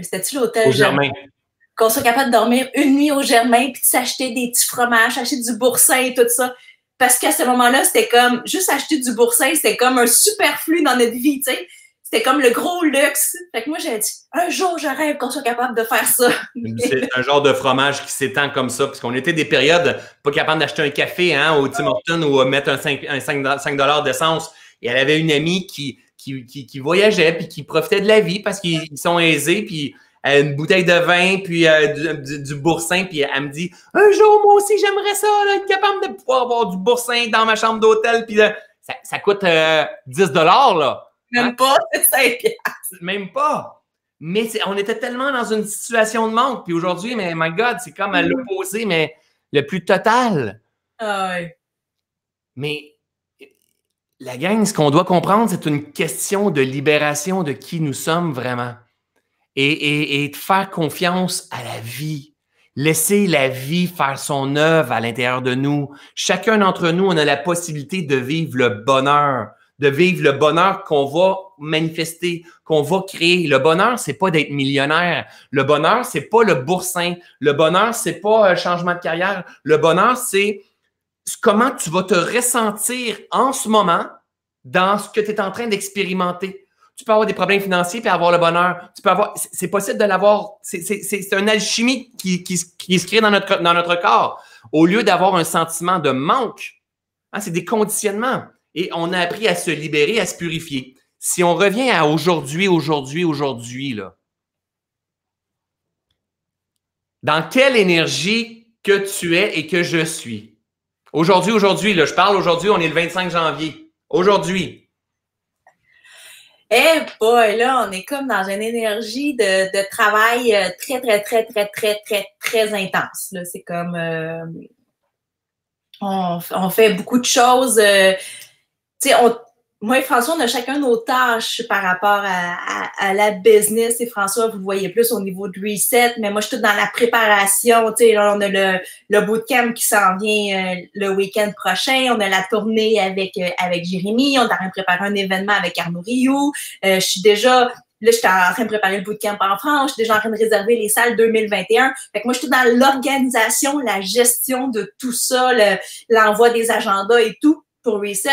c'était-tu l'hôtel? Au Germain. Qu'on soit capable de dormir une nuit au Germain puis de s'acheter des petits fromages, acheter du boursin et tout ça. Parce qu'à ce moment-là, c'était comme, juste acheter du boursin, c'était comme un superflu dans notre vie, tu sais. C'était comme le gros luxe. Fait que moi, j'ai dit, un jour, je rêve qu'on soit capable de faire ça. C'est un genre de fromage qui s'étend comme ça, parce qu'on était des périodes pas capables d'acheter un café au Tim Hortons ou mettre un 5$ d'essence. Et elle avait une amie qui voyageait puis qui profitait de la vie parce qu'ils sont aisés, puis une bouteille de vin, puis du boursin, puis elle me dit, un jour, moi aussi, j'aimerais ça, là, être capable de pouvoir avoir du boursin dans ma chambre d'hôtel, puis Ça coûte 10 là. Même pas 5 piastres. Même pas. Mais on était tellement dans une situation de manque. Puis aujourd'hui, mais my God, c'est comme à l'opposé, mais le plus total. Ah ouais. Mais la gang, ce qu'on doit comprendre, c'est une question de libération de qui nous sommes vraiment. Et de faire confiance à la vie. Laisser la vie faire son œuvre à l'intérieur de nous. Chacun d'entre nous, on a la possibilité de vivre le bonheur. De vivre le bonheur qu'on va manifester, qu'on va créer. Le bonheur, c'est pas d'être millionnaire. Le bonheur, c'est pas le boursin. Le bonheur, c'est pas un changement de carrière. Le bonheur, c'est comment tu vas te ressentir en ce moment dans ce que tu es en train d'expérimenter. Tu peux avoir des problèmes financiers puis avoir le bonheur. Tu peux avoir, c'est possible de l'avoir. C'est une alchimie qui se crée dans notre corps. Au lieu d'avoir un sentiment de manque, hein, c'est des conditionnements. Et on a appris à se libérer, à se purifier. Si on revient à aujourd'hui, là, dans quelle énergie que tu es et que je suis? Aujourd'hui, là, je parle aujourd'hui, on est le 25 janvier. Aujourd'hui. Eh boy, là, on est comme dans une énergie de travail très intense. Là. C'est comme on fait beaucoup de choses. Tu sais, moi et François, on a chacun nos tâches par rapport à la business. Et François, vous le voyez plus au niveau de reset, mais moi, je suis toute dans la préparation. Tu sais, là, on a le bootcamp qui s'en vient le week-end prochain. On a la tournée avec Jérémy. On est en train de préparer un événement avec Arnaud Rioux. Je suis déjà... Là, j'étais en train de préparer le bootcamp en France. Je suis déjà en train de réserver les salles 2021. Fait que moi, je suis dans l'organisation, la gestion de tout ça, l'envoi des agendas et tout pour Reset.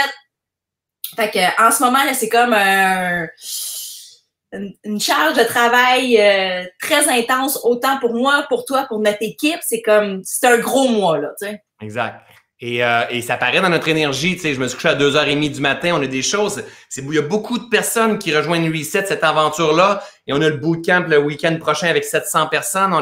Fait que en ce moment, là, c'est comme une charge de travail très intense, autant pour moi, pour toi, pour notre équipe. C'est un gros mois, là, tu sais. Exact. Et ça paraît dans notre énergie. Tu sais, je me suis couché à 2h30 du matin. On a des choses. Il y a beaucoup de personnes qui rejoignent Reset, cette aventure-là. Et on a le bootcamp le week-end prochain avec 700 personnes.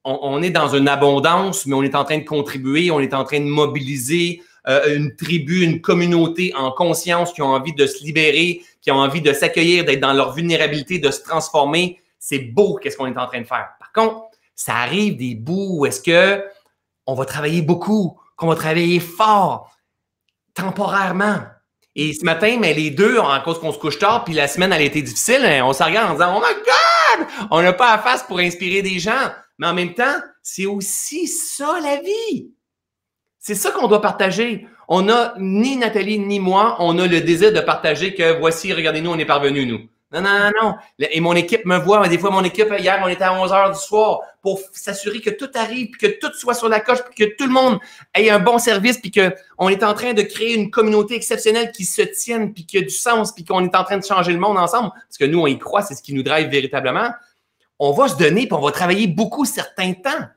On est dans une abondance, mais on est en train de contribuer. On est en train de mobiliser une tribu, une communauté en conscience qui ont envie de se libérer, qui ont envie de s'accueillir, d'être dans leur vulnérabilité, de se transformer. C'est beau qu'est-ce qu'on est en train de faire. Par contre, ça arrive des bouts où est-ce que on va travailler beaucoup, qu'on va travailler fort, temporairement. Et ce matin, mais les deux, à cause qu'on se couche tard, puis la semaine, elle a été difficile, on s'en regarde en disant « Oh my God! On n'a pas à face pour inspirer des gens. » Mais en même temps, c'est aussi ça la vie. C'est ça qu'on doit partager. On n'a, ni Nathalie ni moi, on a le désir de partager que voici, regardez-nous, on est parvenus, nous. Non. Et mon équipe me voit. Des fois, mon équipe, hier, on était à 11h du soir pour s'assurer que tout arrive, puis que tout soit sur la coche, puis que tout le monde ait un bon service, puis qu'on est en train de créer une communauté exceptionnelle qui se tienne, puis qui a du sens, puis qu'on est en train de changer le monde ensemble. Parce que nous, on y croit, c'est ce qui nous drive véritablement. On va se donner, puis on va travailler beaucoup certains temps.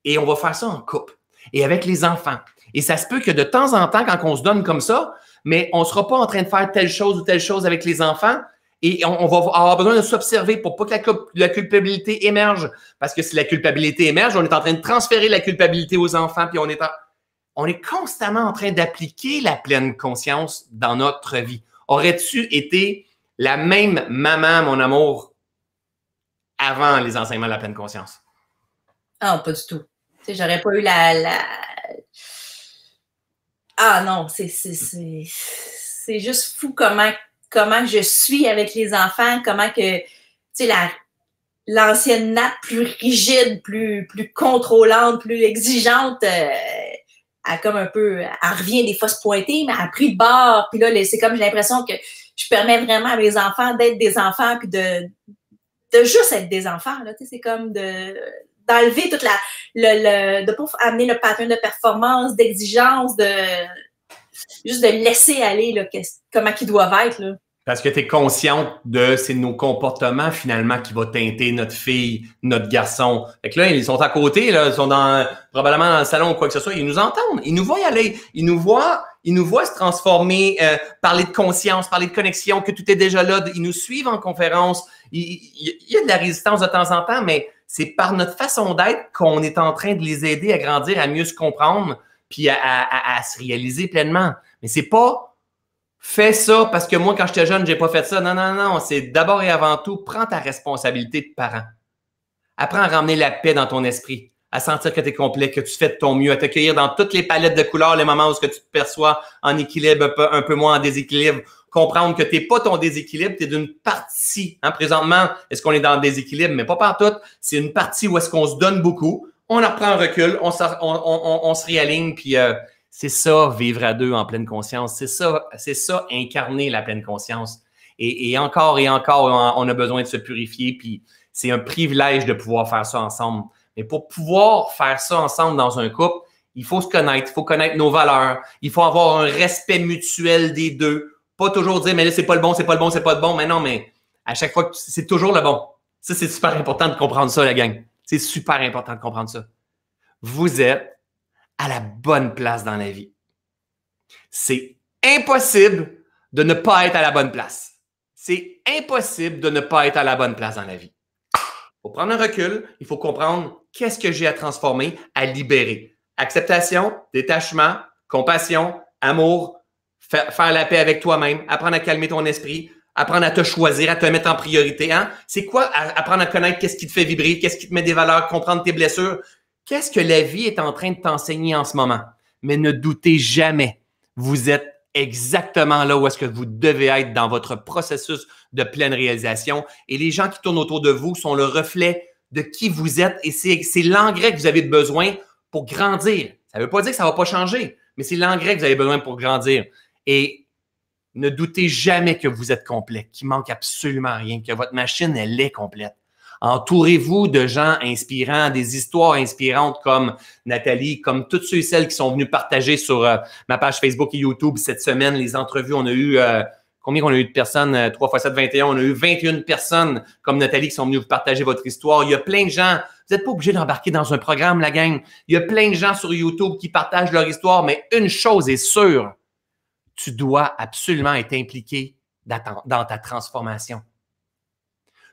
Et on va faire ça en couple et avec les enfants. Et ça se peut que de temps en temps, quand on se donne comme ça, mais on ne sera pas en train de faire telle chose ou telle chose avec les enfants et on va avoir besoin de s'observer pour pas que la culpabilité émerge. Parce que si la culpabilité émerge, on est en train de transférer la culpabilité aux enfants puis on est constamment en train d'appliquer la pleine conscience dans notre vie. Aurais-tu été la même maman, mon amour, avant les enseignements de la pleine conscience? Ah, pas du tout. Tu sais, j'aurais pas eu Ah non, c'est juste fou comment je suis avec les enfants, comment que, tu sais, l'ancienne Nat plus rigide, plus contrôlante, plus exigeante, elle comme un peu, elle revient des fois se pointer, mais elle a pris de bord, puis là, c'est comme j'ai l'impression que je permets vraiment à mes enfants d'être des enfants, puis de juste être des enfants, là, tu sais, c'est comme d'enlever toute de pas amener le pattern de performance, d'exigence, juste de laisser aller, là, comment ils doivent être, là. Parce que tu es consciente c'est nos comportements, finalement, qui vont teinter notre fille, notre garçon. Fait que là, ils sont à côté, là, ils sont probablement dans le salon ou quoi que ce soit, ils nous entendent, ils nous voient y aller, ils nous voient se transformer, parler de conscience, parler de connexion, que tout est déjà là, ils nous suivent en conférence, il y a de la résistance de temps en temps, mais c'est par notre façon d'être qu'on est en train de les aider à grandir, à mieux se comprendre, puis à se réaliser pleinement. Mais c'est pas Fais ça parce que moi, quand j'étais jeune, j'ai pas fait ça. Non, non, non. C'est d'abord et avant tout, prends ta responsabilité de parent. Apprends à ramener la paix dans ton esprit, à sentir que tu es complet, que tu fais de ton mieux, à t'accueillir dans toutes les palettes de couleurs, les moments où tu te perçois en équilibre, un peu moins en déséquilibre. Comprendre que tu n'es pas ton déséquilibre, tu es d'une partie. Hein, présentement, est-ce qu'on est dans le déséquilibre? Mais pas partout. C'est une partie où est-ce qu'on se donne beaucoup, on reprend un recul, on se réaligne, puis c'est ça, vivre à deux en pleine conscience. C'est ça, incarner la pleine conscience. Et encore, on a besoin de se purifier, puis c'est un privilège de pouvoir faire ça ensemble. Mais pour pouvoir faire ça ensemble dans un couple, il faut se connaître, il faut connaître nos valeurs, il faut avoir un respect mutuel des deux. Pas toujours dire, mais là, c'est pas le bon, c'est pas le bon, c'est pas le bon. Mais non, mais à chaque fois, c'est toujours le bon. Ça, c'est super important de comprendre ça, la gang. C'est super important de comprendre ça. Vous êtes à la bonne place dans la vie. C'est impossible de ne pas être à la bonne place. C'est impossible de ne pas être à la bonne place dans la vie. Il faut prendre un recul, il faut comprendre qu'est-ce que j'ai à transformer, à libérer. Acceptation, détachement, compassion, amour, faire la paix avec toi-même, apprendre à calmer ton esprit, apprendre à te choisir, à te mettre en priorité. Hein? C'est quoi apprendre à connaître qu'est-ce qui te fait vibrer, qu'est-ce qui te met des valeurs, comprendre tes blessures? Qu'est-ce que la vie est en train de t'enseigner en ce moment? Mais ne doutez jamais, vous êtes exactement là où est-ce que vous devez être dans votre processus de pleine réalisation. Et les gens qui tournent autour de vous sont le reflet de qui vous êtes et c'est l'engrais que vous avez besoin pour grandir. Ça ne veut pas dire que ça ne va pas changer, mais c'est l'engrais que vous avez besoin pour grandir. Et ne doutez jamais que vous êtes complet, qu'il manque absolument rien, que votre machine, elle est complète. Entourez-vous de gens inspirants, des histoires inspirantes comme Nathalie, comme toutes ceux et celles qui sont venus partager sur ma page Facebook et YouTube cette semaine, les entrevues. On a eu, combien on a eu de personnes? 3 x 7, 21. On a eu 21 personnes comme Nathalie qui sont venues vous partager votre histoire. Il y a plein de gens. Vous n'êtes pas obligé d'embarquer dans un programme, la gang. Il y a plein de gens sur YouTube qui partagent leur histoire, mais une chose est sûre, tu dois absolument être impliqué dans ta transformation.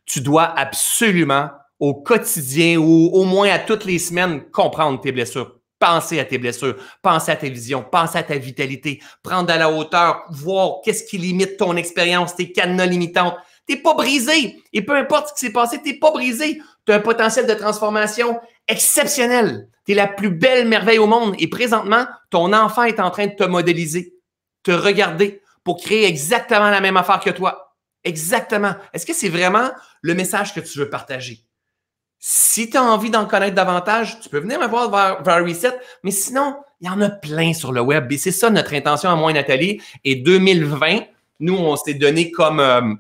Tu dois absolument, au quotidien ou au moins à toutes les semaines, comprendre tes blessures. Penser à tes blessures, penser à tes visions, penser à ta vitalité, prendre à la hauteur, voir qu'est-ce qui limite ton expérience, tes cadenas limitantes. Tu n'es pas brisé. Et peu importe ce qui s'est passé, tu n'es pas brisé. Tu as un potentiel de transformation exceptionnel. Tu es la plus belle merveille au monde. Et présentement, ton enfant est en train de te modéliser, te regarder pour créer exactement la même affaire que toi. Exactement. Est-ce que c'est vraiment le message que tu veux partager? Si tu as envie d'en connaître davantage, tu peux venir me voir vers Reset, mais sinon, il y en a plein sur le web. Et c'est ça notre intention à moi et Nathalie. Et 2020, nous, on s'est donné comme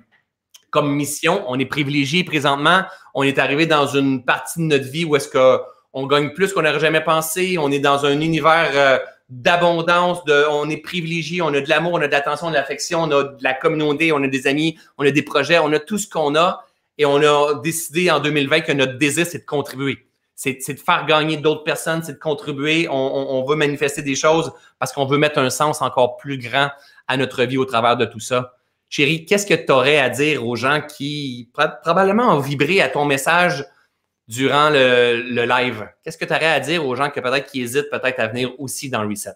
mission. On est privilégiés présentement. On est arrivé dans une partie de notre vie où est-ce qu'on gagne plus qu'on n'aurait jamais pensé. On est dans un univers d'abondance, on est privilégié, on a de l'amour, on a de l'attention, de l'affection, on a de la communauté, on a des amis, on a des projets, on a tout ce qu'on a et on a décidé en 2020 que notre désir, c'est de contribuer. C'est de faire gagner d'autres personnes, c'est de contribuer, on veut manifester des choses parce qu'on veut mettre un sens encore plus grand à notre vie au travers de tout ça. Chérie, qu'est-ce que tu aurais à dire aux gens qui probablement ont vibré à ton message durant le live? Qu'est-ce que tu aurais à dire aux gens qui peut-être qui hésitent peut-être à venir aussi dans le Reset?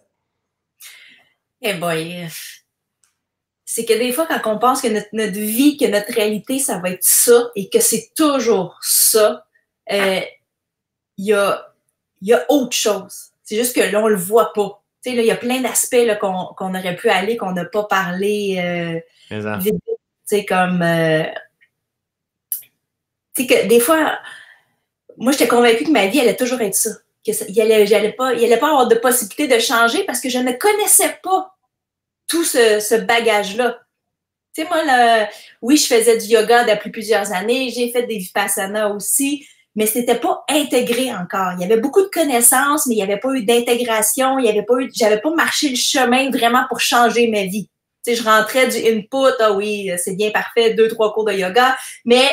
Eh boy, c'est que des fois, quand on pense que notre vie, que notre réalité, ça va être ça et que c'est toujours ça, il y a autre chose. C'est juste que là, on le voit pas. Tu sais, là, il y a plein d'aspects qu'on aurait pu aller, qu'on n'a pas parlé. Tu sais, comme... tu sais, que des fois... Moi, j'étais convaincue que ma vie allait toujours être ça. Il allait pas avoir de possibilité de changer parce que je ne connaissais pas tout ce bagage-là. Tu sais, moi, oui, je faisais du yoga depuis plusieurs années. J'ai fait des vipassana aussi, mais c'était pas intégré encore. Il y avait beaucoup de connaissances, mais il n'y avait pas eu d'intégration. J'avais pas marché le chemin vraiment pour changer ma vie. Tu sais, je rentrais du input. Ah oui, c'est bien parfait, 2-3 cours de yoga, mais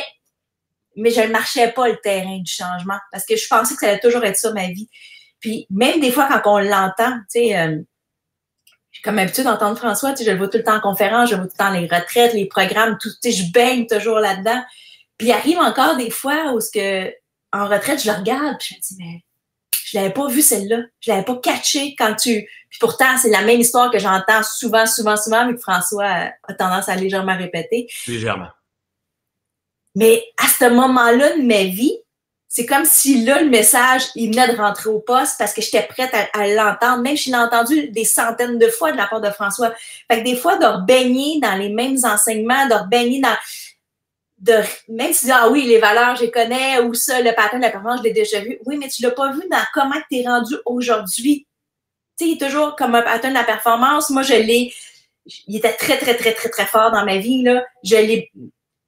je ne marchais pas le terrain du changement parce que je pensais que ça allait toujours être ça, ma vie. Puis, même des fois, quand on l'entend, tu sais, j'ai comme habitude d'entendre François, tu sais, je le vois tout le temps en conférence, je le vois tout le temps les retraites, les programmes, tout, tu sais, je baigne toujours là-dedans. Puis, il arrive encore des fois où en retraite, je le regarde, puis je me dis, mais Je l'avais pas vue, celle-là. Je l'avais pas catchée quand tu... Puis pourtant, c'est la même histoire que j'entends souvent, mais que François a tendance à légèrement répéter. Légèrement. Mais à ce moment-là de ma vie, c'est comme si là, le message, il venait de rentrer au poste parce que j'étais prête à l'entendre. Même si je l'ai entendu des centaines de fois de la part de François. Fait que des fois, de rebaigner dans les mêmes enseignements, de rebaigner dans... même si tu dis, ah oui, les valeurs, je les connais, ou ça, le pattern de la performance, je l'ai déjà vu. Oui, mais tu l'as pas vu dans comment tu es rendu aujourd'hui. Tu sais, il est toujours comme un pattern de la performance. Moi, il était très, très, très, très, très fort dans ma vie, là.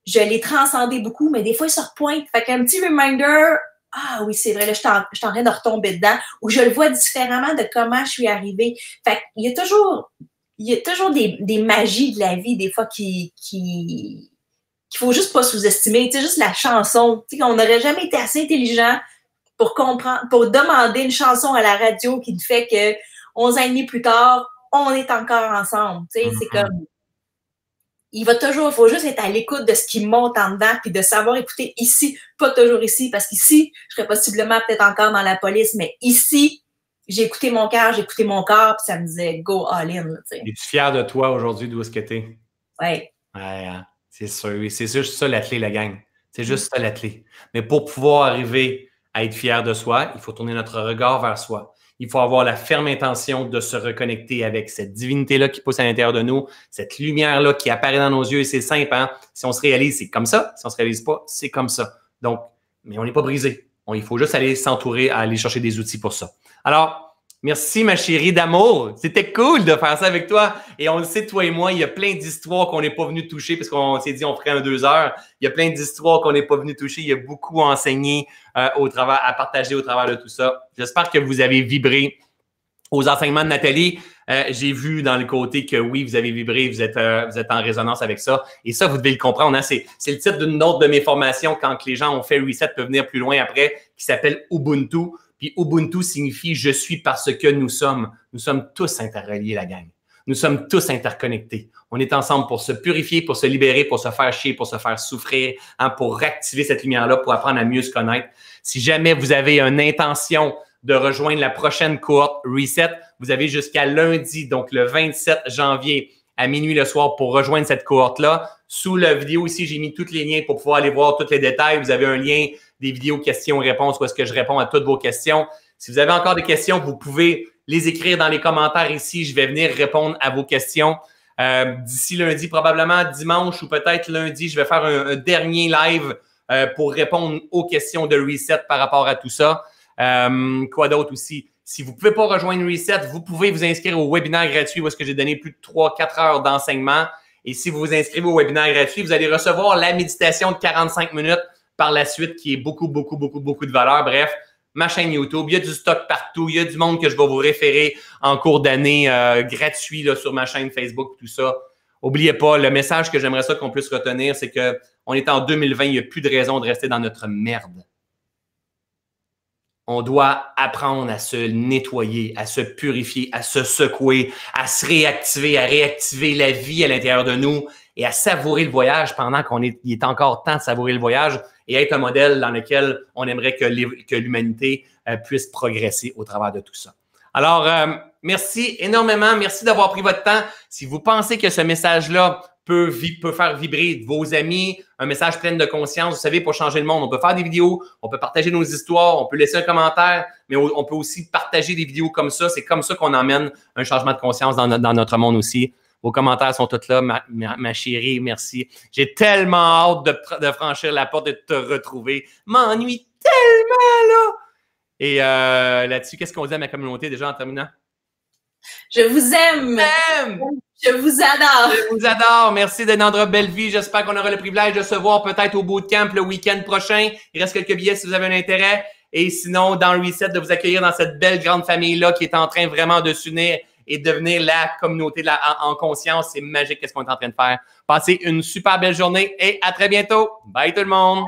Je l'ai transcendé beaucoup, mais des fois, il se repointe. Fait qu'un petit reminder, ah oui, c'est vrai, là, je suis en train de retomber dedans, ou je le vois différemment de comment je suis arrivée. Fait qu'il y a toujours des magies de la vie, des fois, qu'il faut juste pas sous-estimer. Tu sais, juste la chanson. Tu sais, on n'aurait jamais été assez intelligent pour comprendre, pour demander une chanson à la radio qui fait que 11 ans et demi plus tard, on est encore ensemble. Tu sais, c'est comme... Il faut juste être à l'écoute de ce qui monte en dedans puis de savoir écouter ici, pas toujours ici, parce qu'ici, je serais possiblement peut-être encore dans la police, mais ici, j'ai écouté mon cœur, j'ai écouté mon corps, puis ça me disait go all in. Es-tu fier de toi aujourd'hui d'où est-ce que t'es? Oui. Ouais, c'est sûr. C'est juste ça la clé, la gang. C'est juste ça la clé. Mais pour pouvoir arriver à être fier de soi, il faut tourner notre regard vers soi. Il faut avoir la ferme intention de se reconnecter avec cette divinité-là qui pousse à l'intérieur de nous, cette lumière-là qui apparaît dans nos yeux. Et c'est simple, hein? Si on se réalise, c'est comme ça. Si on ne se réalise pas, c'est comme ça. Donc, mais on n'est pas brisé. Il faut juste aller s'entourer, aller chercher des outils pour ça. Alors, merci ma chérie d'amour. C'était cool de faire ça avec toi. Et on le sait, toi et moi, il y a plein d'histoires qu'on n'est pas venu toucher parce qu'on s'est dit on ferait 2 heures. Il y a plein d'histoires qu'on n'est pas venu toucher. Il y a beaucoup à enseigner, à partager au travers de tout ça. J'espère que vous avez vibré aux enseignements de Nathalie. J'ai vu dans le côté que oui, vous avez vibré, vous êtes en résonance avec ça. Et ça, vous devez le comprendre. Hein? C'est le titre d'une autre de mes formations quand les gens ont fait Reset, peuvent venir plus loin après, qui s'appelle Ubuntu. Puis Ubuntu signifie « je suis parce que nous sommes ». Nous sommes tous interreliés, la gang. Nous sommes tous interconnectés. On est ensemble pour se purifier, pour se libérer, pour se faire chier, pour se faire souffrir, hein, pour réactiver cette lumière-là, pour apprendre à mieux se connaître. Si jamais vous avez une intention de rejoindre la prochaine cohorte Reset, vous avez jusqu'à lundi, donc le 27 janvier à minuit le soir pour rejoindre cette cohorte-là. Sous la vidéo ici, j'ai mis tous les liens pour pouvoir aller voir tous les détails. Vous avez un lien des vidéos questions-réponses où est-ce que je réponds à toutes vos questions. Si vous avez encore des questions, vous pouvez les écrire dans les commentaires ici. Je vais venir répondre à vos questions. D'ici lundi, probablement dimanche ou peut-être lundi, je vais faire un dernier live pour répondre aux questions de Reset par rapport à tout ça. Quoi d'autre aussi? Si vous ne pouvez pas rejoindre Reset, vous pouvez vous inscrire au webinaire gratuit où est-ce que j'ai donné plus de 3-4 heures d'enseignement. Et si vous vous inscrivez au webinaire gratuit, vous allez recevoir la méditation de 45 minutes par la suite qui est beaucoup de valeur. Bref, ma chaîne YouTube, il y a du stock partout. Il y a du monde que je vais vous référer en cours d'année gratuit là, sur ma chaîne Facebook, tout ça. N'oubliez pas, le message que j'aimerais ça qu'on puisse retenir, c'est qu'on est en 2020, il n'y a plus de raison de rester dans notre merde. On doit apprendre à se nettoyer, à se purifier, à se secouer, à se réactiver, à réactiver la vie à l'intérieur de nous et à savourer le voyage pendant il est encore temps de savourer le voyage et être un modèle dans lequel on aimerait que l'humanité puisse progresser au travers de tout ça. Alors, merci énormément. Merci d'avoir pris votre temps. Si vous pensez que ce message-là peut faire vibrer vos amis, un message plein de conscience. Vous savez, pour changer le monde, on peut faire des vidéos, on peut partager nos histoires, on peut laisser un commentaire, mais on peut aussi partager des vidéos comme ça. C'est comme ça qu'on emmène un changement de conscience dans notre monde aussi. Vos commentaires sont tous là, ma chérie, merci. J'ai tellement hâte de franchir la porte et de te retrouver. M'ennuie tellement, là! Et là-dessus, qu'est-ce qu'on dit à ma communauté déjà en terminant? Je vous aime! Je vous adore! Je vous adore! Merci d'être dans notre belle vie. J'espère qu'on aura le privilège de se voir peut-être au bootcamp le week-end prochain. Il reste quelques billets si vous avez un intérêt. Et sinon, dans Reset, de vous accueillir dans cette belle grande famille-là qui est en train vraiment de s'unir et devenir la communauté en conscience. C'est magique ce qu'on est en train de faire. Passez une super belle journée et à très bientôt. Bye tout le monde!